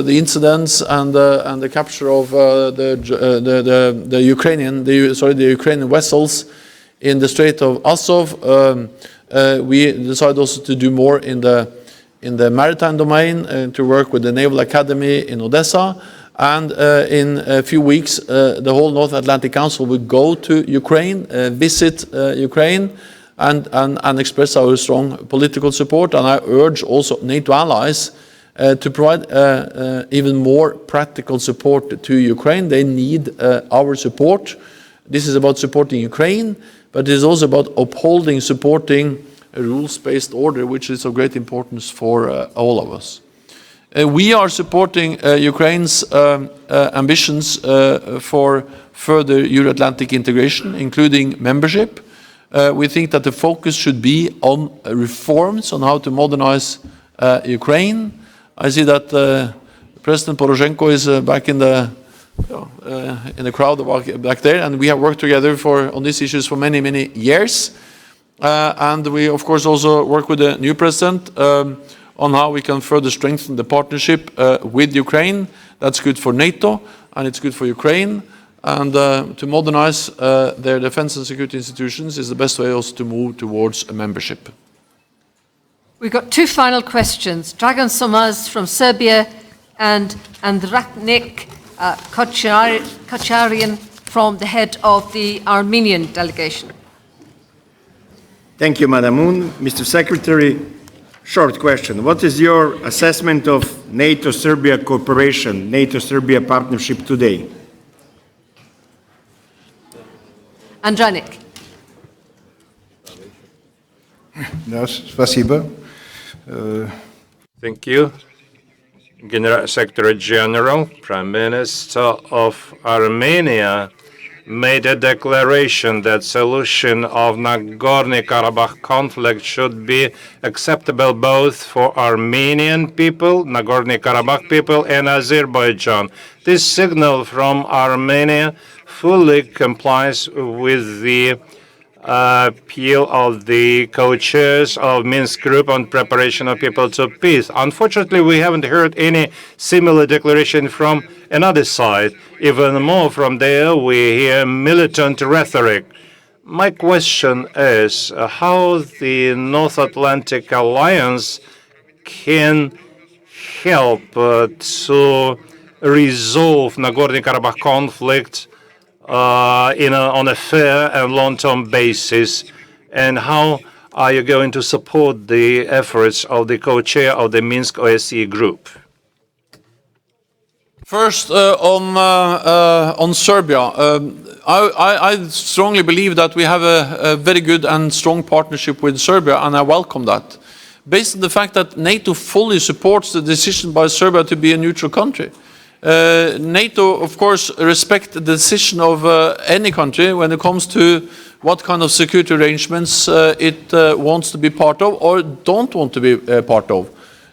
the incidents and the capture of the Ukrainian vessels in the Strait of Azov. We decided also to do more in the maritime domain, to work with the Naval Academy in Odessa. And in a few weeks, the whole North Atlantic Council will go to Ukraine, visit Ukraine, and express our strong political support. And I urge also NATO allies to provide even more practical support to Ukraine. They need our support. This is about supporting Ukraine, but it is also about upholding, supporting a rules-based order, which is of great importance for all of us. We are supporting Ukraine's ambitions for further Euro-Atlantic integration, including membership. We think that the focus should be on reforms, on how to modernize Ukraine. I see that President Poroshenko is back in the crowd back there, and we have worked together on these issues for many, many years. And we, of course, also work with the new president on how we can further strengthen the partnership with Ukraine. That's good for NATO, and it's good for Ukraine. And to modernize their defense and security institutions is the best way also to move towards a membership. We've got two final questions. Dragan Somaz from Serbia and Andraknik Kocharian from the head of the Armenian delegation. Thank you, Madam Moon. Mr. Secretary, short question. What is your assessment of NATO-Serbia cooperation, NATO-Serbia partnership today? Andranik. Yes, спасибо. Thank you. Secretary General, Prime Minister of Armenia made a declaration that solution of Nagorno-Karabakh conflict should be acceptable both for Armenian people, Nagorno-Karabakh people, and Azerbaijan. This signal from Armenia fully complies with the appeal of the co-chairs of Minsk Group on preparation of people to peace. Unfortunately, we haven't heard any similar declaration from another side. Even more from there, we hear militant rhetoric. My question is how the North Atlantic Alliance can help to resolve Nagorno-Karabakh conflict on a fair and long-term basis? And how are you going to support the efforts of the co-chair of the Minsk OSCE group? First, on Serbia, I strongly believe that we have a very good and strong partnership with Serbia, and I welcome that, based on the fact that NATO fully supports the decision by Serbia to be a neutral country. NATO, of course, respects the decision of any country when it comes to what kind of security arrangements it wants to be part of or don't want to be part of.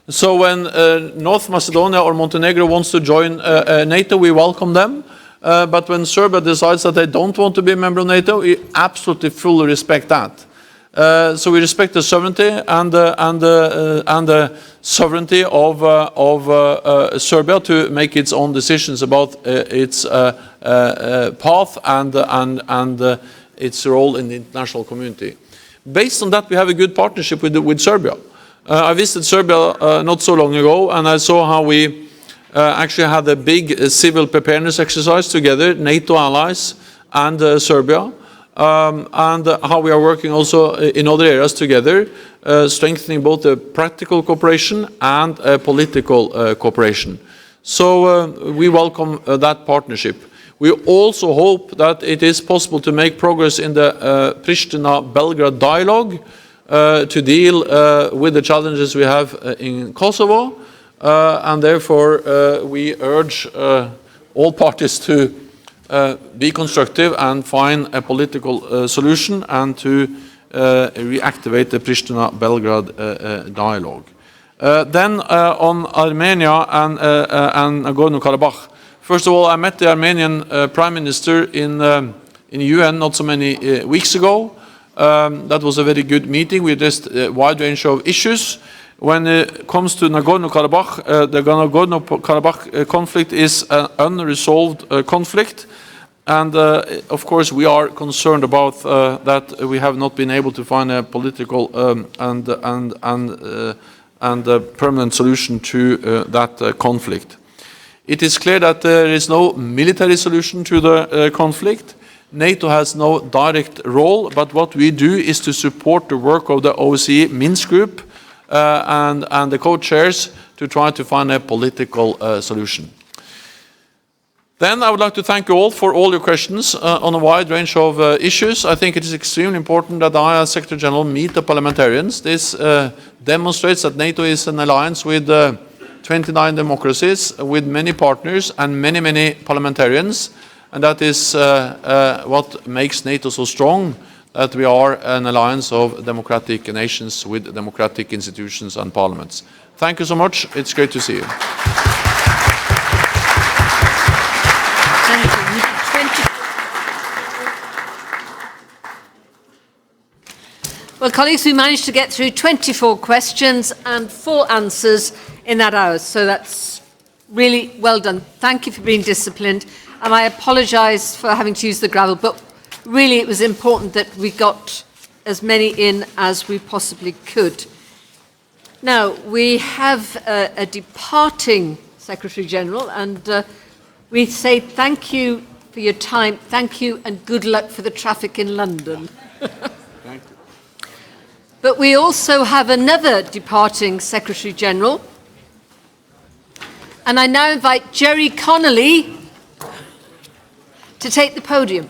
So when North Macedonia or Montenegro wants to join NATO, we welcome them. But when Serbia decides that they don't want to be a member of NATO, we absolutely fully respect that. So we respect the sovereignty and the sovereignty of Serbia to make its own decisions about its path and its role in the international community. Based on that, we have a good partnership with Serbia. I visited Serbia not so long ago, and I saw how we actually had a big civil preparedness exercise together, NATO allies and Serbia, and how we are working also in other areas together, strengthening both the practical cooperation and political cooperation. So we welcome that partnership. We also hope that it is possible to make progress in the Pristina-Belgrade dialogue to deal with the challenges we have in Kosovo, and therefore we urge all parties to be constructive and find a political solution and to reactivate the Pristina-Belgrade dialogue. Then on Armenia and Nagorno-Karabakh. First of all, I met the Armenian Prime Minister in the UN not so many weeks ago. That was a very good meeting. We addressed a wide range of issues. When it comes to Nagorno-Karabakh, the Nagorno-Karabakh conflict is an unresolved conflict. And of course, we are concerned about that we have not been able to find a political and a permanent solution to that conflict. It is clear that there is no military solution to the conflict. NATO has no direct role, but what we do is to support the work of the OSCE Minsk group and the co-chairs to try to find a political solution. Then I would like to thank you all for all your questions on a wide range of issues. I think it is extremely important that I, as Secretary General, meet the parliamentarians. This demonstrates that NATO is an alliance with 29 democracies, with many partners and many parliamentarians. And that is what makes NATO so strong, that we are an alliance of democratic nations with democratic institutions and parliaments. Thank you so much. It's great to see you. Well, colleagues, we managed to get through 24 questions and 4 answers in that hour, so that's really well done. Thank you for being disciplined, and I apologise for having to use the gravel, but really it was important that we got as many in as we possibly could. Now, we have a departing Secretary-General, and we say thank you for your time, thank you, and good luck for the traffic in London. Thank you. But we also have another departing Secretary-General, and I now invite Jerry Connolly to take the podium.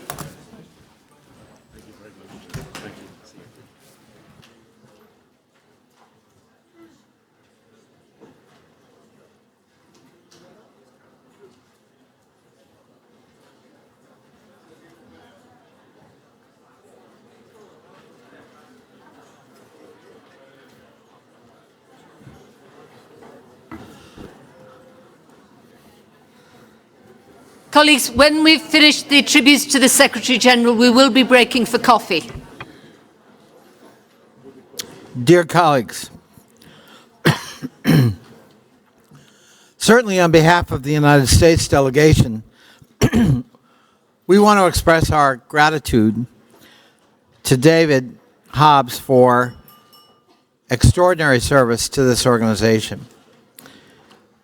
Colleagues, when we've finished the tributes to the Secretary-General, we will be breaking for coffee. Dear colleagues, certainly on behalf of the United States delegation, we want to express our gratitude to David Hobbs for extraordinary service to this organization.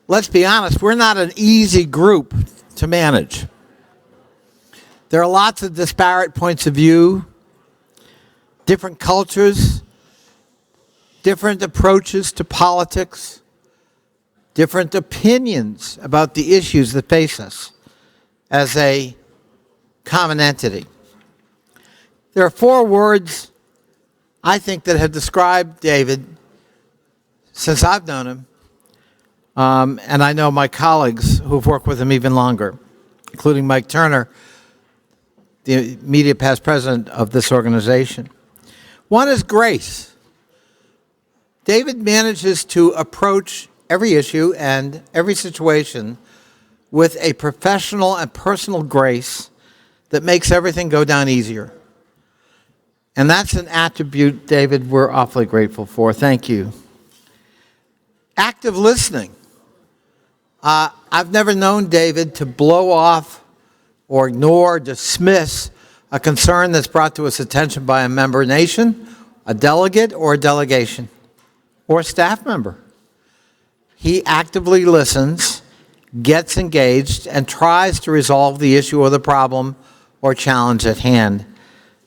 let's be honest, we're not an easy group to manage. There are lots of disparate points of view, different cultures, different approaches to politics, different opinions about the issues that face us as a common entity. There are 4 words, I think, that have described David since I've known him, and I know my colleagues who've worked with him even longer, including Mike Turner, the immediate past president of this organization. One is grace. David manages to approach every issue and every situation with a professional and personal grace that makes everything go down easier. And that's an attribute, David, we're awfully grateful for. Thank you. Active listening. I've never known David to blow off or ignore or dismiss a concern that's brought to his attention by a member nation, a delegate, or a delegation, or a staff member. He actively listens, gets engaged, and tries to resolve the issue or the problem or challenge at hand.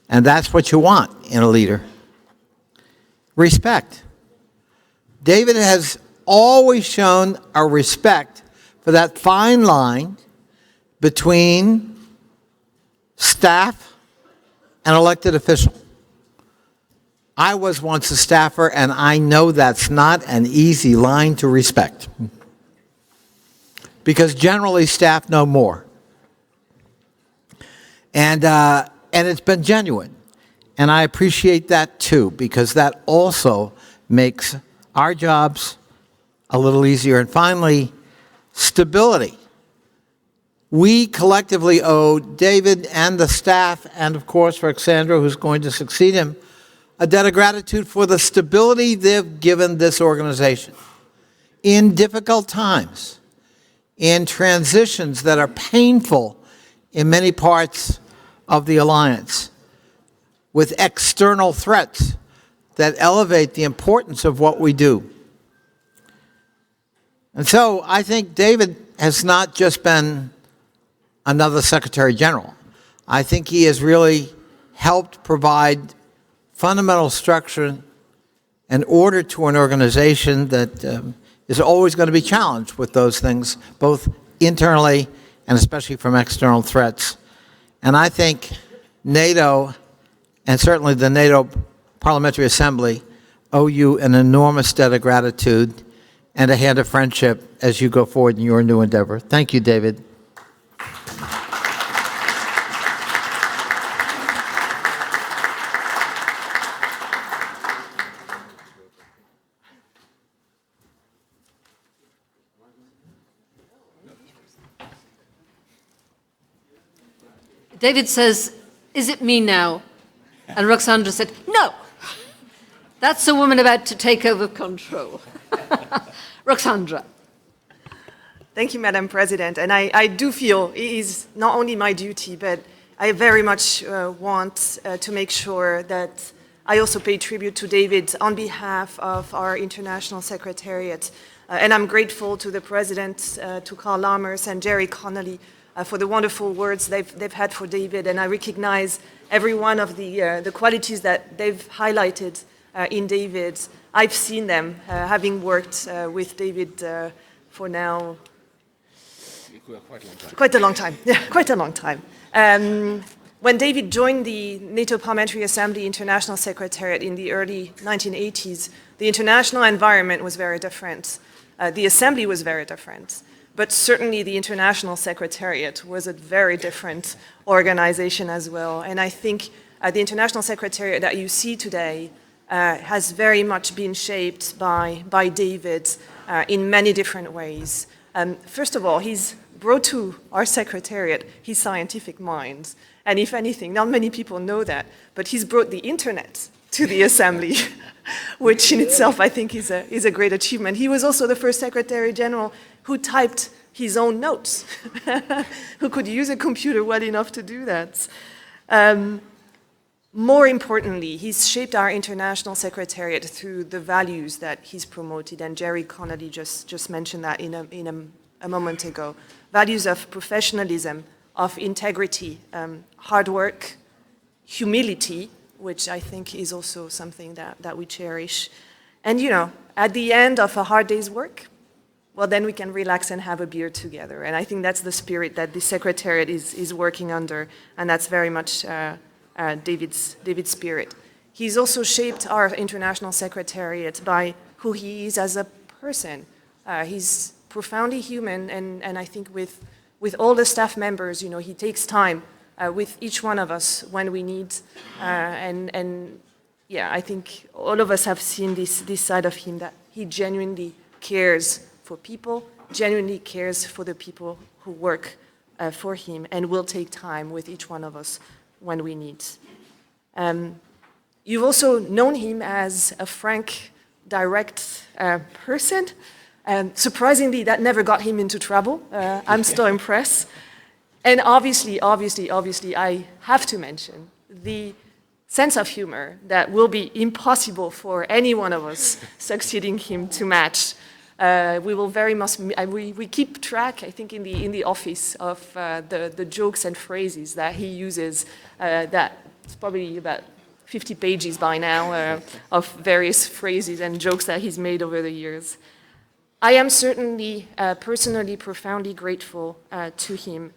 And that's what you want in a leader. Respect. David has always shown a respect for that fine line between staff and elected official. I was once a staffer, and I know that's not an easy line to respect, because generally staff know more. And it's been genuine. And I appreciate that too, because that also makes our jobs a little easier. And finally, stability. We collectively owe David and the staff, and of course Roxandra, who's going to succeed him, a debt of gratitude for the stability they've given this organization in difficult times, in transitions that are painful in many parts of the alliance, with external threats that elevate the importance of what we do. And so I think David has not just been another Secretary General. I think he has really helped provide fundamental structure and order to an organization that is always going to be challenged with those things, both internally and especially from external threats. And I think NATO, and certainly the NATO Parliamentary Assembly, owe you an enormous debt of gratitude and a hand of friendship as you go forward in your new endeavor. Thank you, David. David says, "Is it me now?" And Roxandra said, "No, that's a woman about to take over control." Roxandra. Thank you, Madam President. And I do feel it is not only my duty, but I very much want to make sure that I also pay tribute to David on behalf of our International Secretariat. And I'm grateful to the President, to Karl Lammers and Jerry Connolly, for the wonderful words they've had for David, and I recognize every one of the qualities that they've highlighted in David. I've seen them, having worked with David for now quite a long time. Yeah, quite a long time. When David joined the NATO Parliamentary Assembly International Secretariat in the early 1980s, the international environment was very different. The Assembly was very different. But certainly the International Secretariat was a very different organization as well. And I think the International Secretariat that you see today has very much been shaped by David in many different ways. First of all, he's brought to our Secretariat his scientific mind. And if anything, not many people know that, but he's brought the internet to the Assembly, which in itself I think is a great achievement. He was also the first Secretary General who typed his own notes, who could use a computer well enough to do that. more importantly, he's shaped our international secretariat through the values that he's promoted, and Jerry Connolly just mentioned that in a moment ago. Values of professionalism, of integrity, hard work, humility, which I think is also something that we cherish. And at the end of a hard day's work, well, then we can relax and have a beer together. And I think that's the spirit that the Secretariat is working under, and that's very much David's spirit. He's also shaped our International Secretariat by who he is as a person. He's profoundly human, and I think with all the staff members, he takes time with each one of us when we need, and yeah, I think all of us have seen this side of him, that he genuinely cares for people, genuinely cares for the people who work for him, and will take time with each one of us when we need. You've also known him as a frank, direct person. Surprisingly, that never got him into trouble. I'm still impressed. And obviously, I have to mention the sense of humor that will be impossible for any one of us succeeding him to match. We will very much, we keep track, I think, in the office of the jokes and phrases that he uses. That's probably about 50 pages by now of various phrases and jokes that he's made over the years. I am certainly personally profoundly grateful to him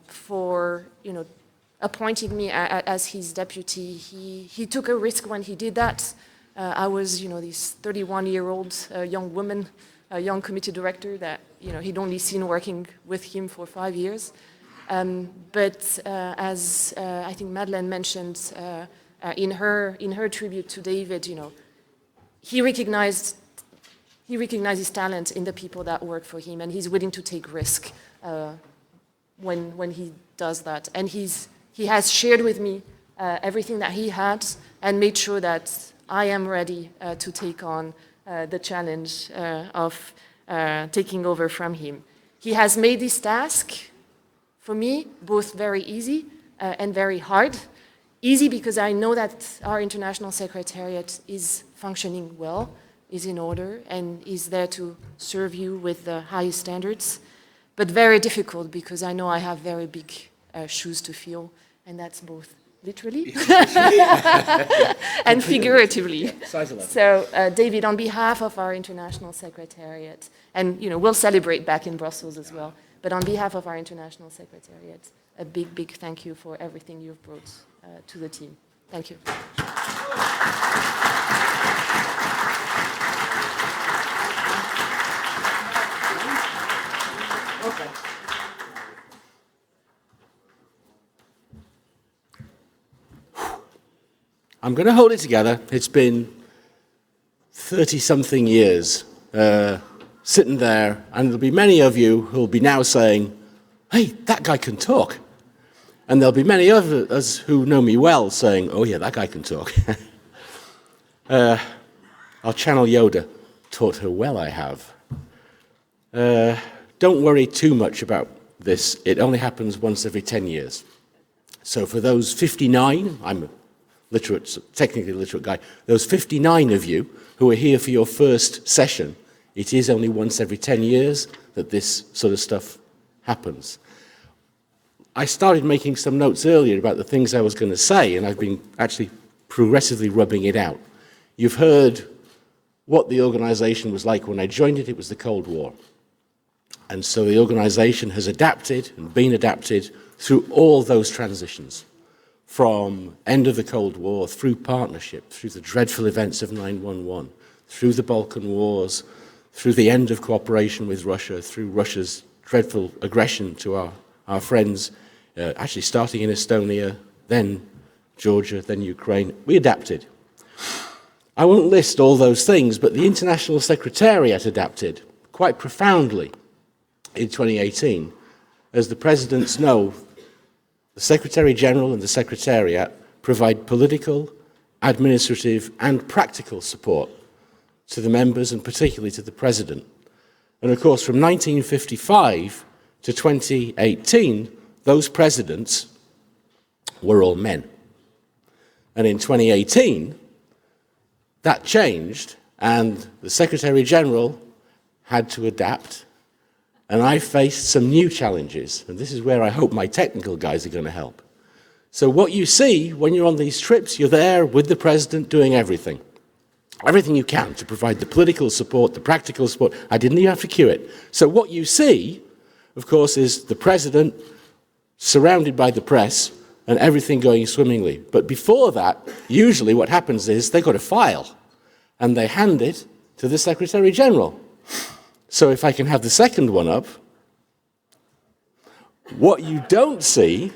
for appointing me as his deputy. He took a risk when he did that. I was this 31-year-old young woman, a young committee director that he'd only seen working with him for 5 years. But as I think Madeleine mentioned in her tribute to David, he recognized his talent in the people that work for him, and he's willing to take risk when he does that. And he has shared with me everything that he had and made sure that I am ready to take on the challenge of taking over from him. He has made this task, for me, both very easy and very hard. Easy because I know that our International Secretariat is functioning well, is in order, and is there to serve you with the highest standards. But very difficult because I know I have very big shoes to fill, and that's both literally and figuratively. So, David, on behalf of our International Secretariat, and we'll celebrate back in Brussels as well, but on behalf of our International Secretariat, a big, big thank you for everything you've brought to the team. Thank you. Okay. I'm going to hold it together. It's been 30-something years sitting there, and there'll be many of you who'll be now saying, hey, that guy can talk. And there'll be many of us who know me well saying, oh yeah, that guy can talk. I'll channel Yoda. Taught her well, I have. Don't worry too much about this. It only happens once every 10 years. So for those 59, I'm a literate, technically literate guy, those 59 of you who are here for your first session, it is only once every 10 years that this sort of stuff happens. I started making some notes earlier about the things I was going to say, and I've been actually progressively rubbing it out. You've heard what the organization was like when I joined it. It was the Cold War. And so the organization has adapted and been adapted through all those transitions, from end of the Cold War, through partnership, through the dreadful events of 9/11, through the Balkan Wars, through the end of cooperation with Russia, through Russia's dreadful aggression to our friends, actually starting in Estonia, then Georgia, then Ukraine. We adapted. I won't list all those things, but the International Secretariat adapted quite profoundly in 2018. As the presidents know, the Secretary General and the Secretariat provide political, administrative, and practical support to the members, and particularly to the President. And of course, from 1955 to 2018, those presidents were all men. And in 2018, that changed, and the Secretary General had to adapt, and I faced some new challenges, and this is where I hope my technical guys are going to help. So what you see when you're on these trips, you're there with the President doing everything. Everything you can to provide the political support, the practical support. I didn't even have to cue it. So what you see, of course, is the President surrounded by the press and everything going swimmingly. But before that, usually what happens is they got a file and they hand it to the Secretary General. So if I can have the second one up, what you don't see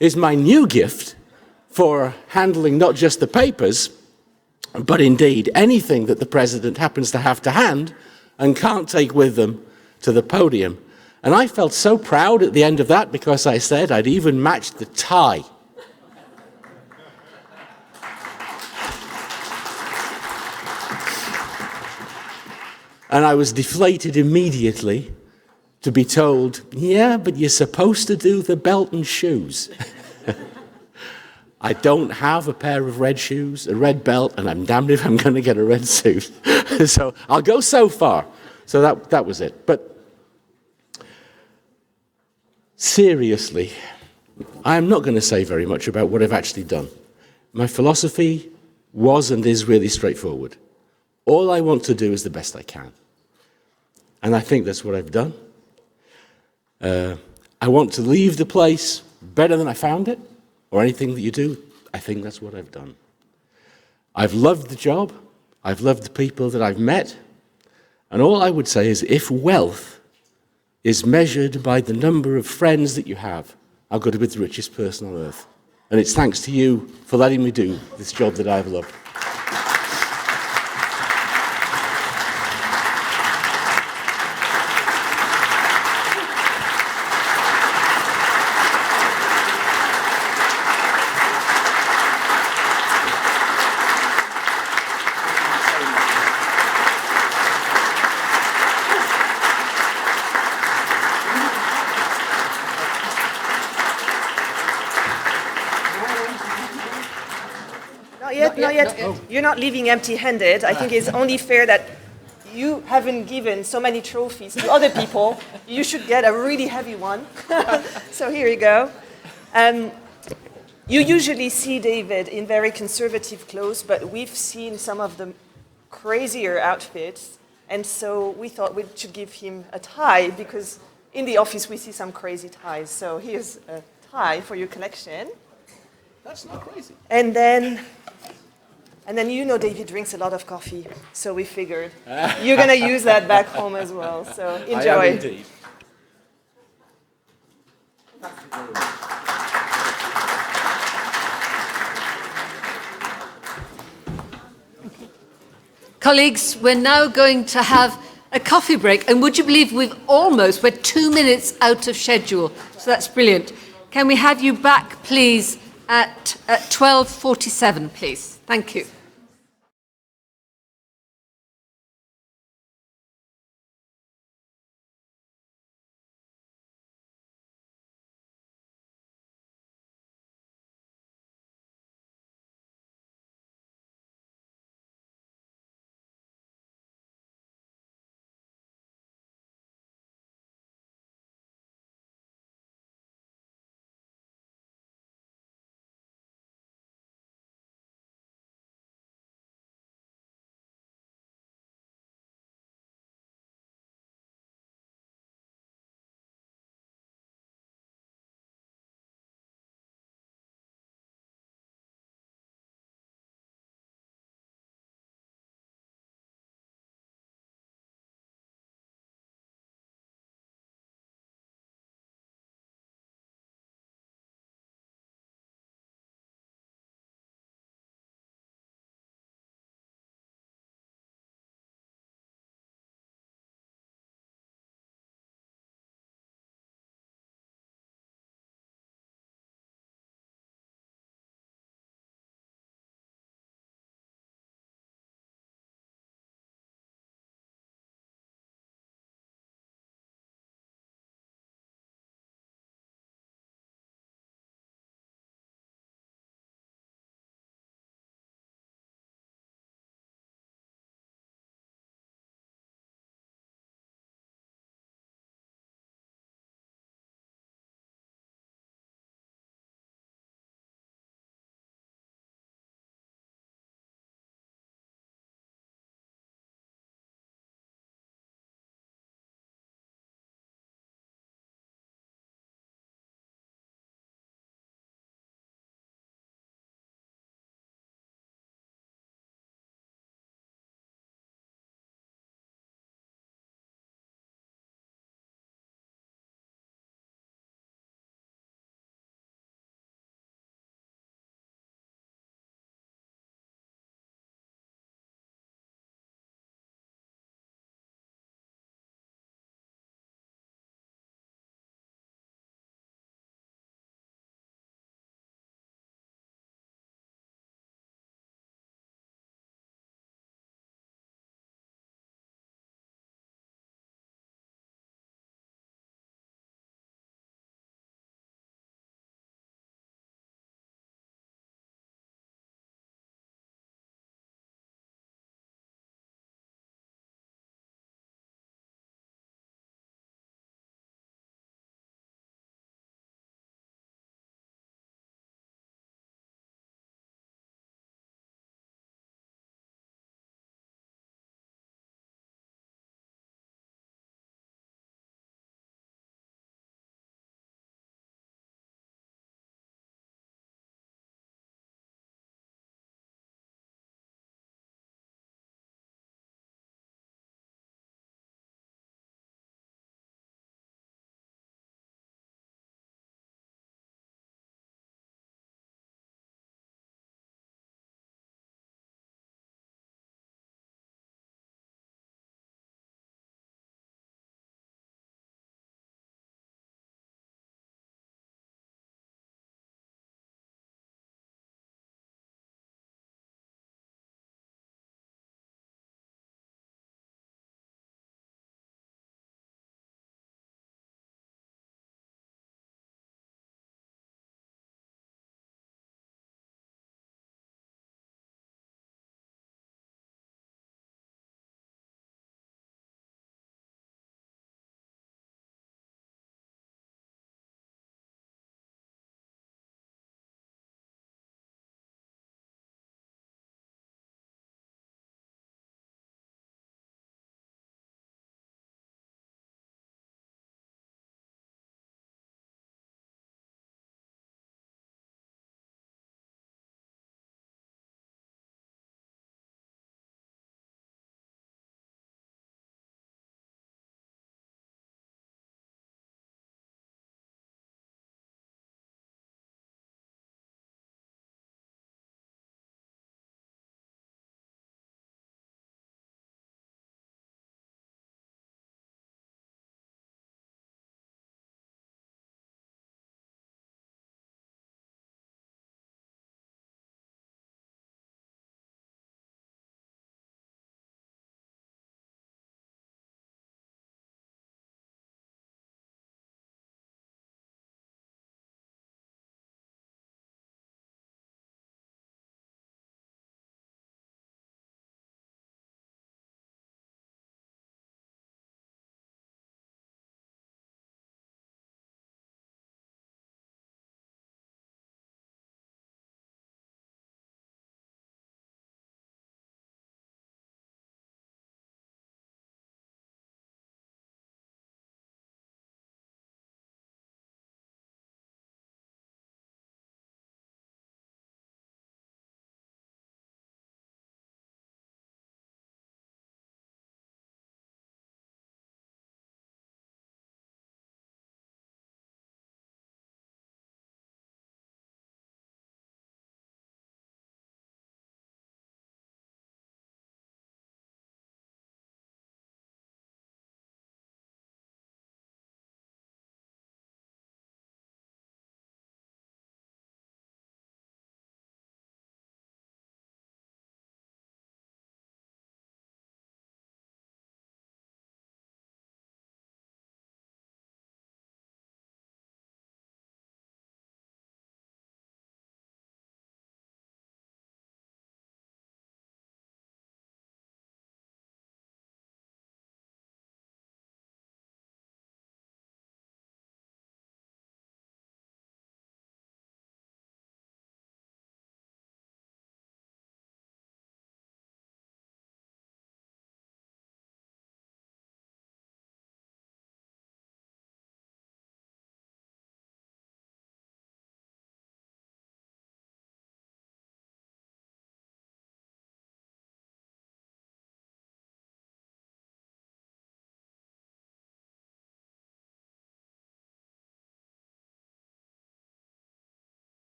is my new gift for handling not just the papers, but indeed anything that the President happens to have to hand and can't take with them to the podium. And I felt so proud at the end of that because I said I'd even matched the tie. And I was deflated immediately to be told, yeah, but you're supposed to do the belt and shoes. I don't have a pair of red shoes, a red belt, and I'm damned if I'm going to get a red suit. So I'll go so far. So that was it. But seriously, I'm not going to say very much about what I've actually done. My philosophy was and is really straightforward. All I want to do is the best I can. And I think that's what I've done. I want to leave the place better than I found it, or anything that you do. I think that's what I've done. I've loved the job. I've loved the people that I've met. And all I would say is if wealth is measured by the number of friends that you have, I've got to be the richest person on earth. And it's thanks to you for letting me do this job that I've loved. Not yet. You're not leaving empty-handed. I think it's only fair that you haven't given so many trophies to other people. You should get a really heavy one. So here you go. You usually see David in very conservative clothes, but we've seen some of the crazier outfits, and so we thought we should give him a tie, because in the office we see some crazy ties. So here's a tie for your collection. That's not crazy. And then you know David drinks a lot of coffee, so we figured you're going to use that back home as well. So enjoy. I am indeed. Colleagues, we're now going to have a coffee break, and would you believe we're 2 minutes out of schedule, so that's brilliant. Can we have you back, please, at 12:47, please? Thank you.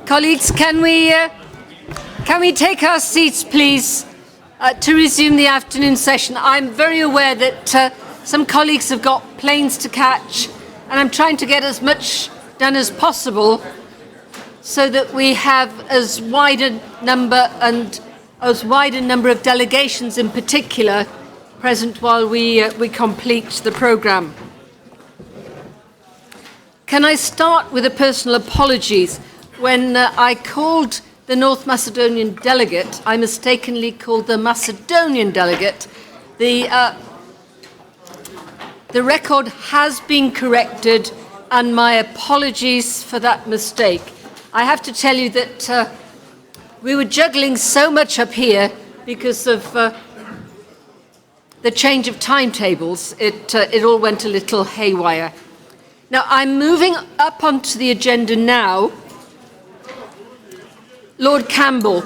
Colleagues, can we take our seats, please, to resume the afternoon session? I'm very aware that some colleagues have got planes to catch, and I'm trying to get as much done as possible so that we have as wide a number of delegations in particular present while we complete the programme. Can I start with a personal apologies? When I called the North Macedonian delegate, I mistakenly called the Macedonian delegate. The record has been corrected, and my apologies for that mistake. I have to tell you that we were juggling so much up here because of the change of timetables. It all went a little haywire. Now, I'm moving up onto the agenda now. Lord Campbell,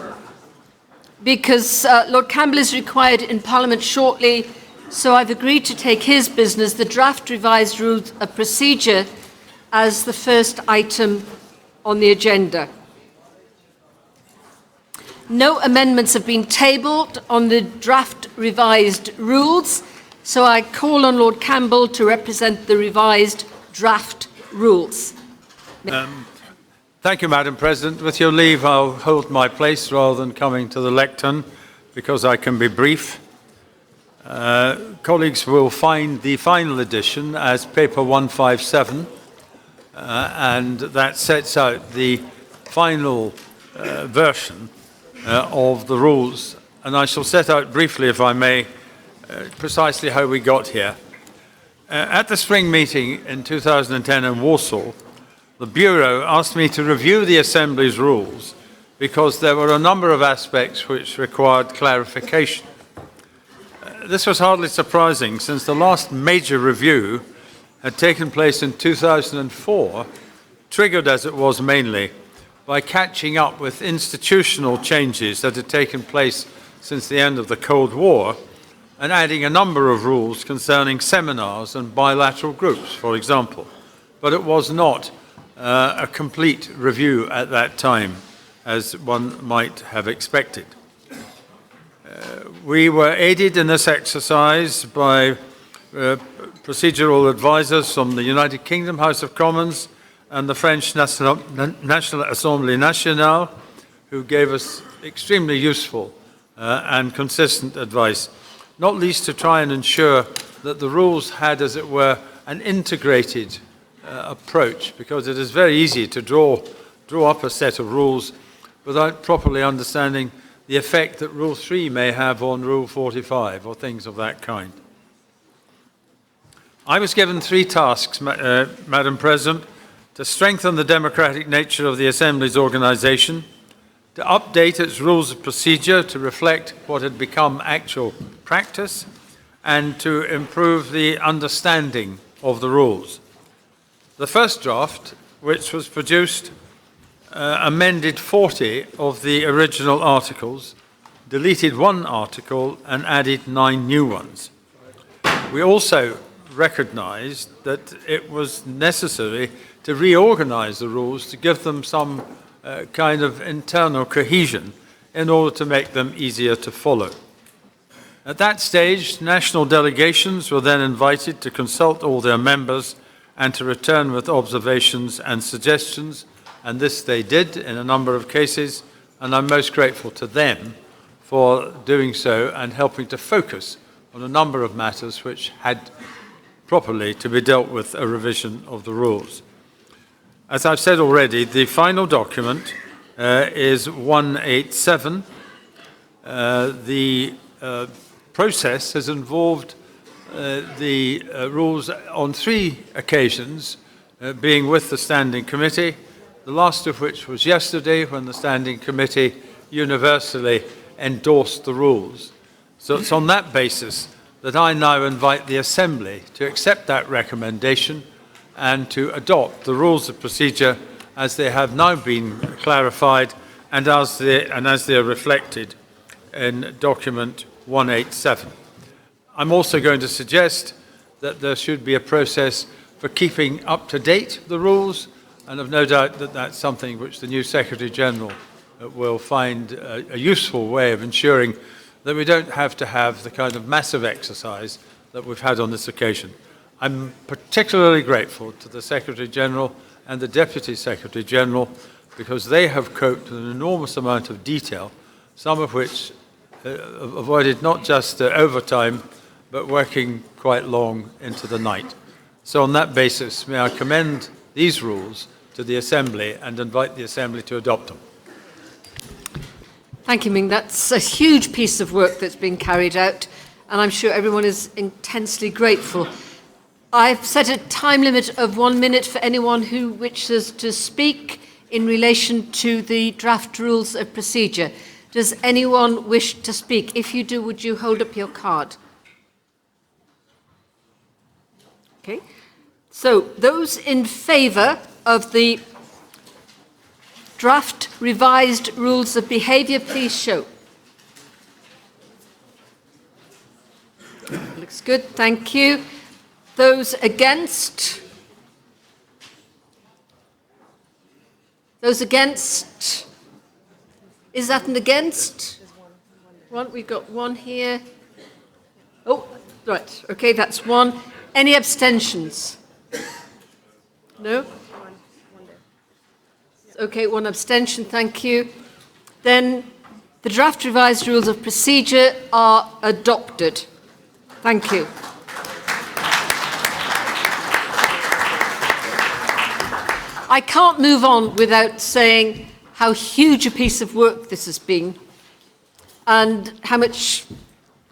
because Lord Campbell is required in Parliament shortly, so I've agreed to take his business, the draft revised rules of procedure, as the first item on the agenda. No amendments have been tabled on the draft revised rules, so I call on Lord Campbell to represent the revised draft rules. Thank you, Madam President. With your leave, I'll hold my place rather than coming to the lectern because I can be brief. Colleagues will find the final edition as paper 157, and that sets out the final version of the rules. And I shall set out briefly, if I may, precisely how we got here. At the spring meeting in 2010 in Warsaw, the Bureau asked me to review the Assembly's rules because there were a number of aspects which required clarification. This was hardly surprising since the last major review had taken place in 2004, triggered as it was mainly by catching up with institutional changes that had taken place since the end of the Cold War and adding a number of rules concerning seminars and bilateral groups, for example. But it was not a complete review at that time, as one might have expected. We were aided in this exercise by procedural advisors from the United Kingdom House of Commons and the French National Assemblée Nationale, who gave us extremely useful and consistent advice, not least to try and ensure that the rules had, as it were, an integrated approach, because it is very easy to draw up a set of rules without properly understanding the effect that Rule 3 may have on Rule 45 or things of that kind. I was given 3 tasks, Madam President: to strengthen the democratic nature of the Assembly's organisation, to update its rules of procedure to reflect what had become actual practice, and to improve the understanding of the rules. The first draft, which was produced, amended 40 of the original articles, deleted 1 article, and added 9 new ones. We also recognised that it was necessary to reorganise the rules to give them some kind of internal cohesion in order to make them easier to follow. At that stage, national delegations were then invited to consult all their members and to return with observations and suggestions, and this they did in a number of cases, and I'm most grateful to them for doing so and helping to focus on a number of matters which had properly to be dealt with a revision of the rules. As I've said already, the final document is 187. The process has involved the rules on 3 occasions, being with the Standing Committee, the last of which was yesterday when the Standing Committee universally endorsed the rules. So it's on that basis that I now invite the Assembly to accept that recommendation and to adopt the rules of procedure as they have now been clarified and as they are reflected in document 187. I'm also going to suggest that there should be a process for keeping up to date the rules And I've no doubt that that's something which the new Secretary-General will find a useful way of ensuring that we don't have to have the kind of massive exercise that we've had on this occasion. I'm particularly grateful to the Secretary-General and the Deputy Secretary-General because they have coped with an enormous amount of detail, some of which avoided not just overtime, but working quite long into the night. So on that basis, may I commend these rules to the Assembly and invite the Assembly to adopt them. Thank you, Ming. That's a huge piece of work that's been carried out, and I'm sure everyone is intensely grateful. I've set a time limit of 1 minute for anyone who wishes to speak in relation to the draft rules of procedure. Does anyone wish to speak? If you do, would you hold up your card? Okay. So, those in favour of the draft revised rules of behaviour, please show. Looks good, thank you. Those against? Those against? Is that an against? One, we've got one here. Oh, right, okay, that's one. Any abstentions? No? Okay, one abstention, thank you. Then the draft revised rules of procedure are adopted. Thank you. I can't move on without saying how huge a piece of work this has been and how much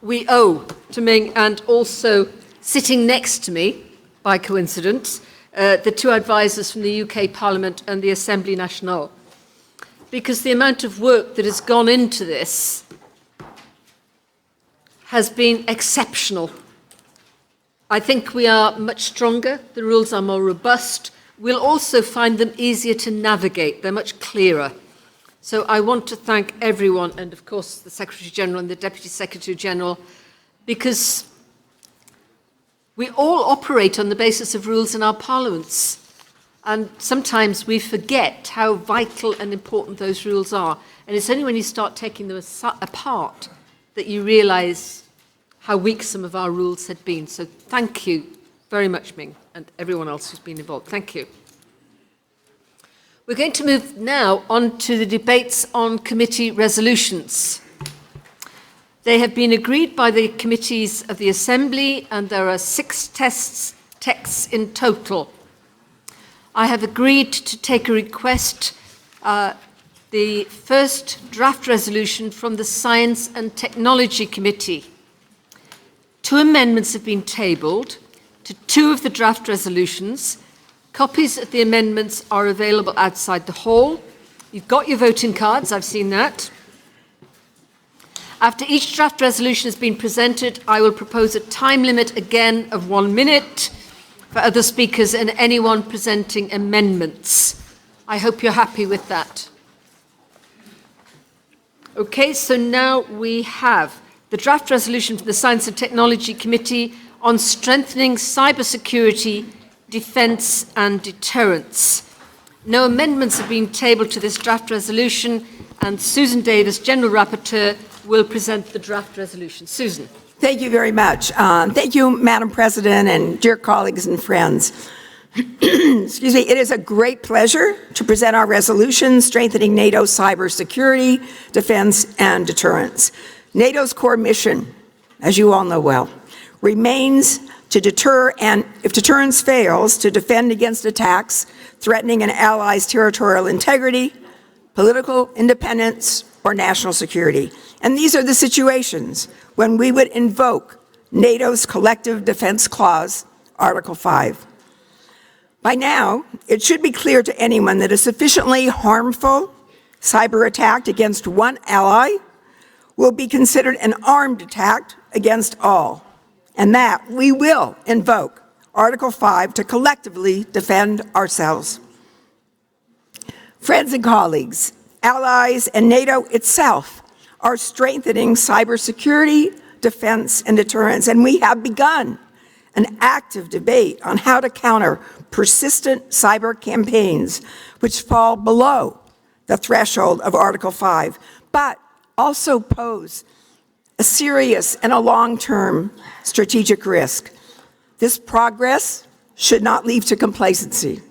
we owe to Ming, and also sitting next to me, by coincidence, the two advisors from the UK Parliament and the Assemblée Nationale. Because the amount of work that has gone into this has been exceptional. I think we are much stronger, the rules are more robust. We'll also find them easier to navigate, they're much clearer. So I want to thank everyone, and of course the Secretary-General and the Deputy Secretary-General, because we all operate on the basis of rules in our parliaments. And sometimes we forget how vital and important those rules are. And it's only when you start taking them apart that you realise how weak some of our rules had been. So thank you very much, Ming, and everyone else who's been involved. Thank you. We're going to move now on to the debates on committee resolutions. They have been agreed by the committees of the Assembly, and there are 6 texts in total. I have agreed to take a request, the first draft resolution from the Science and Technology Committee. 2 amendments have been tabled to 2 of the draft resolutions. Copies of the amendments are available outside the hall. You've got your voting cards, I've seen that. After each draft resolution has been presented, I will propose a time limit again of 1 minute for other speakers and anyone presenting amendments. I hope you're happy with that. Okay, so now we have the draft resolution for the Science and Technology Committee on strengthening cybersecurity, defence and deterrence. No amendments have been tabled to this draft resolution, and Susan Davis, General Rapporteur, will present the draft resolution. Susan. Thank you very much. Thank you, Madam President, and dear colleagues and friends. Excuse me. It is a great pleasure to present our resolution strengthening NATO's cybersecurity, defense, and deterrence. NATO's core mission, as you all know well, remains to deter, and if deterrence fails, to defend against attacks threatening an ally's territorial integrity, political independence, or national security. And these are the situations when we would invoke NATO's Collective Defense Clause, Article 5. By now, it should be clear to anyone that a sufficiently harmful cyber attack against one ally will be considered an armed attack against all, and that we will invoke Article 5 to collectively defend ourselves. Friends and colleagues, allies and NATO itself are strengthening cybersecurity, defense, and deterrence, and we have begun an active debate on how to counter persistent cyber campaigns which fall below the threshold of Article 5, but also pose a serious and a long-term strategic risk. This progress should not lead to complacency.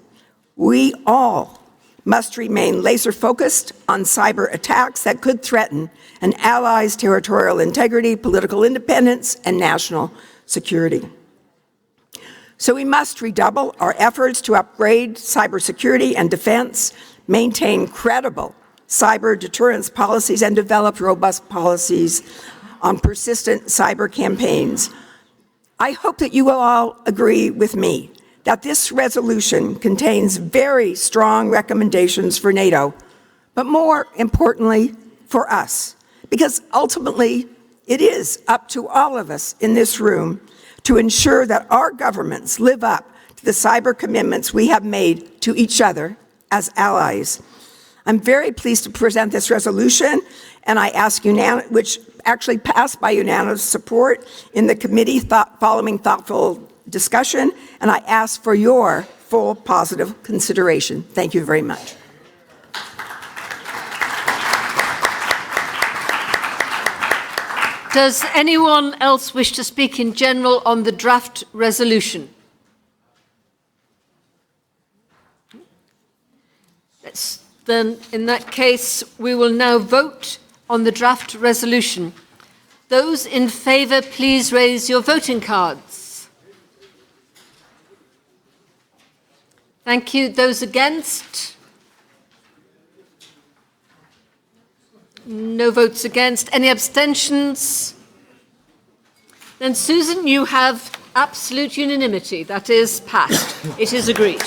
We all must remain laser-focused on cyber attacks that could threaten an ally's territorial integrity, political independence, and national security. So we must redouble our efforts to upgrade cybersecurity and defense, maintain credible cyber deterrence policies, and develop robust policies on persistent cyber campaigns. I hope that you will all agree with me that this resolution contains very strong recommendations for NATO, but more importantly, for us, because ultimately it is up to all of us in this room to ensure that our governments live up to the cyber commitments we have made to each other as allies. I'm very pleased to present this resolution, and I ask which actually passed by unanimous support in the committee following thoughtful discussion, and I ask for your full positive consideration. Thank you very much. Does anyone else wish to speak in general on the draft resolution? Then, in that case, we will now vote on the draft resolution. Those in favour, please raise your voting cards. Thank you. Those against? No votes against. Any abstentions? Then, Susan, you have absolute unanimity. That is passed. It is agreed.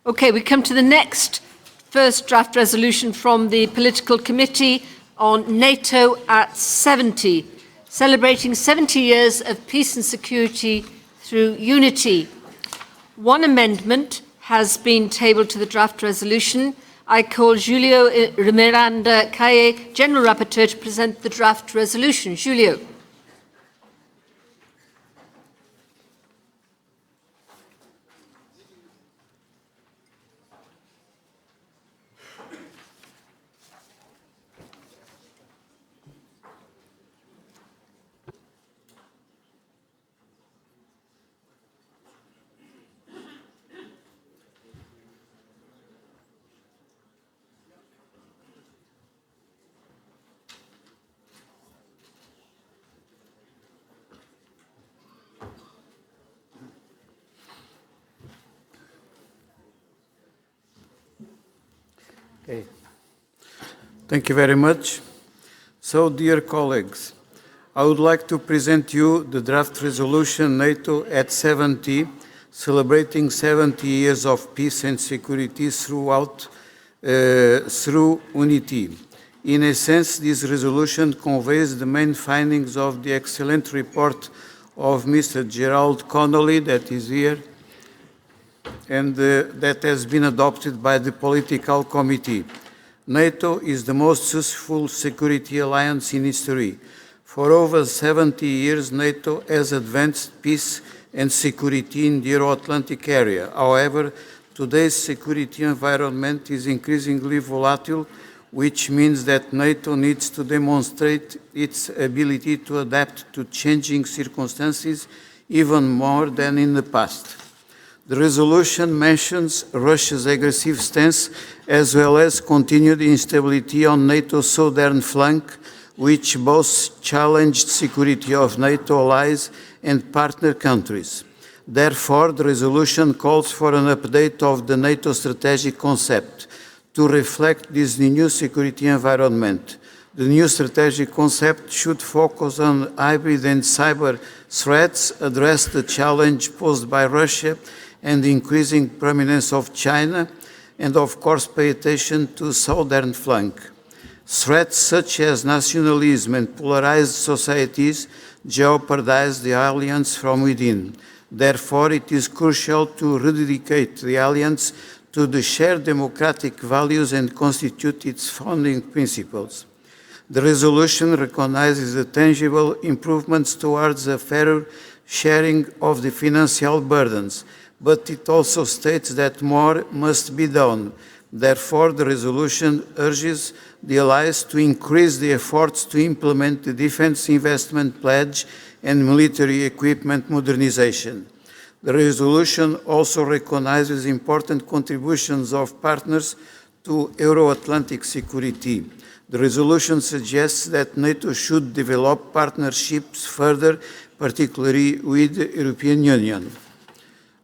Okay, we come to the next first draft resolution from the Political Committee on NATO at 70, celebrating 70 years of peace and security through unity. One amendment has been tabled to the draft resolution. I call Julio Miranda Calle, General Rapporteur, to present the draft resolution. Julio. Okay. Thank you very much. So, dear colleagues, I would like to present you the draft resolution NATO at 70, celebrating 70 years of peace and security through unity. In a sense, this resolution conveys the main findings of the excellent report of Mr. Gerald Connolly, that is here, and that has been adopted by the Political Committee. NATO is the most successful security alliance in history. For over 70 years, NATO has advanced peace and security in the Euro-Atlantic area. However, today's security environment is increasingly volatile, which means that NATO needs to demonstrate its ability to adapt to changing circumstances even more than in the past. The resolution mentions Russia's aggressive stance as well as continued instability on NATO's southern flank, which both challenged security of NATO allies and partner countries. Therefore, the resolution calls for an update of the NATO strategic concept to reflect this new security environment. The new strategic concept should focus on hybrid and cyber threats, address the challenge posed by Russia and the increasing prominence of China, and of course pay attention to southern flank. Threats such as nationalism and polarized societies jeopardize the alliance from within. Therefore, it is crucial to rededicate the alliance to the shared democratic values and constitute its founding principles. The resolution recognizes the tangible improvements towards a fairer sharing of the financial burdens, but it also states that more must be done. Therefore, the resolution urges the allies to increase the efforts to implement the defense investment pledge and military equipment modernization. The resolution also recognizes important contributions of partners to Euro-Atlantic security. The resolution suggests that NATO should develop partnerships further, particularly with the European Union.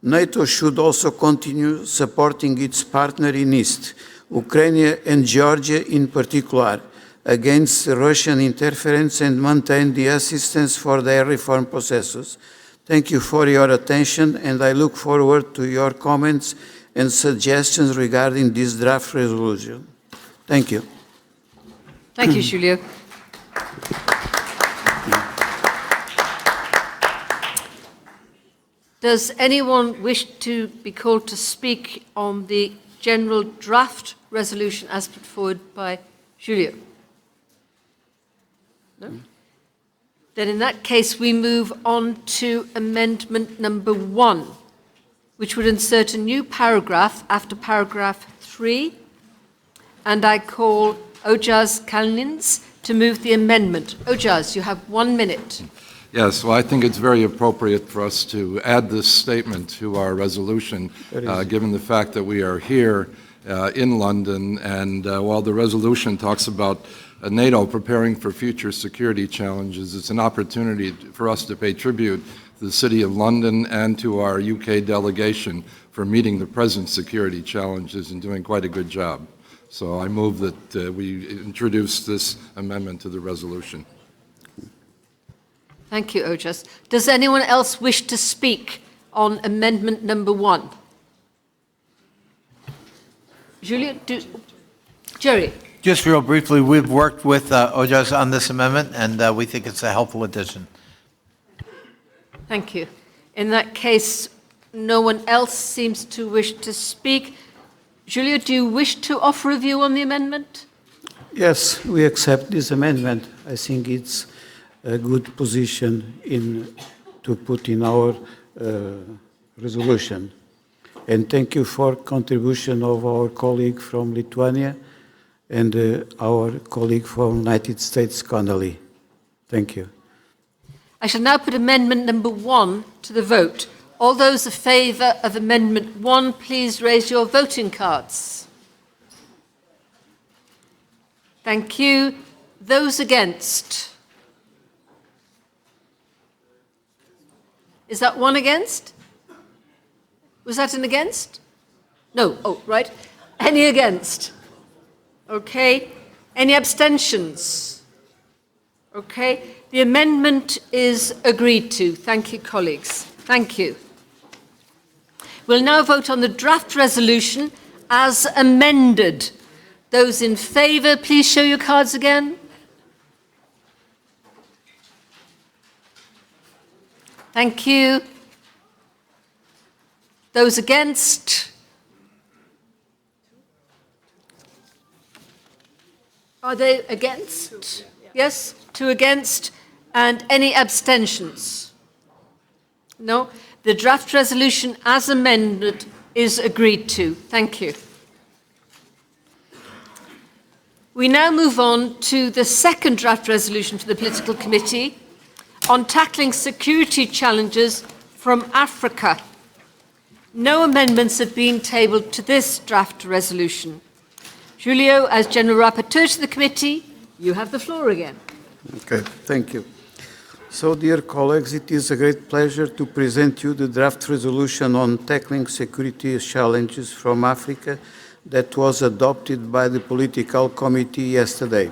NATO should also continue supporting its partner in East, Ukraine and Georgia in particular, against Russian interference and maintain the assistance for their reform processes. Thank you for your attention, and I look forward to your comments and suggestions regarding this draft resolution. Thank you. Thank you, Julio. Does anyone wish to be called to speak on the general draft resolution as put forward by Julio? No? Then in that case, we move on to amendment number 1, which would insert a new paragraph after paragraph 3. And I call Ojaz Kalnins to move the amendment. Ojaz, you have 1 minute. Yes, well, I think it's very appropriate for us to add this statement to our resolution, given the fact that we are here in London, and while the resolution talks about NATO preparing for future security challenges, it's an opportunity for us to pay tribute to the City of London and to our UK delegation for meeting the present security challenges and doing quite a good job. So I move that we introduce this amendment to the resolution. Thank you, Ojaz. Does anyone else wish to speak on amendment number 1? Julia, Jerry. Just real briefly, we've worked with Ojaz on this amendment, and we think it's a helpful addition. Thank you. In that case, no one else seems to wish to speak. Julia, do you wish to offer a view on the amendment? Yes, we accept this amendment. I think it's a good position to put in our resolution. And thank you for contribution of our colleague from Lithuania and our colleague from United States, Connolly. Thank you. I shall now put amendment number 1 to the vote. All those in favour of amendment 1, please raise your voting cards. Thank you. Those against? Is that 1 against? Was that an against? No. Oh, right. Any against? Okay. Any abstentions? Okay. The amendment is agreed to. Thank you, colleagues. Thank you. We'll now vote on the draft resolution as amended. Those in favour, please show your cards again. Thank you. Those against? Are they against? Yes, 2 against. And any abstentions? No. The draft resolution as amended is agreed to. Thank you. We now move on to the second draft resolution to the Political Committee on tackling security challenges from Africa. No amendments have been tabled to this draft resolution. Julio, as General Rapporteur to the committee, you have the floor again. Okay, thank you. So, dear colleagues, it is a great pleasure to present you the draft resolution on tackling security challenges from Africa that was adopted by the Political Committee yesterday.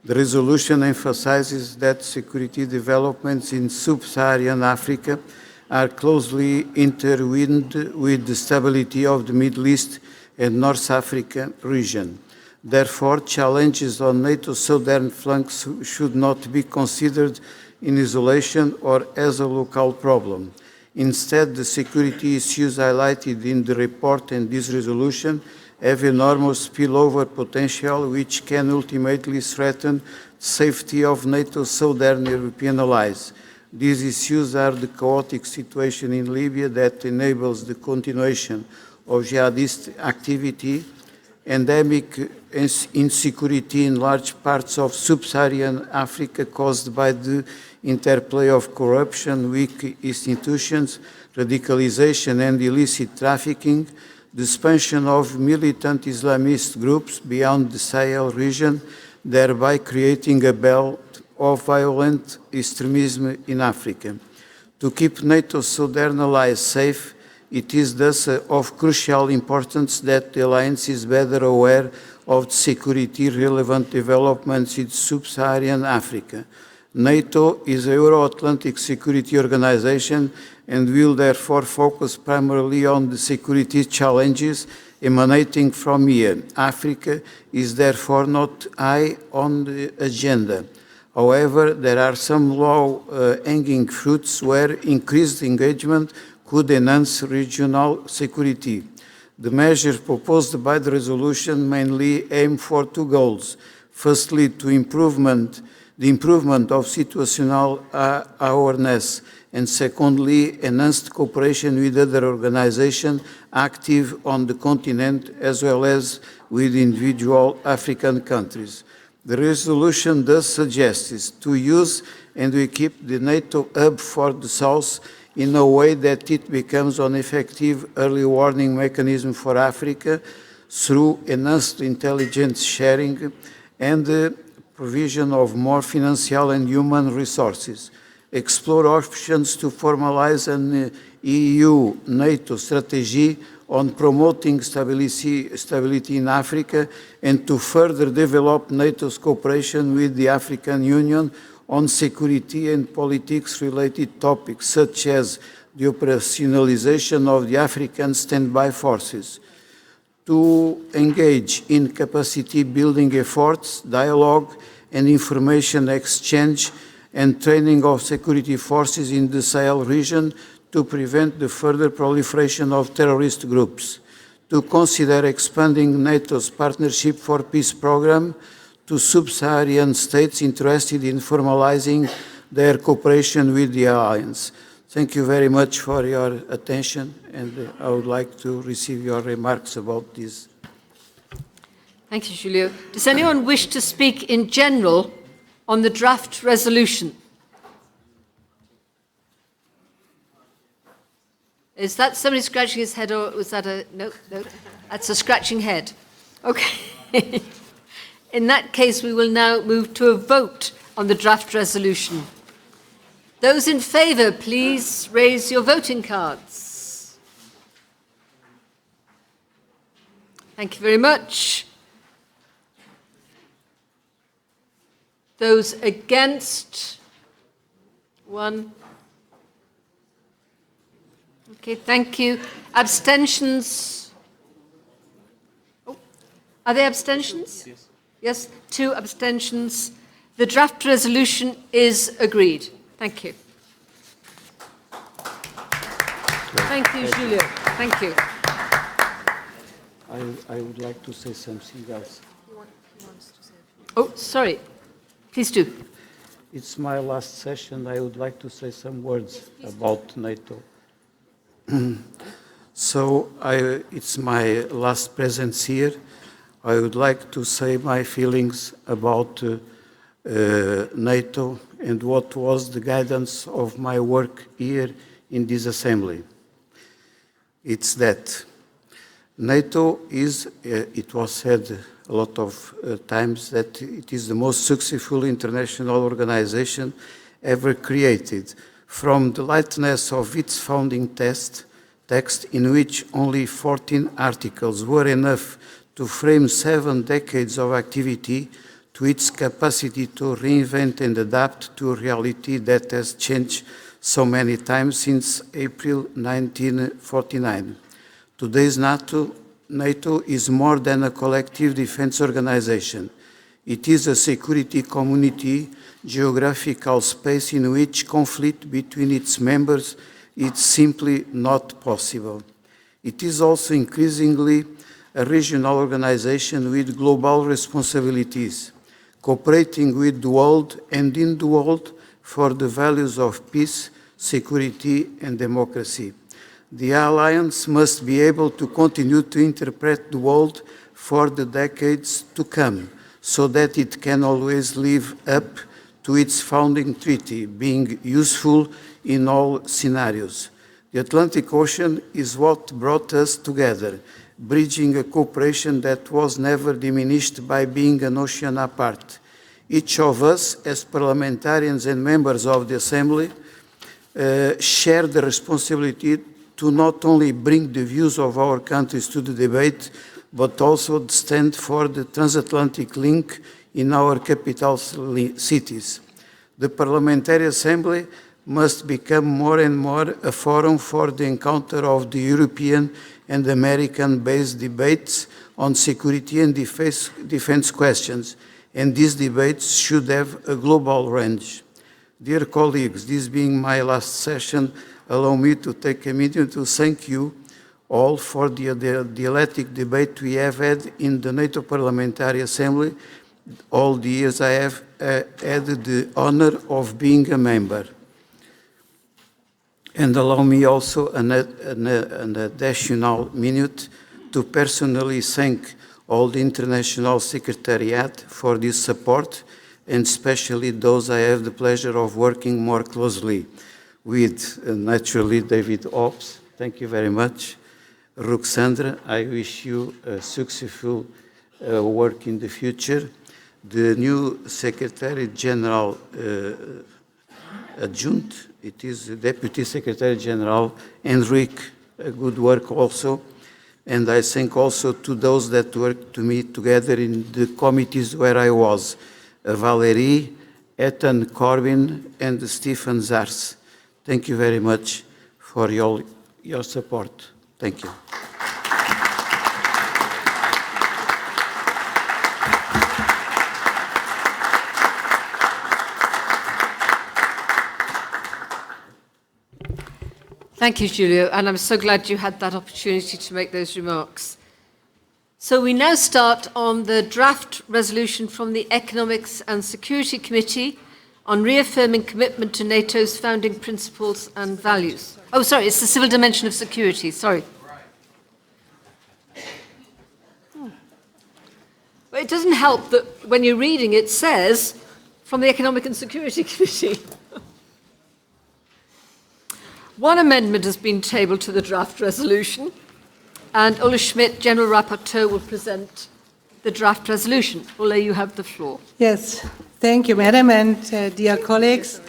The resolution emphasizes that security developments in sub-Saharan Africa are closely intertwined with the stability of the Middle East and North Africa region. Therefore, challenges on NATO's southern flanks should not be considered in isolation or as a local problem. Instead, the security issues highlighted in the report and this resolution have enormous spillover potential which can ultimately threaten safety of NATO's southern European allies. These issues are the chaotic situation in Libya that enables the continuation of jihadist activity, endemic insecurity in large parts of sub-Saharan Africa caused by the interplay of corruption, weak institutions, radicalization and illicit trafficking, the expansion of militant Islamist groups beyond the Sahel region, thereby creating a belt of violent extremism in Africa. To keep NATO's southern allies safe, it is thus of crucial importance that the alliance is better aware of the security-relevant developments in sub-Saharan Africa. NATO is a Euro-Atlantic security organization and will therefore focus primarily on the security challenges emanating from here. Africa is therefore not high on the agenda. However, there are some low-hanging fruits where increased engagement could enhance regional security. The measures proposed by the resolution mainly aim for two goals. Firstly, the improvement of situational awareness, and secondly, enhanced cooperation with other organizations active on the continent as well as with individual African countries. The resolution thus suggests to use and to equip the NATO hub for the South in a way that it becomes an effective early warning mechanism for Africa through enhanced intelligence sharing and the provision of more financial and human resources. Explore options to formalize an EU-NATO strategy on promoting stability in Africa and to further develop NATO's cooperation with the African Union on security and politics-related topics, such as the operationalization of the African standby forces. To engage in capacity-building efforts, dialogue and information exchange and training of security forces in the Sahel region to prevent the further proliferation of terrorist groups, to consider expanding NATO's Partnership for Peace program to sub-Saharan states interested in formalizing their cooperation with the alliance. Thank you very much for your attention, and I would like to receive your remarks about this. Thank you, Julio. Does anyone wish to speak in general on the draft resolution? Is that somebody scratching his head, or was that a... No, no, that's a scratching head. Okay. In that case, we will now move to a vote on the draft resolution. Those in favour, please raise your voting cards. Thank you very much. Those against? One. Okay, thank you. Abstentions? Oh, are there abstentions? Yes. Yes, 2 abstentions. The draft resolution is agreed. Thank you. Thank you, Julio. Thank you. I would like to say something else. Oh, sorry. Please do. It's my last session. I would like to say some words about NATO. So it's my last presence here. I would like to say my feelings about NATO and what was the guidance of my work here in this assembly. It's that NATO is, it was said a lot of times, that it is the most successful international organization ever created. From the lightness of its founding text, in which only 14 articles were enough to frame 7 decades of activity, to its capacity to reinvent and adapt to a reality that has changed so many times since April 1949. Today's NATO is more than a collective defense organization. It is a security community, geographical space in which conflict between its members is simply not possible. It is also increasingly a regional organization with global responsibilities. cooperating with the world and in the world for the values of peace, security, and democracy. The alliance must be able to continue to interpret the world for the decades to come, so that it can always live up to its founding treaty, being useful in all scenarios. The Atlantic Ocean is what brought us together, bridging a cooperation that was never diminished by being an ocean apart. Each of us, as parliamentarians and members of the Assembly, share the responsibility to not only bring the views of our countries to the debate, but also stand for the transatlantic link in our capital cities. The Parliamentary Assembly must become more and more a forum for the encounter of the European and American-based debates on security and defense questions, and these debates should have a global range. Dear colleagues, this being my last session, allow me to take a minute to thank you all for the dialectic debate we have had in the NATO Parliamentary Assembly all the years I have had the honor of being a member. And allow me also an additional minute to personally thank all the International Secretariat for this support, and especially those I have the pleasure of working more closely with, naturally, David Obbs. Thank you very much. Ruxandra, I wish you a successful work in the future. The new Secretary General Adjunct, it is Deputy Secretary General Enrique, good work also. And I thank also to those that worked to me together in the committees where I was, Valerie, Ethan Corbin, and Stephen Zars. Thank you very much for your support. Thank you. Thank you, Julio, and I'm so glad you had that opportunity to make those remarks. So we now start on the draft resolution from the Economics and Security Committee on reaffirming commitment to NATO's founding principles and values. Oh, sorry, it's the civil dimension of security, sorry. Well, it doesn't help that when you're reading it says from the Economic and Security Committee. One amendment has been tabled to the draft resolution, and Ulla Schmidt, General Rapporteur, will present the draft resolution. Ulla, you have the floor. Yes, thank you, Madam, and dear colleagues,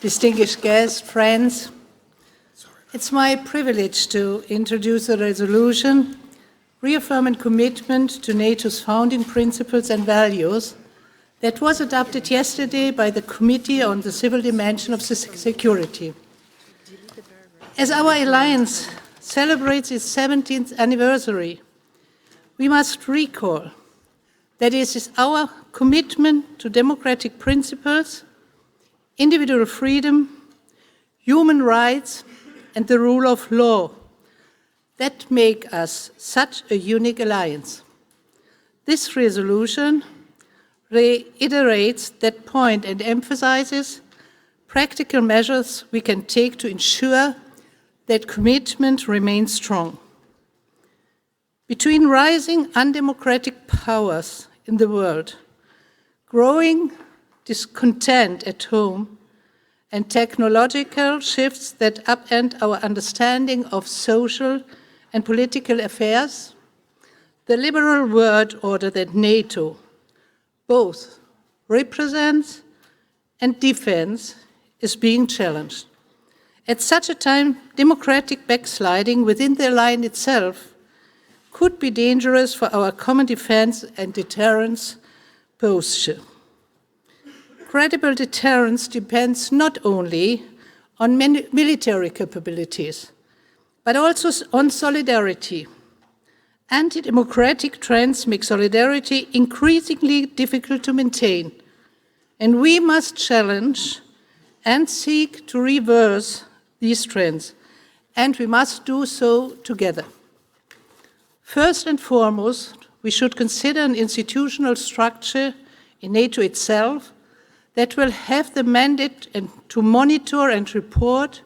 distinguished guests, friends. It's my privilege to introduce a resolution reaffirming commitment to NATO's founding principles and values that was adopted yesterday by the Committee on the Civil Dimension of Security. As our alliance celebrates its 17th anniversary, we must recall that it is our commitment to democratic principles, individual freedom, human rights, and the rule of law that make us such a unique alliance. This resolution reiterates that point and emphasizes practical measures we can take to ensure that commitment remains strong. Between rising undemocratic powers in the world, growing discontent at home, and technological shifts that upend our understanding of social and political affairs, the liberal world order that NATO both represents and defends is being challenged. At such a time, democratic backsliding within the alliance itself could be dangerous for our common defense and deterrence posture. Credible deterrence depends not only on military capabilities, but also on solidarity. Anti-democratic trends make solidarity increasingly difficult to maintain, and we must challenge and seek to reverse these trends, and we must do so together. First and foremost, we should consider an institutional structure in NATO itself that will have the mandate to monitor and report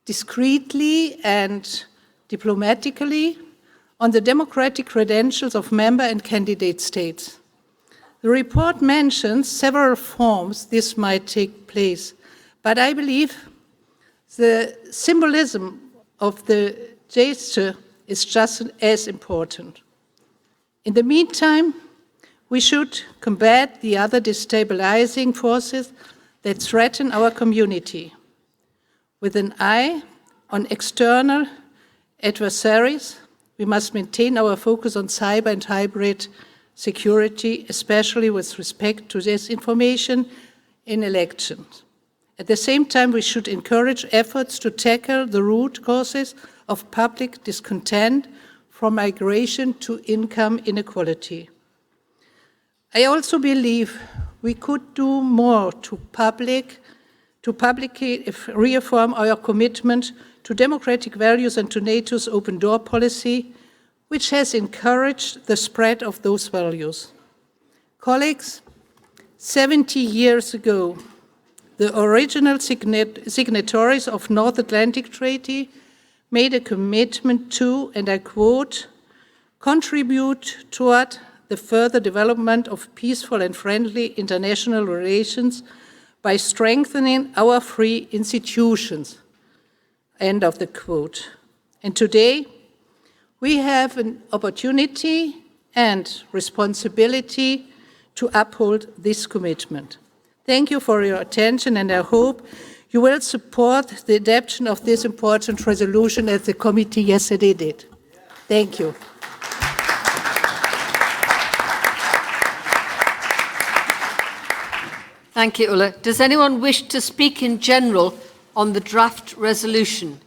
discreetly and diplomatically on the democratic credentials of member and candidate states. The report mentions several forms this might take place, but I believe the symbolism of the gesture is just as important. In the meantime, we should combat the other destabilizing forces that threaten our community, with an eye on external adversaries. We must maintain our focus on cyber and hybrid security, especially with respect to disinformation in elections. At the same time, we should encourage efforts to tackle the root causes of public discontent, from migration to income inequality. I also believe we could do more to publicly reaffirm our commitment to democratic values and to NATO's open door policy, which has encouraged the spread of those values. Colleagues, 70 years ago, the original signatories of North Atlantic Treaty made a commitment to, and I quote, contribute toward the further development of peaceful and friendly international relations by strengthening our free institutions, end of the quote. And today, we have an opportunity and responsibility to uphold this commitment. Thank you for your attention, and I hope you will support the adoption of this important resolution as the committee yesterday did. Thank you. Thank you, Ulla. Does anyone wish to speak in general on the draft resolution?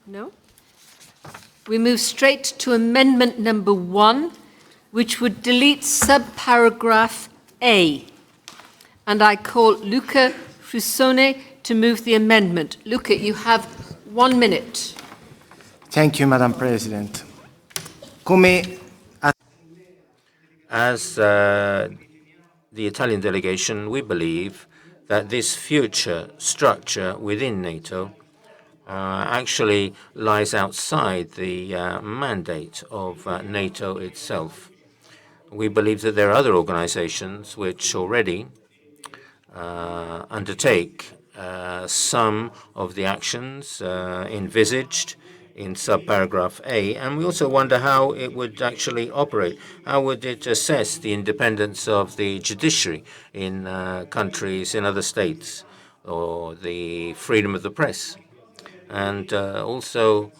No? We move straight to amendment number 1, which would delete subparagraph A. And I call Luca Frusone to move the amendment. Luca, you have 1 minute. Thank you, Madam President. As the Italian delegation, we believe that this future structure within NATO actually lies outside the mandate of NATO itself. We believe that there are other organizations which already undertake some of the actions envisaged in subparagraph A, and we also wonder how it would actually operate. How would it assess the independence of the judiciary in countries, in other states, or the freedom of the press? And also,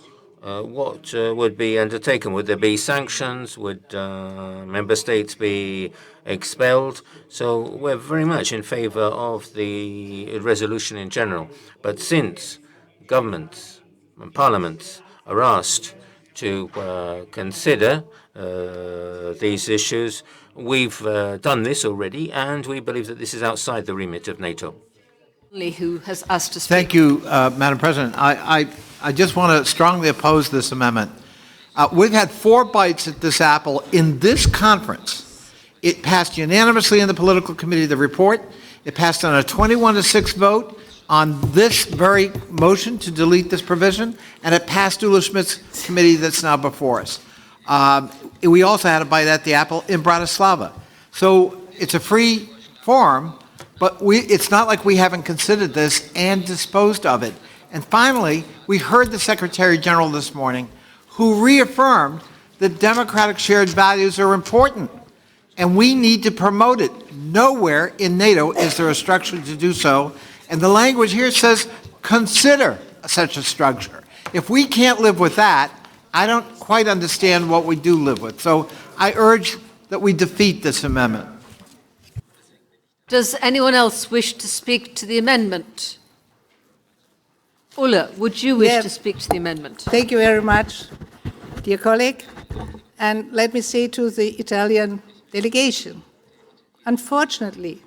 what would be undertaken? Would there be sanctions? Would member states be expelled? So we're very much in favor of the resolution in general. But since governments and parliaments are asked to consider these issues, we've done this already, and we believe that this is outside the remit of NATO. Who has asked to speak? Thank you, Madam President. I just want to strongly oppose this amendment. We've had 4 bites at this apple in this conference. It passed unanimously in the political committee, the report. It passed on a 21-6 vote on this very motion to delete this provision, and it passed Ulla Schmidt's committee that's now before us. We also had a bite at the apple in Bratislava. So it's a free forum, but it's not like we haven't considered this and disposed of it. And finally, we heard the Secretary General this morning, who reaffirmed that democratic shared values are important, and we need to promote it. Nowhere in NATO is there a structure to do so, and the language here says, consider such a structure. If we can't live with that, I don't quite understand what we do live with. So I urge that we defeat this amendment. Does anyone else wish to speak to the amendment? Ulla, would you wish to speak to the amendment? Thank you very much, dear colleague. And let me say to the Italian delegation, unfortunately,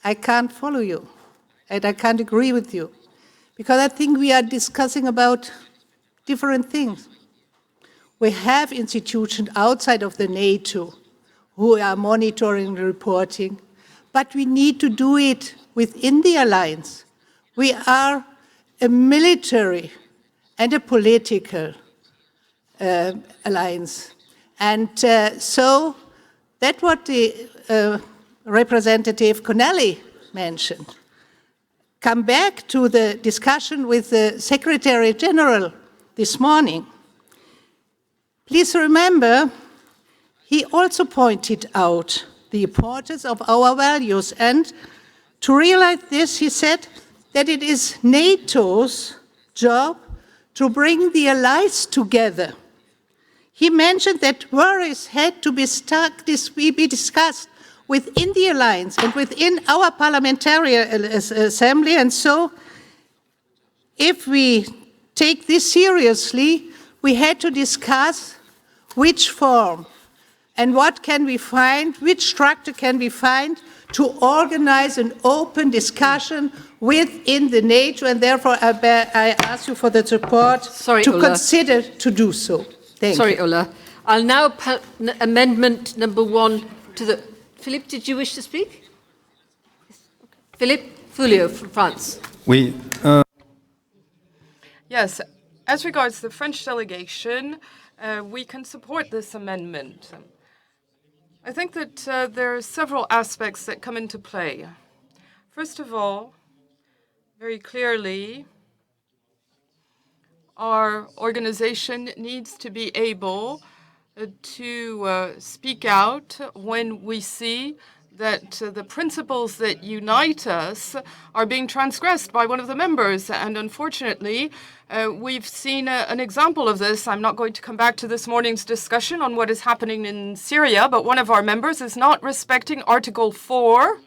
I can't follow you, and I can't agree with you, because I think we are discussing about different things. we have institutions outside of the NATO who are monitoring and reporting, but we need to do it within the alliance. We are a military and a political alliance. And so that's what the Representative Connelly mentioned. Come back to the discussion with the Secretary General this morning. Please remember, he also pointed out the importance of our values, and to realize this, he said that it is NATO's job to bring the allies together. He mentioned that worries had to be discussed within the alliance and within our parliamentary assembly, and so if we take this seriously, we had to discuss which form and what can we find, which structure can we find to organize an open discussion within the NATO, and therefore I ask you for the support to consider to do so. Thank you. Ola. I'll now put amendment number 1 to the... Philippe, did you wish to speak? Philippe Fulio from France. Oui. Yes, as regards the French delegation, we can support this amendment. I think that there are several aspects that come into play. First of all, very clearly, our organization needs to be able to speak out when we see that the principles that unite us are being transgressed by one of the members. And unfortunately, we've seen an example of this. I'm not going to come back to this morning's discussion on what is happening in Syria, but one of our members is not respecting Article 4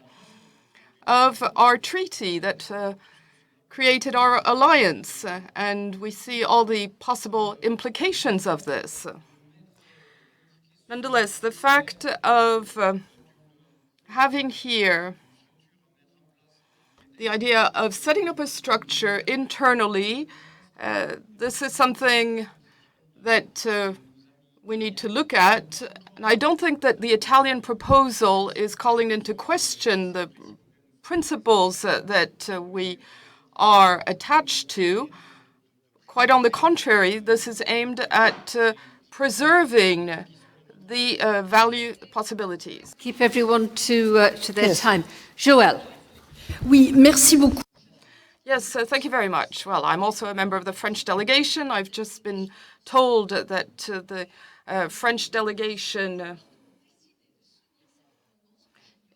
of our treaty that created our alliance. And we see all the possible implications of this. Nonetheless, the fact of having here the idea of setting up a structure internally, this is something that we need to look at. And I don't think that the Italian proposal is calling into question the principles that we are attached to. Quite on the contrary, this is aimed at preserving the value possibilities. Keep everyone to their time. Joëlle. Oui, merci beaucoup. Yes, thank you very much. Well, I'm also a member of the French delegation. I've just been told that the French delegation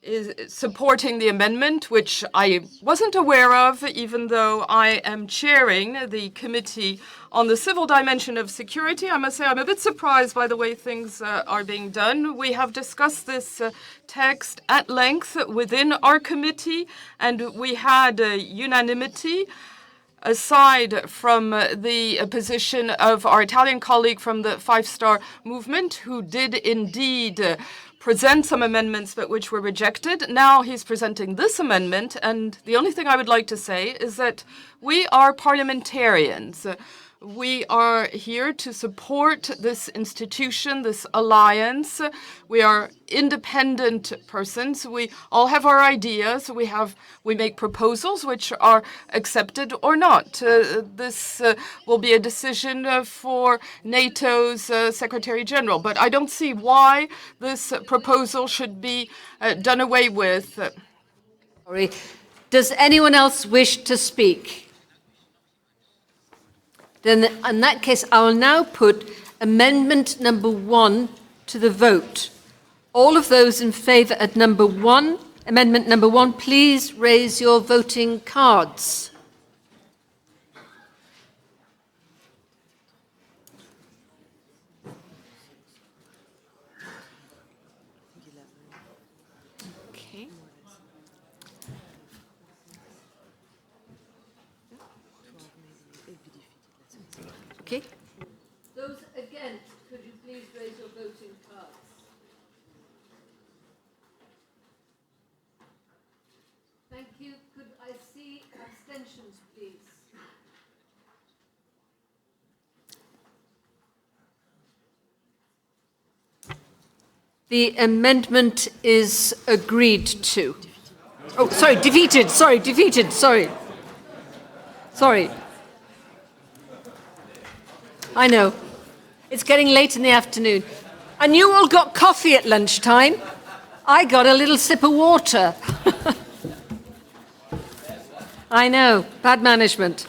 is supporting the amendment, which I wasn't aware of, even though I am chairing the Committee on the Civil Dimension of Security. I must say I'm a bit surprised by the way things are being done. We have discussed this text at length within our committee, and we had unanimity, aside from the position of our Italian colleague from the Five Star Movement, who did indeed present some amendments but which were rejected. Now he's presenting this amendment, and the only thing I would like to say is that we are parliamentarians. We are here to support this institution, this alliance. We are independent persons. We all have our ideas. We make proposals which are accepted or not. This will be a decision for NATO's Secretary General. But I don't see why this proposal should be done away with. Sorry. Does anyone else wish to speak? Then in that case, I will now put amendment number 1 to the vote. All of those in favour at number 1, amendment number 1, please raise your voting cards. Okay. Okay. Those against, could you please raise your voting cards? Thank you. Could I see abstentions, please? The amendment is agreed to. Oh, sorry, defeated. Sorry, defeated. Sorry. Sorry. I know. It's getting late in the afternoon. And you all got coffee at lunchtime. I got a little sip of water. I know. Bad management.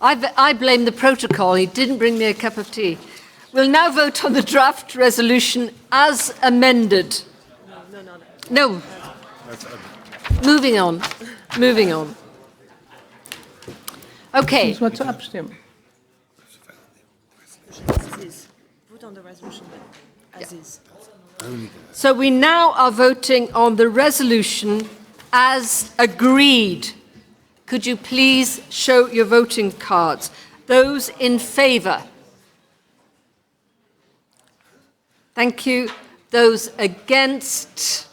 I blame the protocol. He didn't bring me a cup of tea. We'll now vote on the draft resolution as amended. No. Moving on. Moving on. Okay. Müssen wir zur Abstimmung. Vote on the resolution as is. So we now are voting on the resolution as agreed. Could you please show your voting cards? Those in favour? Thank you. Those against?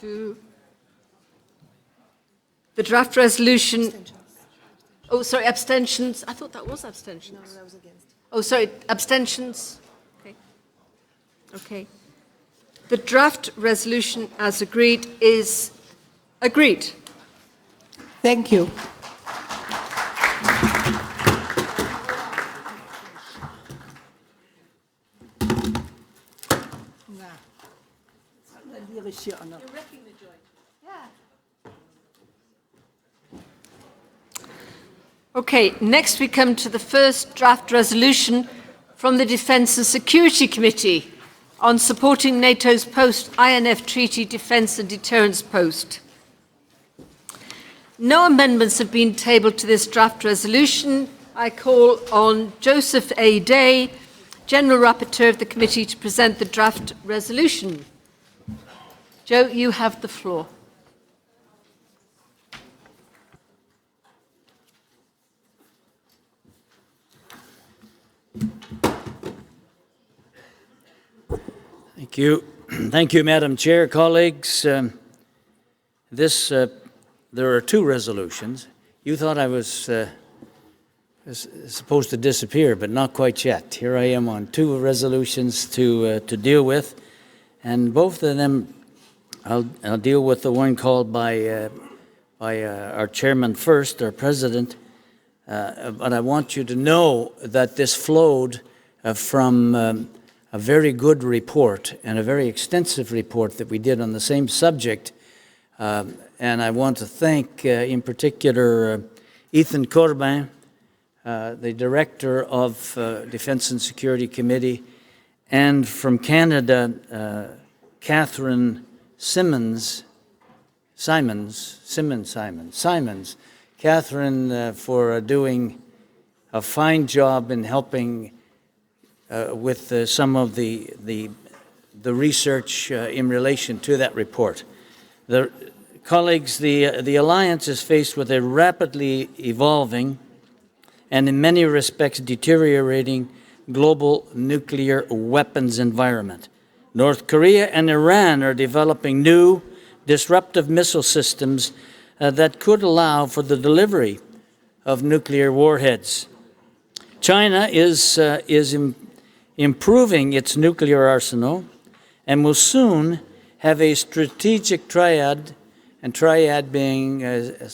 2. The draft resolution. Oh, sorry, abstentions. I thought that was abstentions. No, that was against. Oh, sorry, abstentions. Okay. Okay. The draft resolution as agreed is agreed. Thank you. Okay, next we come to the first draft resolution from the Defence and Security Committee on supporting NATO's post-INF Treaty Defence and Deterrence Post. No amendments have been tabled to this draft resolution. I call on Joseph A. Day, General Rapporteur of the Committee, to present the draft resolution. Joe, you have the floor. Thank you. Thank you, Madam Chair, colleagues. There are 2 resolutions. You thought I was supposed to disappear, but not quite yet. Here I am on 2 resolutions to deal with, and both of them I'll deal with the one called by our chairman first, our president. But I want you to know that this flowed from a very good report and a very extensive report that we did on the same subject. And I want to thank, in particular, Ethan Corbin, the director of Defence and Security Committee, and from Canada, Catherine Simons, Catherine, for doing a fine job in helping with some of the research in relation to that report. Colleagues, the Alliance is faced with a rapidly evolving and in many respects deteriorating global nuclear weapons environment. North Korea and Iran are developing new disruptive missile systems that could allow for the delivery of nuclear warheads. China is improving its nuclear arsenal and will soon have a strategic triad, and triad being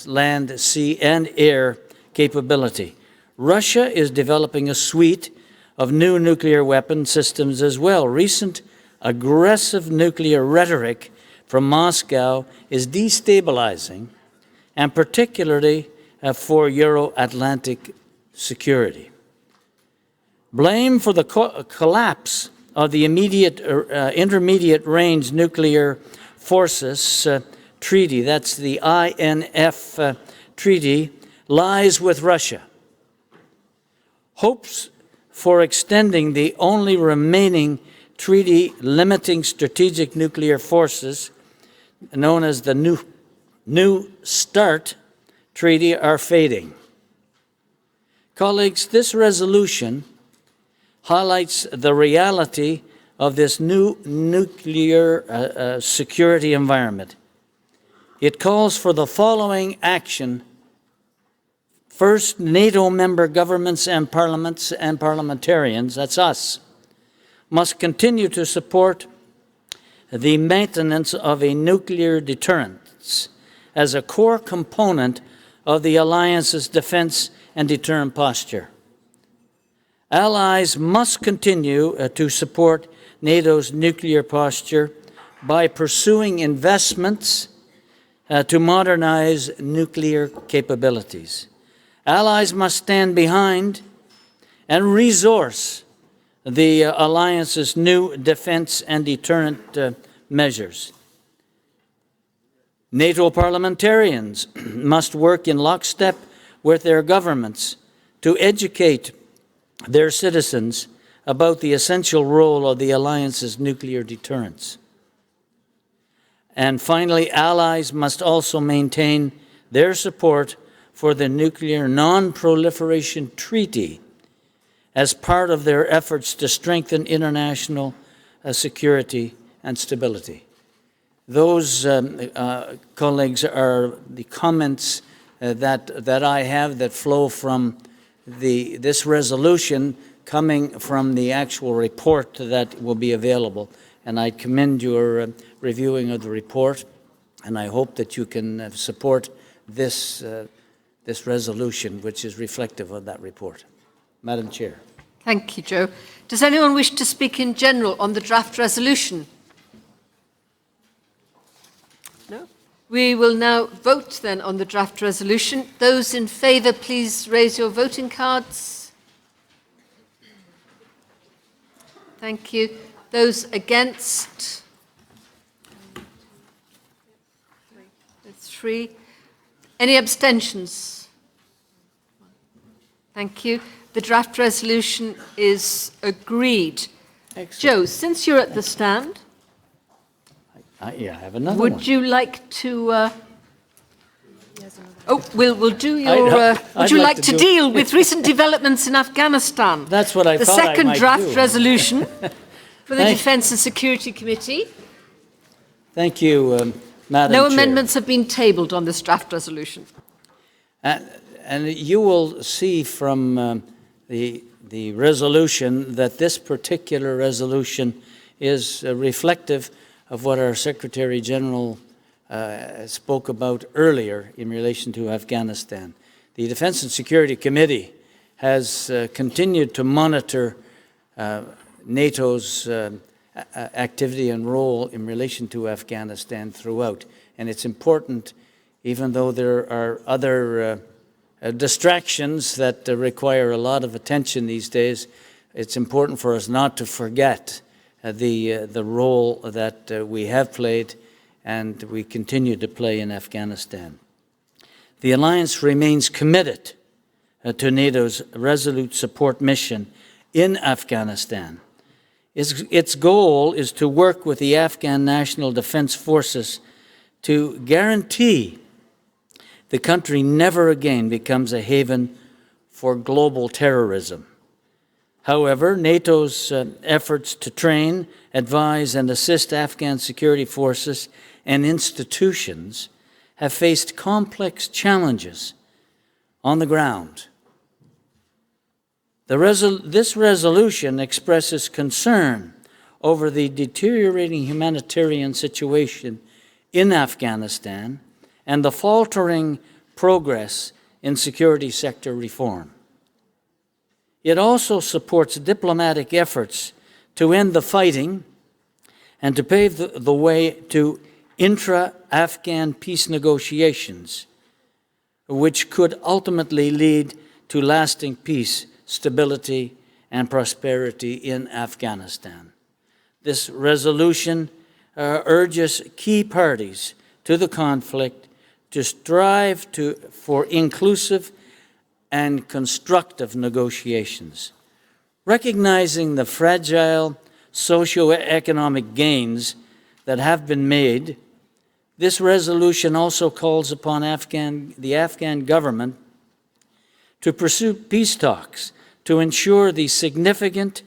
land, sea, and air capability. Russia is developing a suite of new nuclear weapon systems as well. Recent aggressive nuclear rhetoric from Moscow is destabilizing, and particularly for Euro-Atlantic security. Blame for the collapse of the intermediate range nuclear forces treaty, that's the INF treaty, lies with Russia. Hopes for extending the only remaining treaty limiting strategic nuclear forces, known as the New START treaty, are fading. Colleagues, this resolution highlights the reality of this new nuclear security environment. It calls for the following action. First, NATO member governments and parliaments and parliamentarians, that's us, must continue to support the maintenance of a nuclear deterrence as a core component of the alliance's defense and deterrent posture. Allies must continue to support NATO's nuclear posture by pursuing investments to modernize nuclear capabilities. Allies must stand behind and resource the alliance's new defense and deterrent measures. NATO parliamentarians must work in lockstep with their governments to educate their citizens about the essential role of the alliance's nuclear deterrence. And finally, allies must also maintain their support for the Nuclear Non-Proliferation Treaty as part of their efforts to strengthen international security and stability. Those, colleagues, are the comments that I have that flow from this resolution coming from the actual report that will be available. And I commend your reviewing of the report, and I hope that you can support this resolution, which is reflective of that report. Madam Chair. Thank you, Joe. Does anyone wish to speak in general on the draft resolution? No? We will now vote then on the draft resolution. Those in favour, please raise your voting cards. Thank you. Those against? 3. Any abstentions? Thank you. The draft resolution is agreed. Excellent. Joe, since you're at the stand, I have another would one. you like to... we'll do your... would you like to deal with recent developments in Afghanistan? That's what I thought I might do. The second draft resolution for the Defence and Security Committee. Thank you, Madam No Chair. amendments have been tabled on this draft resolution. And you will see from the resolution that this particular resolution is reflective of what our Secretary General spoke about earlier in relation to Afghanistan. The Defence and Security Committee has continued to monitor NATO's activity and role in relation to Afghanistan throughout. And it's important, even though there are other distractions that require a lot of attention these days, it's important for us not to forget the role that we have played and we continue to play in Afghanistan. The Alliance remains committed to NATO's resolute support mission in Afghanistan. Its goal is to work with the Afghan National Defense Forces to guarantee the country never again becomes a haven for global terrorism. However, NATO's efforts to train, advise, and assist Afghan security forces and institutions have faced complex challenges on the ground. This resolution expresses concern over the deteriorating humanitarian situation in Afghanistan and the faltering progress in security sector reform. It also supports diplomatic efforts to end the fighting and to pave the way to intra-Afghan peace negotiations, which could ultimately lead to lasting peace, stability, and prosperity in Afghanistan. This resolution urges key parties to the conflict to strive for inclusive and constructive negotiations. Recognizing the fragile socio-economic gains that have been made, this resolution also calls upon the Afghan government to pursue peace talks to ensure the significant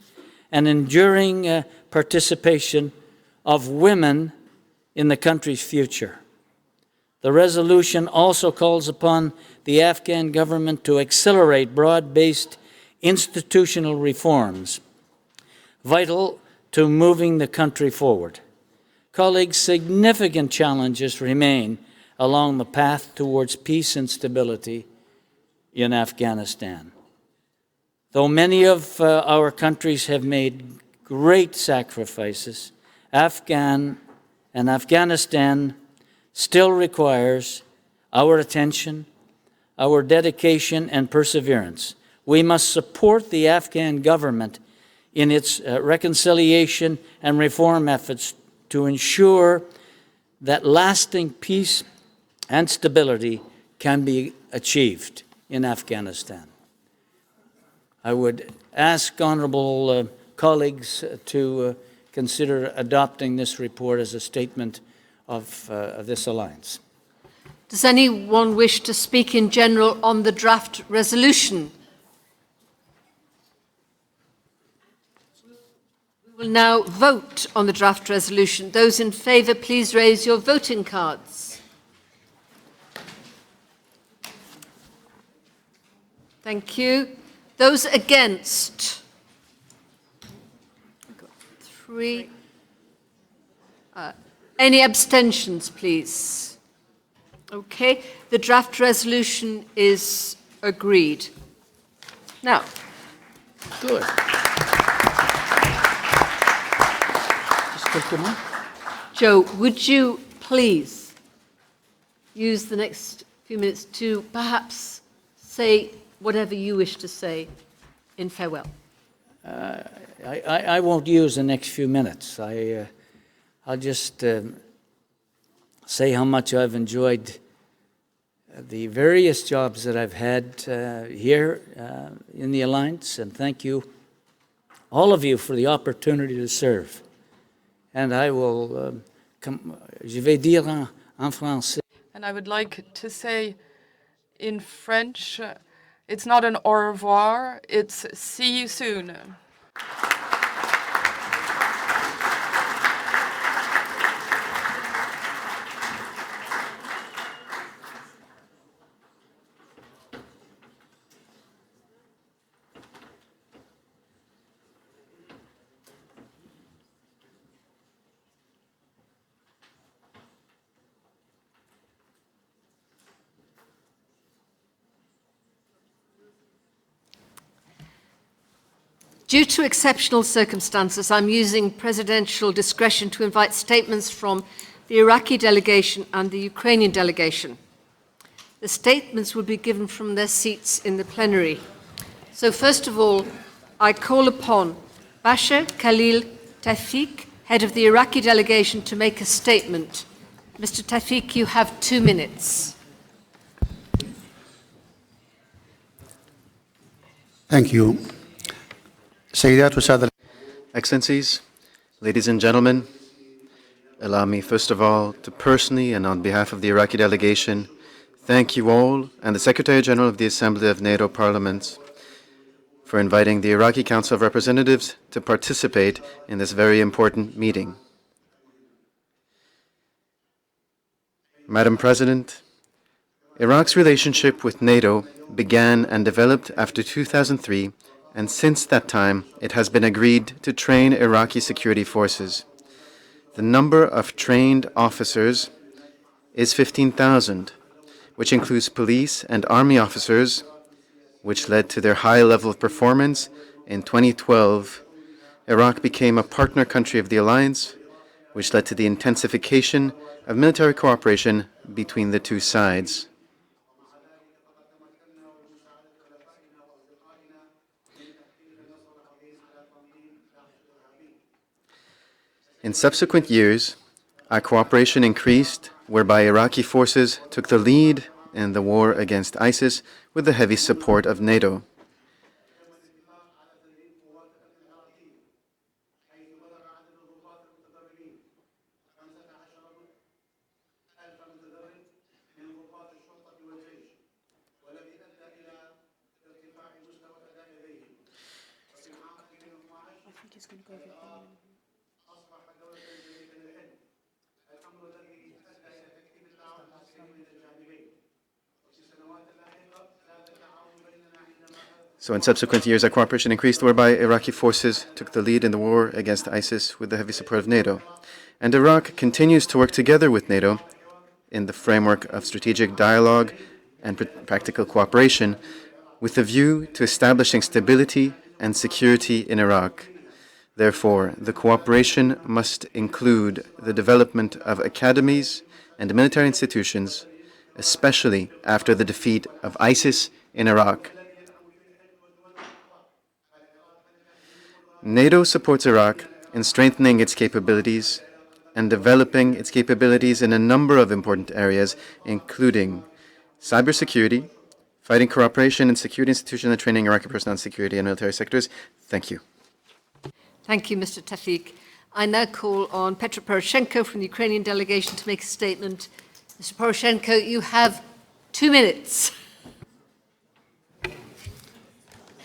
and enduring participation of women in the country's future. The resolution also calls upon the Afghan government to accelerate broad-based institutional reforms, vital to moving the country forward. Colleagues, significant challenges remain along the path towards peace and stability in Afghanistan. Though many of our countries have made great sacrifices, Afghanistan still requires our attention, our dedication, and perseverance. We must support the Afghan government in its reconciliation and reform efforts to ensure that lasting peace and stability can be achieved in Afghanistan. I would ask honourable colleagues to consider adopting this report as a statement of this alliance. Does anyone wish to speak in general on the draft resolution? We will now vote on the draft resolution. Those in favour, please raise your voting cards. Thank you. Those against? I've got 3. Any abstentions, please? Okay, the draft resolution is agreed. Now, good. Joe, would you please use the next few minutes to perhaps say whatever you wish to say in farewell? I won't use the next few minutes. I'll just say how much I've enjoyed the various jobs that I've had here in the Alliance, and thank you, all of you, for the opportunity to serve. And I will, je vais dire en français. And I would like to say in French, it's not an au revoir, it's see you soon. Due to exceptional circumstances, I'm using presidential discretion to invite statements from the Iraqi delegation and the Ukrainian delegation. The statements will be given from their seats in the plenary. So first of all, I call upon Bashar Khalil Tawfiq, head of the Iraqi delegation, to make a statement. Mr. Tawfiq, you have 2 minutes. Thank you. Excellencies, ladies and gentlemen, allow me first of all to personally and on behalf of the Iraqi delegation thank you all and the Secretary General of the Assembly of NATO Parliaments for inviting the Iraqi Council of Representatives to participate in this very important meeting. Madam President, Iraq's relationship with NATO began and developed after 2003, and since that time, it has been agreed to train Iraqi security forces. The number of trained officers is 15,000, which includes police and army officers, which led to their high level of performance. In 2012, Iraq became a partner country of the alliance, which led to the intensification of military cooperation between the two sides. In subsequent years, our cooperation increased, whereby Iraqi forces took the lead in the war against ISIS with the heavy support of NATO. So in subsequent years, our cooperation increased, whereby Iraqi forces took the lead in the war against ISIS with the heavy support of NATO. And Iraq continues to work together with NATO in the framework of strategic dialogue and practical cooperation with a view to establishing stability and security in Iraq. Therefore, the cooperation must include the development of academies and military institutions, especially after the defeat of ISIS in Iraq. NATO supports Iraq in strengthening its capabilities and developing its capabilities in a number of important areas, including cybersecurity, fighting corruption in security institutions, and training Iraqi personnel in security and military sectors. Thank you. Thank you, Mr. Tafik. I now call on Petro Poroshenko from the Ukrainian delegation to make a statement. Mr. Poroshenko, you have 2 minutes.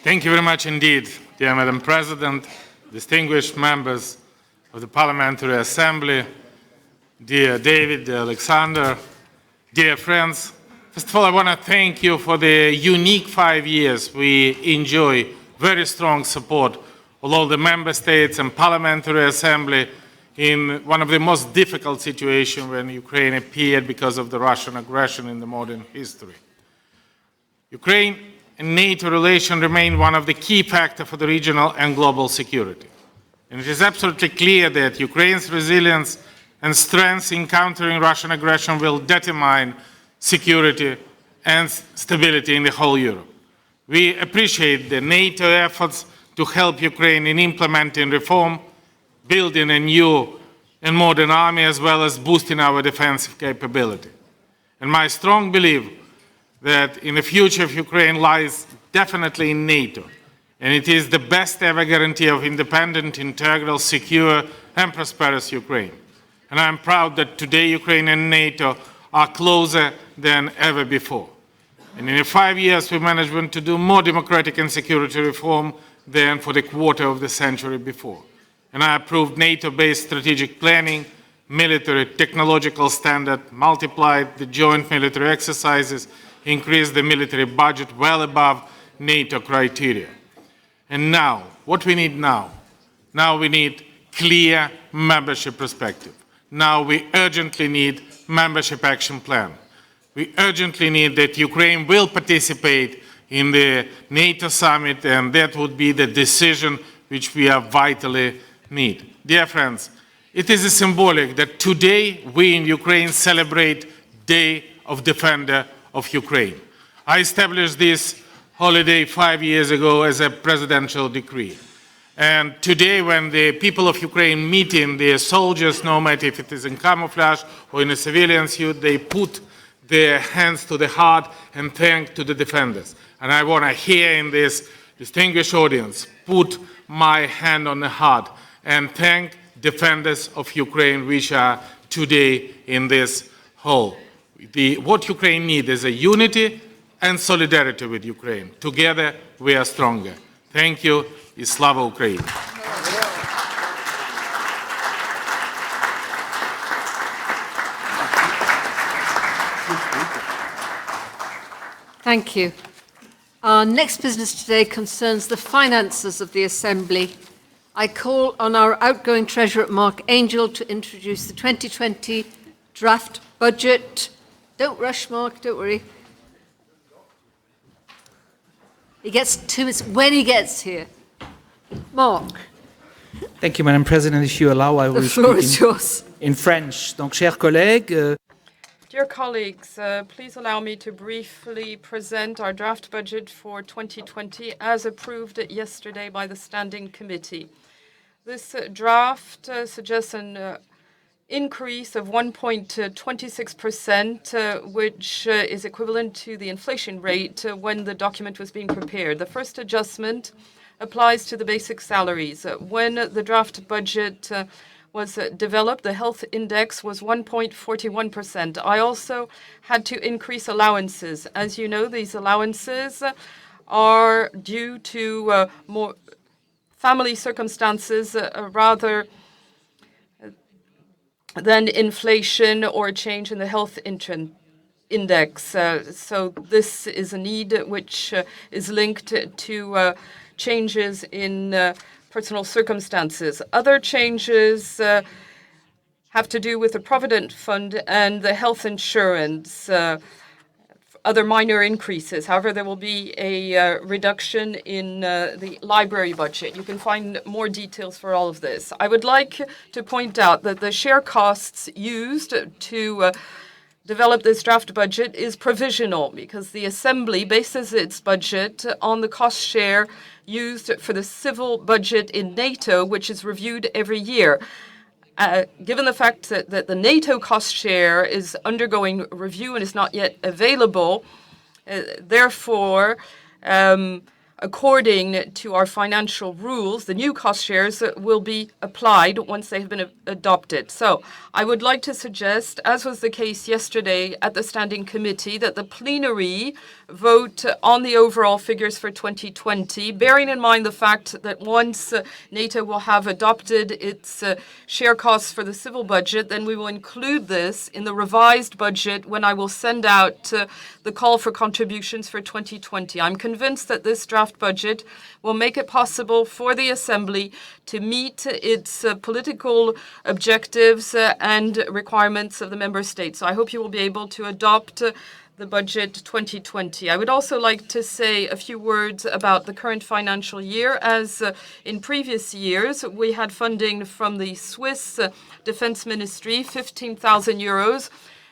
Thank you very much indeed, dear Madam President, distinguished members of the Parliamentary Assembly, dear David, dear Alexander, dear friends. First of all, I want to thank you for the unique 5 years we enjoy very strong support of all the member states and Parliamentary Assembly in one of the most difficult situations when Ukraine appeared because of the Russian aggression in the modern history. Ukraine and NATO relations remain one of the key factors for the regional and global security. And it is absolutely clear that Ukraine's resilience and strength in countering Russian aggression will determine security and stability in the whole Europe. We appreciate the NATO efforts to help Ukraine in implementing reform, building a new and modern army, as well as boosting our defensive capability. And my strong belief that in the future of Ukraine lies definitely in NATO, and it is the best ever guarantee of independent, integral, secure, and prosperous Ukraine. And I'm proud that today Ukraine and NATO are closer than ever before. And in 5 years, we managed to do more democratic and security reform than for the quarter of the century before. And I approved NATO-based strategic planning, military technological standard, multiplied the joint military exercises, increased the military budget well above NATO criteria. And now, what we need now? Now we need clear membership perspective. Now we urgently need membership action plan. We urgently need that Ukraine will participate in the NATO summit, and that would be the decision which we are vitally need. Dear friends, it is symbolic that today we in Ukraine celebrate Day of Defender of Ukraine. I established this holiday 5 years ago as a presidential decree. And today when the people of Ukraine meet in the soldiers, no matter if it is in camouflage or in a civilian suit, they put their hands to the heart and thank to the defenders. And I want to hear in this distinguished audience, put my hand on the heart and thank defenders of Ukraine which are today in this hall. What Ukraine needs is a unity and solidarity with Ukraine. Together we are stronger. Thank you. І слава Україні! Thank you. Our next business today concerns the finances of the Assembly. I call on our outgoing Treasurer, Mark Angel, to introduce the 2020 draft budget. Don't rush, Mark, don't worry. He gets 2 minutes when he gets here. Mark. Thank you, Madam President. If you allow, I will speak in French. Donc, chers collègues, Dear colleagues, please allow me to briefly present our draft budget for 2020 as approved yesterday by the Standing Committee. This draft suggests an increase of 1.26%, which is equivalent to the inflation rate when the document was being prepared. The first adjustment applies to the basic salaries. When the draft budget was developed, the health index was 1.41%. I also had to increase allowances. As you know, these allowances are due to more family circumstances rather than inflation or a change in the health index. So this is a need which is linked to changes in personal circumstances. Other changes have to do with the Provident Fund and the health insurance. Other minor increases. However, there will be a reduction in the library budget. You can find more details for all of this. I would like to point out that the share costs used to develop this draft budget is provisional because the Assembly bases its budget on the cost share used for the civil budget in NATO, which is reviewed every year. Given the fact that the NATO cost share is undergoing review and is not yet available, therefore, according to our financial rules, the new cost shares will be applied once they have been adopted. So I would like to suggest, as was the case yesterday at the Standing Committee, that the plenary vote on the overall figures for 2020, bearing in mind the fact that once NATO will have adopted its share costs for the civil budget, then we will include this in the revised budget when I will send out the call for contributions for 2020. I'm convinced that this draft budget will make it possible for the Assembly to meet its political objectives and requirements of the Member States. So I hope you will be able to adopt the budget 2020. I would also like to say a few words about the current financial year. As in previous years, we had funding from the Swiss Defense Ministry, 15,000 euros,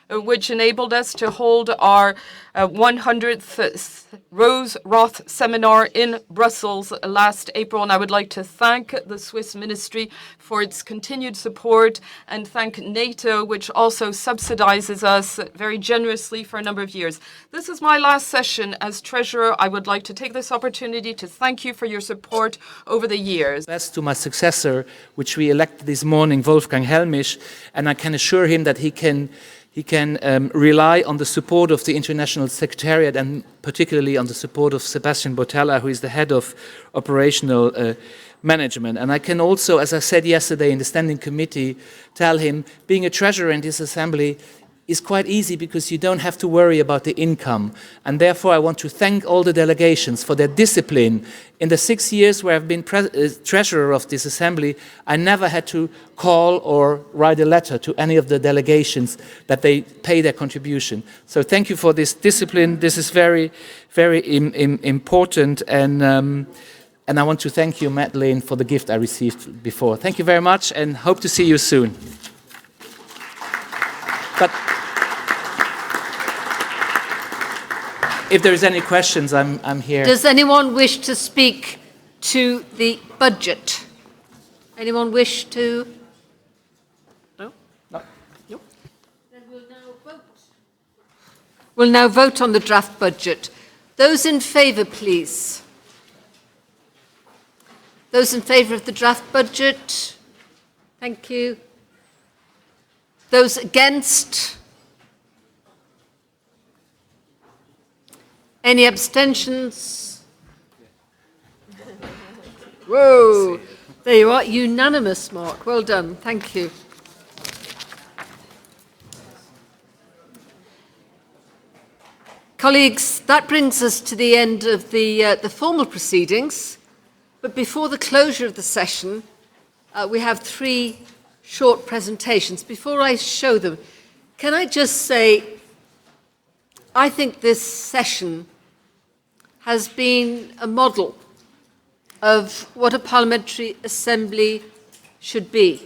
which enabled us to hold our 100th Rose Roth seminar in Brussels last April. And I would like to thank the Swiss Ministry for its continued support and thank NATO, which also subsidizes us very generously for a number of years. This is my last session as Treasurer. I would like to take this opportunity to thank you for your support over the years. Best to my successor, which we elected this morning, Wolfgang Helmisch, and I can assure him that he can rely on the support of the International Secretariat and particularly on the support of Sebastian Botella, who is the head of operational management. And I can also, as I said yesterday in the Standing Committee, tell him being a treasurer in this assembly is quite easy because you don't have to worry about the income. And therefore, I want to thank all the delegations for their discipline. In the 6 years where I've been treasurer of this assembly, I never had to call or write a letter to any of the delegations that they pay their contribution. So thank you for this discipline. This is very, very important. And I want to thank you, Madeleine, for the gift I received before. Thank you very much and hope to see you soon. But if there's any questions, I'm here. Does anyone wish to speak to the budget? Anyone wish to? No? No. No. Then we'll now vote. We'll now vote on the draft budget. Those in favour, please. Those in favour of the draft budget? Thank you. Those against? Any abstentions? Whoa, there you are, unanimous, Mark. Well done, thank you. Colleagues, that brings us to the end of the formal proceedings. But before the closure of the session, we have 3 short presentations. Before I show them, can I just say, I think this session has been a model of what a parliamentary assembly should be.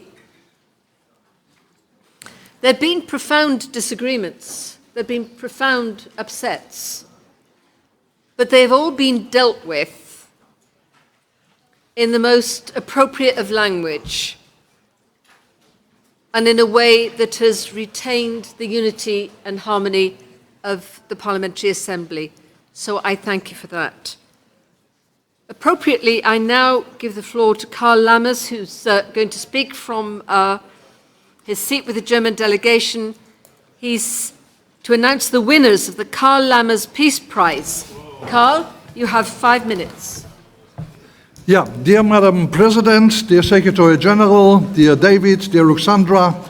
There have been profound disagreements, there have been profound upsets, but they've all been dealt with in the most appropriate of language and in a way that has retained the unity and harmony of the Parliamentary Assembly. So I thank you for that. Appropriately, I now give the floor to Karl Lammers, who's going to speak from his seat with the German delegation. He's to announce the winners of the Karl Lammers Peace Prize. Karl, you have 5 minutes. Yeah, dear Madam President, dear Secretary General, dear David, dear Ruxandra,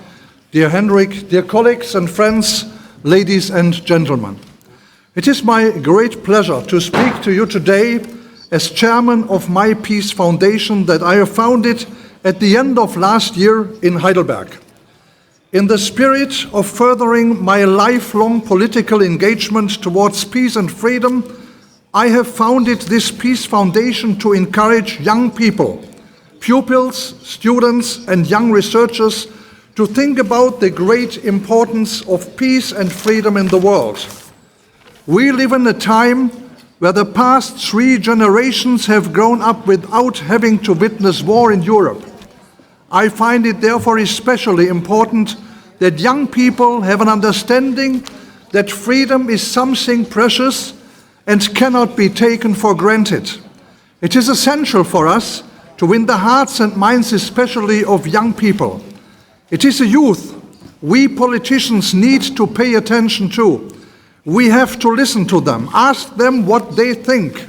dear Henrik, dear colleagues and friends, ladies and gentlemen. It is my great pleasure to speak to you today as chairman of my Peace Foundation that I have founded at the end of last year in Heidelberg. In the spirit of furthering my lifelong political engagement towards peace and freedom, I have founded this Peace Foundation to encourage young people, pupils, students, and young researchers to think about the great importance of peace and freedom in the world. We live in a time where the past 3 generations have grown up without having to witness war in Europe. I find it therefore especially important that young people have an understanding that freedom is something precious and cannot be taken for granted. It is essential for us to win the hearts and minds especially of young people. It is the youth we politicians need to pay attention to. We have to listen to them, ask them what they think.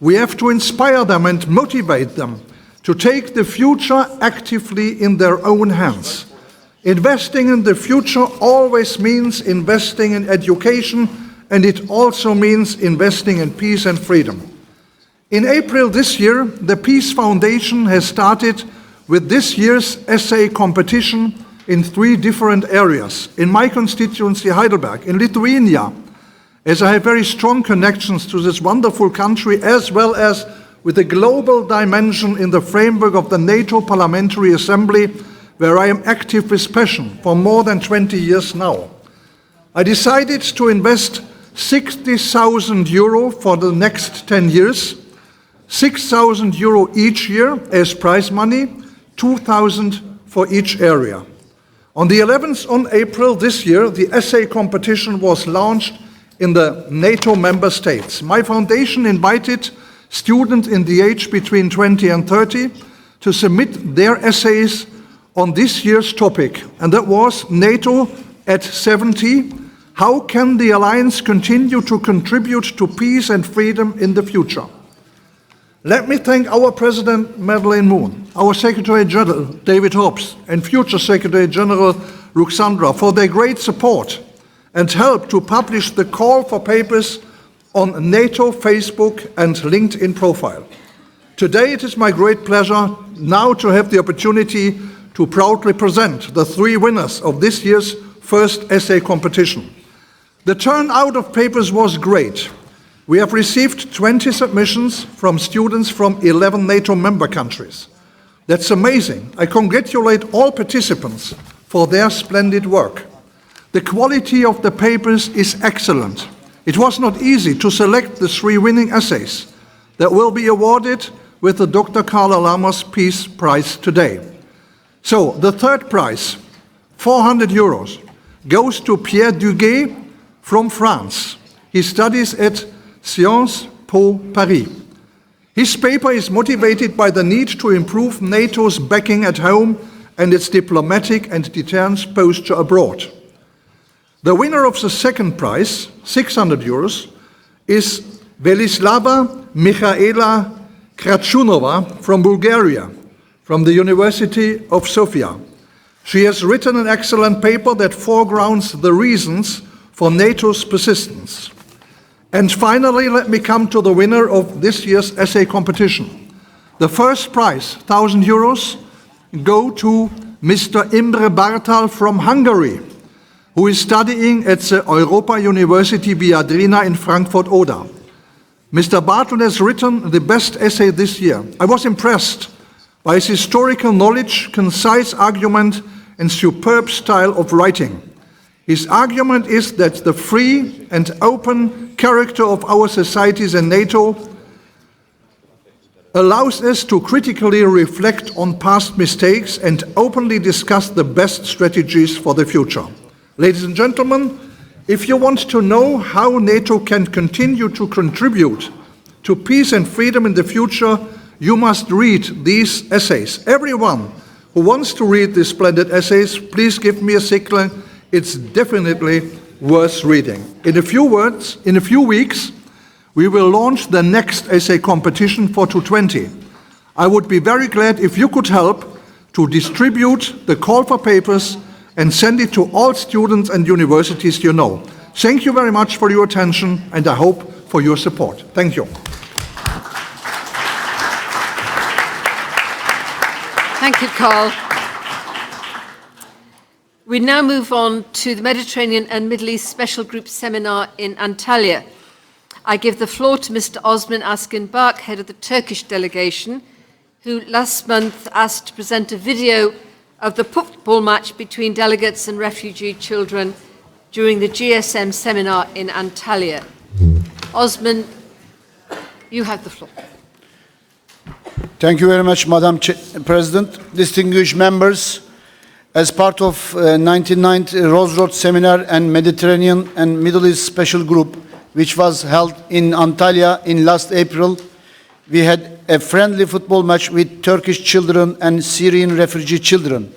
We have to inspire them and motivate them to take the future actively in their own hands. Investing in the future always means investing in education, and it also means investing in peace and freedom. In April this year, the Peace Foundation has started with this year's essay competition in 3 different areas. In my constituency, Heidelberg, in Lithuania, as I have very strong connections to this wonderful country, as well as with a global dimension in the framework of the NATO Parliamentary Assembly, where I am active with passion for more than 20 years now. I decided to invest 60,000 euro for the next 10 years, 6,000 euro each year as prize money, 2,000 for each area. On the 11th of April this year, the essay competition was launched in the NATO member states. My foundation invited students in the age between 20 and 30 to submit their essays on this year's topic, and that was NATO at 70. How can the Alliance continue to contribute to peace and freedom in the future? Let me thank our President Madeleine Moon, our Secretary General David Hobbs, and future Secretary General Ruxandra for their great support and help to publish the call for papers on NATO Facebook and LinkedIn profile. Today it is my great pleasure now to have the opportunity to proudly present the 3 winners of this year's first essay competition. The turnout of papers was great. We have received 20 submissions from students from 11 NATO member countries. That's amazing. I congratulate all participants for their splendid work. The quality of the papers is excellent. It was not easy to select the 3 winning essays that will be awarded with the Dr. Carla Lammers Peace Prize today. So, the 3rd prize, 400 euros, goes to Pierre Duguay from France. He studies at Sciences Po Paris. His paper is motivated by the need to improve NATO's backing at home and its diplomatic and deterrence posture abroad. The winner of the 2nd prize, 600 euros, is Velislava Michaela Krachunova from Bulgaria, from the University of Sofia. She has written an excellent paper that foregrounds the reasons for NATO's persistence. And finally, let me come to the winner of this year's essay competition. The first prize, 1,000 euros, go to Mr. Imre Bartal from Hungary, who is studying at the Europa University Viadrina in Frankfurt-Oder. Mr. Bartal has written the best essay this year. I was impressed by his historical knowledge, concise argument, and superb style of writing. His argument is that the free and open character of our societies in NATO allows us to critically reflect on past mistakes and openly discuss the best strategies for the future. Ladies and gentlemen, if you want to know how NATO can continue to contribute to peace and freedom in the future, you must read these essays. Everyone who wants to read these splendid essays, please give me a signal. It's definitely worth reading. In a few weeks, we will launch the next essay competition for 2020. I would be very glad if you could help to distribute the call for papers and send it to all students and universities you know. Thank you very much for your attention, and I hope for your support. Thank you. Thank you, Carl. We now move on to the Mediterranean and Middle East Special Group Seminar in Antalya. I give the floor to Mr. Osman Askin-Bak, head of the Turkish delegation, who last month asked to present a video of the football match between delegates and refugee children during the GSM seminar in Antalya. Osman, you have the floor. Thank you very much, Madam President. Distinguished members, as part of 1990 Rose Road Seminar and Mediterranean and Middle East Special Group, which was held in Antalya in last April, we had a friendly football match with Turkish children and Syrian refugee children.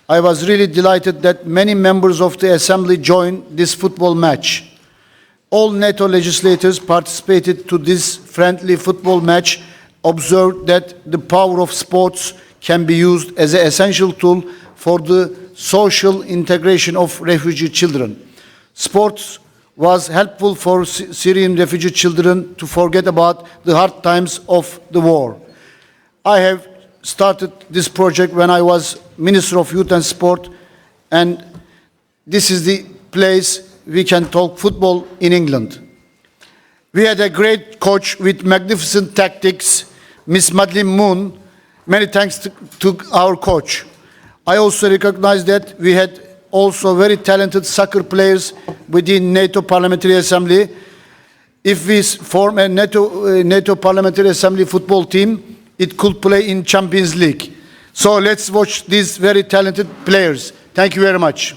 I was really delighted that many members of the Assembly joined this football match. All NATO legislators participated to this friendly football match, observed that the power of sports can be used as an essential tool for the social integration of refugee children. Sports was helpful for Syrian refugee children to forget about the hard times of the war. I have started this project when I was Minister of Youth and Sport, and this is the place we can talk football in England. We had a great coach with magnificent tactics, Miss Madeleine Moon. Many thanks to our coach. I also recognize that we had also very talented soccer players within NATO Parliamentary Assembly. If we form a NATO Parliamentary Assembly football team, it could play in Champions League. So let's watch these very talented players. Thank you very much.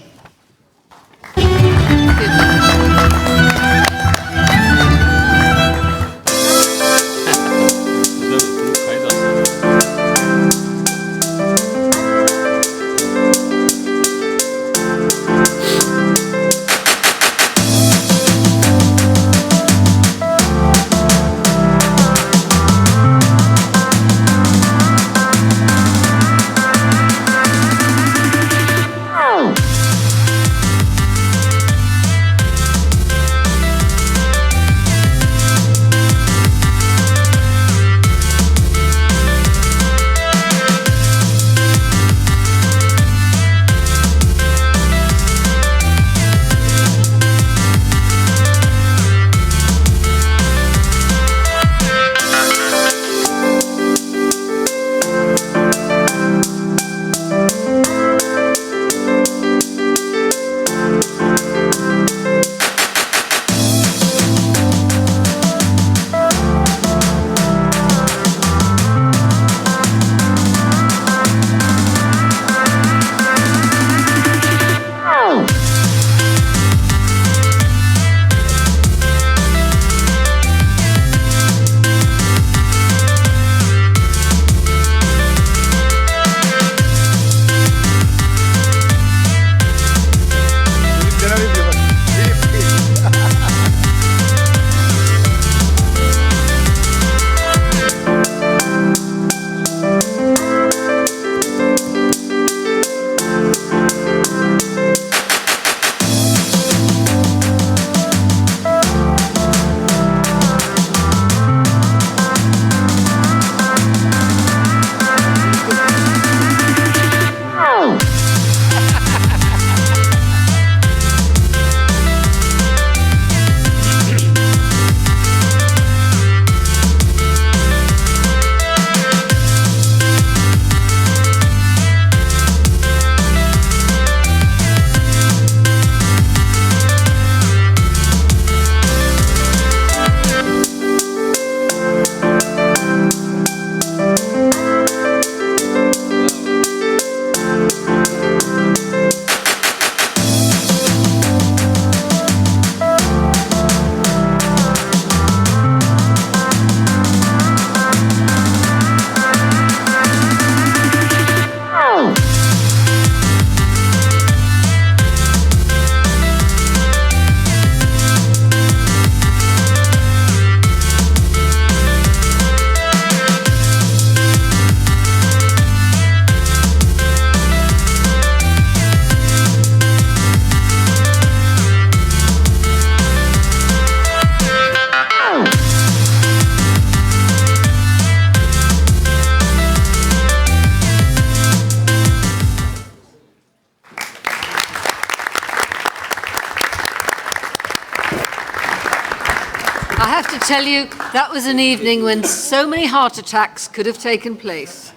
I have to tell you, that was an evening when so many heart attacks could have taken place.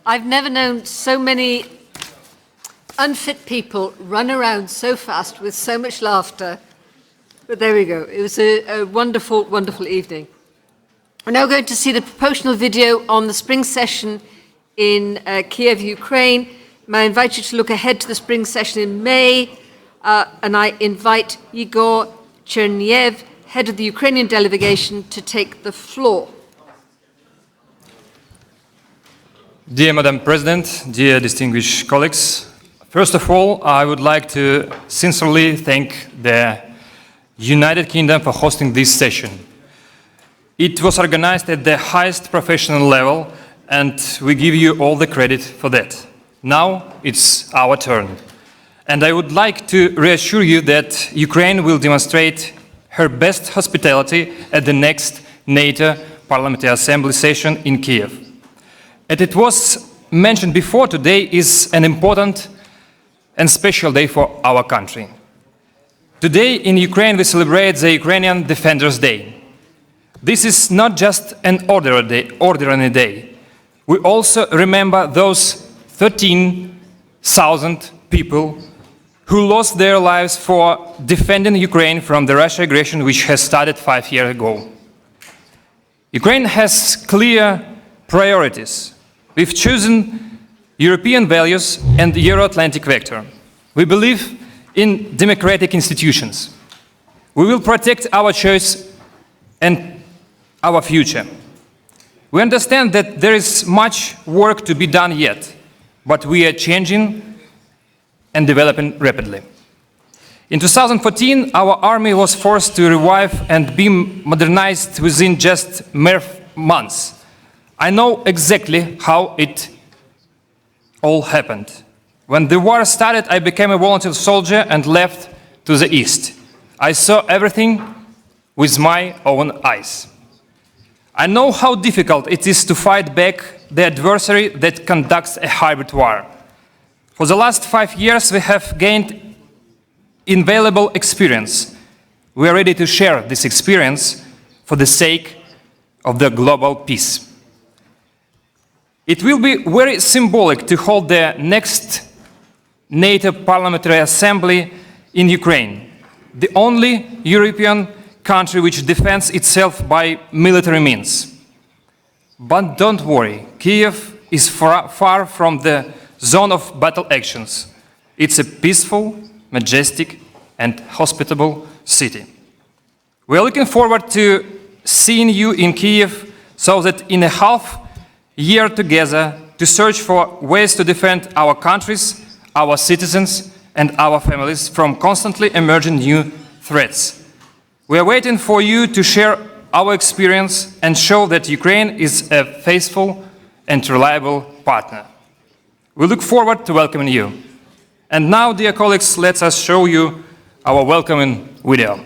I've never known so many unfit people run around so fast with so much laughter. But there we go. It was a wonderful, wonderful evening. We're now going to see the promotional video on the spring session in Kiev, Ukraine. May I invite you to look ahead to the spring session in May, and I invite Igor Cherniev, head of the Ukrainian delegation, to take the floor. Dear Madam President, dear distinguished colleagues, first of all, I would like to sincerely thank the United Kingdom for hosting this session. It was organized at the highest professional level, and we give you all the credit for that. Now it's our turn. And I would like to reassure you that Ukraine will demonstrate her best hospitality at the next NATO Parliamentary Assembly session in Kiev. As it was mentioned before, today is an important and special day for our country. Today in Ukraine we celebrate the Ukrainian Defenders' Day. This is not just an ordinary day. We also remember those 13,000 people who lost their lives for defending Ukraine from the Russian aggression which has started 5 years ago. Ukraine has clear priorities. We've chosen European values and the Euro-Atlantic vector. We believe in democratic institutions. We will protect our choice and our future. We understand that there is much work to be done yet, but we are changing and developing rapidly. In 2014, our army was forced to revive and be modernized within just mere months. I know exactly how it all happened. When the war started, I became a volunteer soldier and left to the east. I saw everything with my own eyes. I know how difficult it is to fight back the adversary that conducts a hybrid war. For the last 5 years, we have gained invaluable experience. We are ready to share this experience for the sake of the global peace. It will be very symbolic to hold the next NATO Parliamentary Assembly in Ukraine, the only European country which defends itself by military means. But don't worry, Kiev is far from the zone of battle actions. It's a peaceful, majestic, and hospitable city. We are looking forward to seeing you in Kiev so that in a half year together to search for ways to defend our countries, our citizens, and our families from constantly emerging new threats. We are waiting for you to share our experience and show that Ukraine is a faithful and reliable partner. We look forward to welcoming you. And now, dear colleagues, let us show you our welcoming video.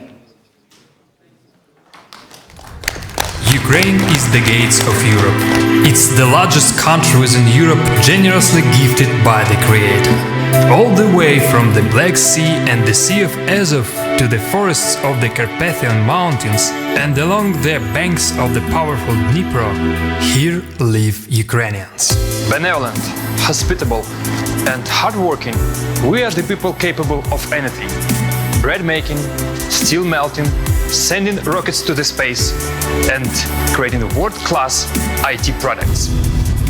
Ukraine is the gates of Europe. It's the largest country within Europe, generously gifted by the Creator. All the way from the Black Sea and the Sea of Azov to the forests of the Carpathian Mountains and along the banks of the powerful Dnipro, here live Ukrainians. Benevolent, hospitable, and hardworking, we are the people capable of anything. Bread making, steel melting, sending rockets to the space, and creating world-class IT products.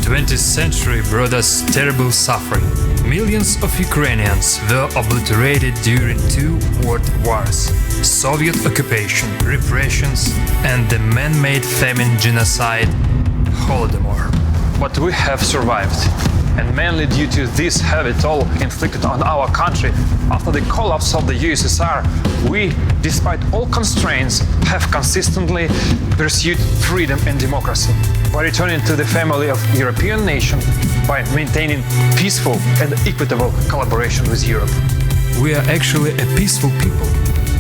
20th century brought us terrible suffering. Millions of Ukrainians were obliterated during 2 world wars, Soviet occupation, repressions, and the man-made famine genocide, Holodomor. But we have survived, and mainly due to this heavy toll inflicted on our country after the collapse of the USSR, we, despite all constraints, have consistently pursued freedom and democracy by returning to the family of European nations by maintaining peaceful and equitable collaboration with Europe. We are actually a peaceful people.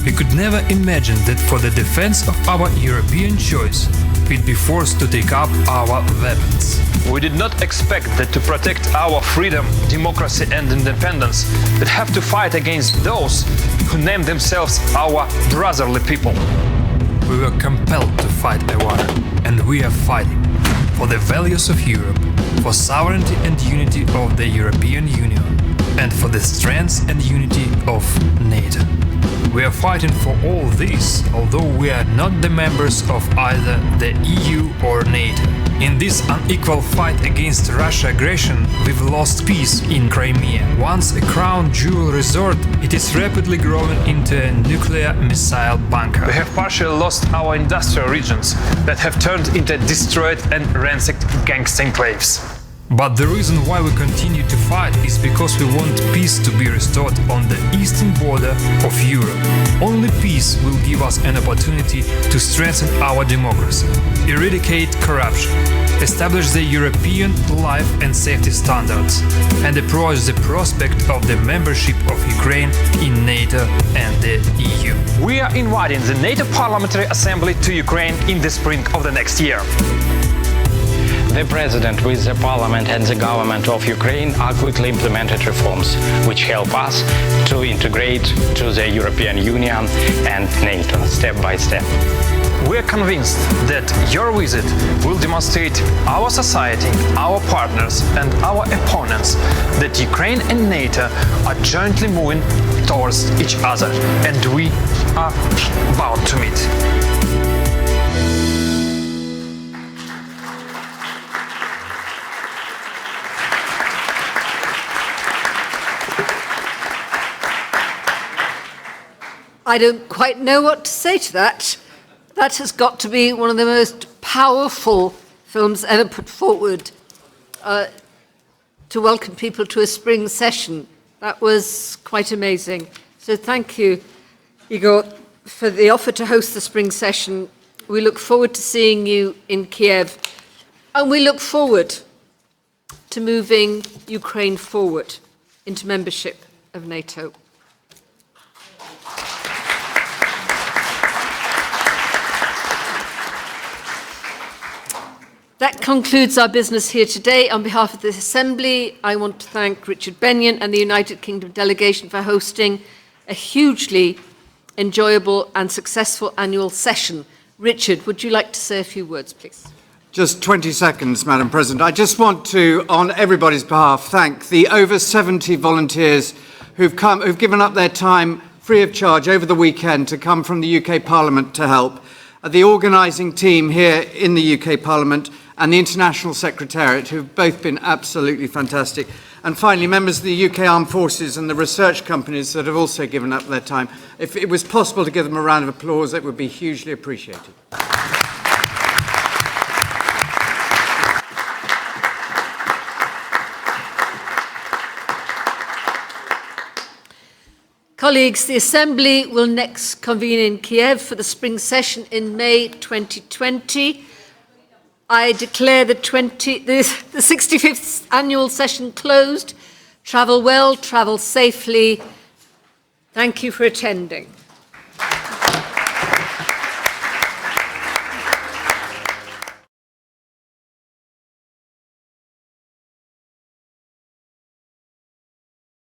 We could never imagine that for the defense of our European choice, we'd be forced to take up our weapons. We did not expect that to protect our freedom, democracy and independence, that have to fight against those who name themselves our brotherly people. We were compelled to fight a war, and we are fighting for the values of Europe, for sovereignty and unity of the European Union, and for the strength and unity of NATO. We are fighting for all this, although we are not the members of either the EU or NATO. In this unequal fight against Russian aggression, we've lost peace in Crimea. Once a crown jewel resort, it is rapidly growing into a nuclear missile bunker. We have partially lost our industrial regions that have turned into destroyed and ransacked gangster enclaves. But the reason why we continue to fight is because we want peace to be restored on the eastern border of Europe. Only peace will give us an opportunity to strengthen our democracy, eradicate corruption, establish the European life and safety standards, and approach the prospect of the membership of Ukraine in NATO and the EU. We are inviting the NATO Parliamentary Assembly to Ukraine in the spring of the next year. The President, with the Parliament and the government of Ukraine, are quickly implemented reforms which help us to integrate to the European Union and NATO step by step. We are convinced that your visit will demonstrate our society, our partners and our opponents that Ukraine and NATO are jointly moving towards each other, and we are bound to meet. I don't quite know what to say to that. That has got to be one of the most powerful films ever put forward to welcome people to a spring session. That was quite amazing. So thank you, Igor, for the offer to host the spring session. We look forward to seeing you in Kiev, and we look forward to moving Ukraine forward into membership of NATO. That concludes our business here today. On behalf of the Assembly, I want to thank Richard Bennion and the United Kingdom delegation for hosting a hugely enjoyable and successful annual session. Richard, would you like to say a few words, please? Just 20 seconds, Madam President. I just want to, on everybody's behalf, thank the over 70 volunteers who've given up their time free of charge over the weekend to come from the UK Parliament to help. The organising team here in the UK Parliament and the International Secretariat, who've both been absolutely fantastic. And finally, members of the UK Armed Forces and the research companies that have also given up their time. If it was possible to give them a round of applause, it would be hugely appreciated. Colleagues, the Assembly will next convene in Kiev for the spring session in May 2020. I declare the 65th annual session closed. Travel well, travel safely. Thank you for attending.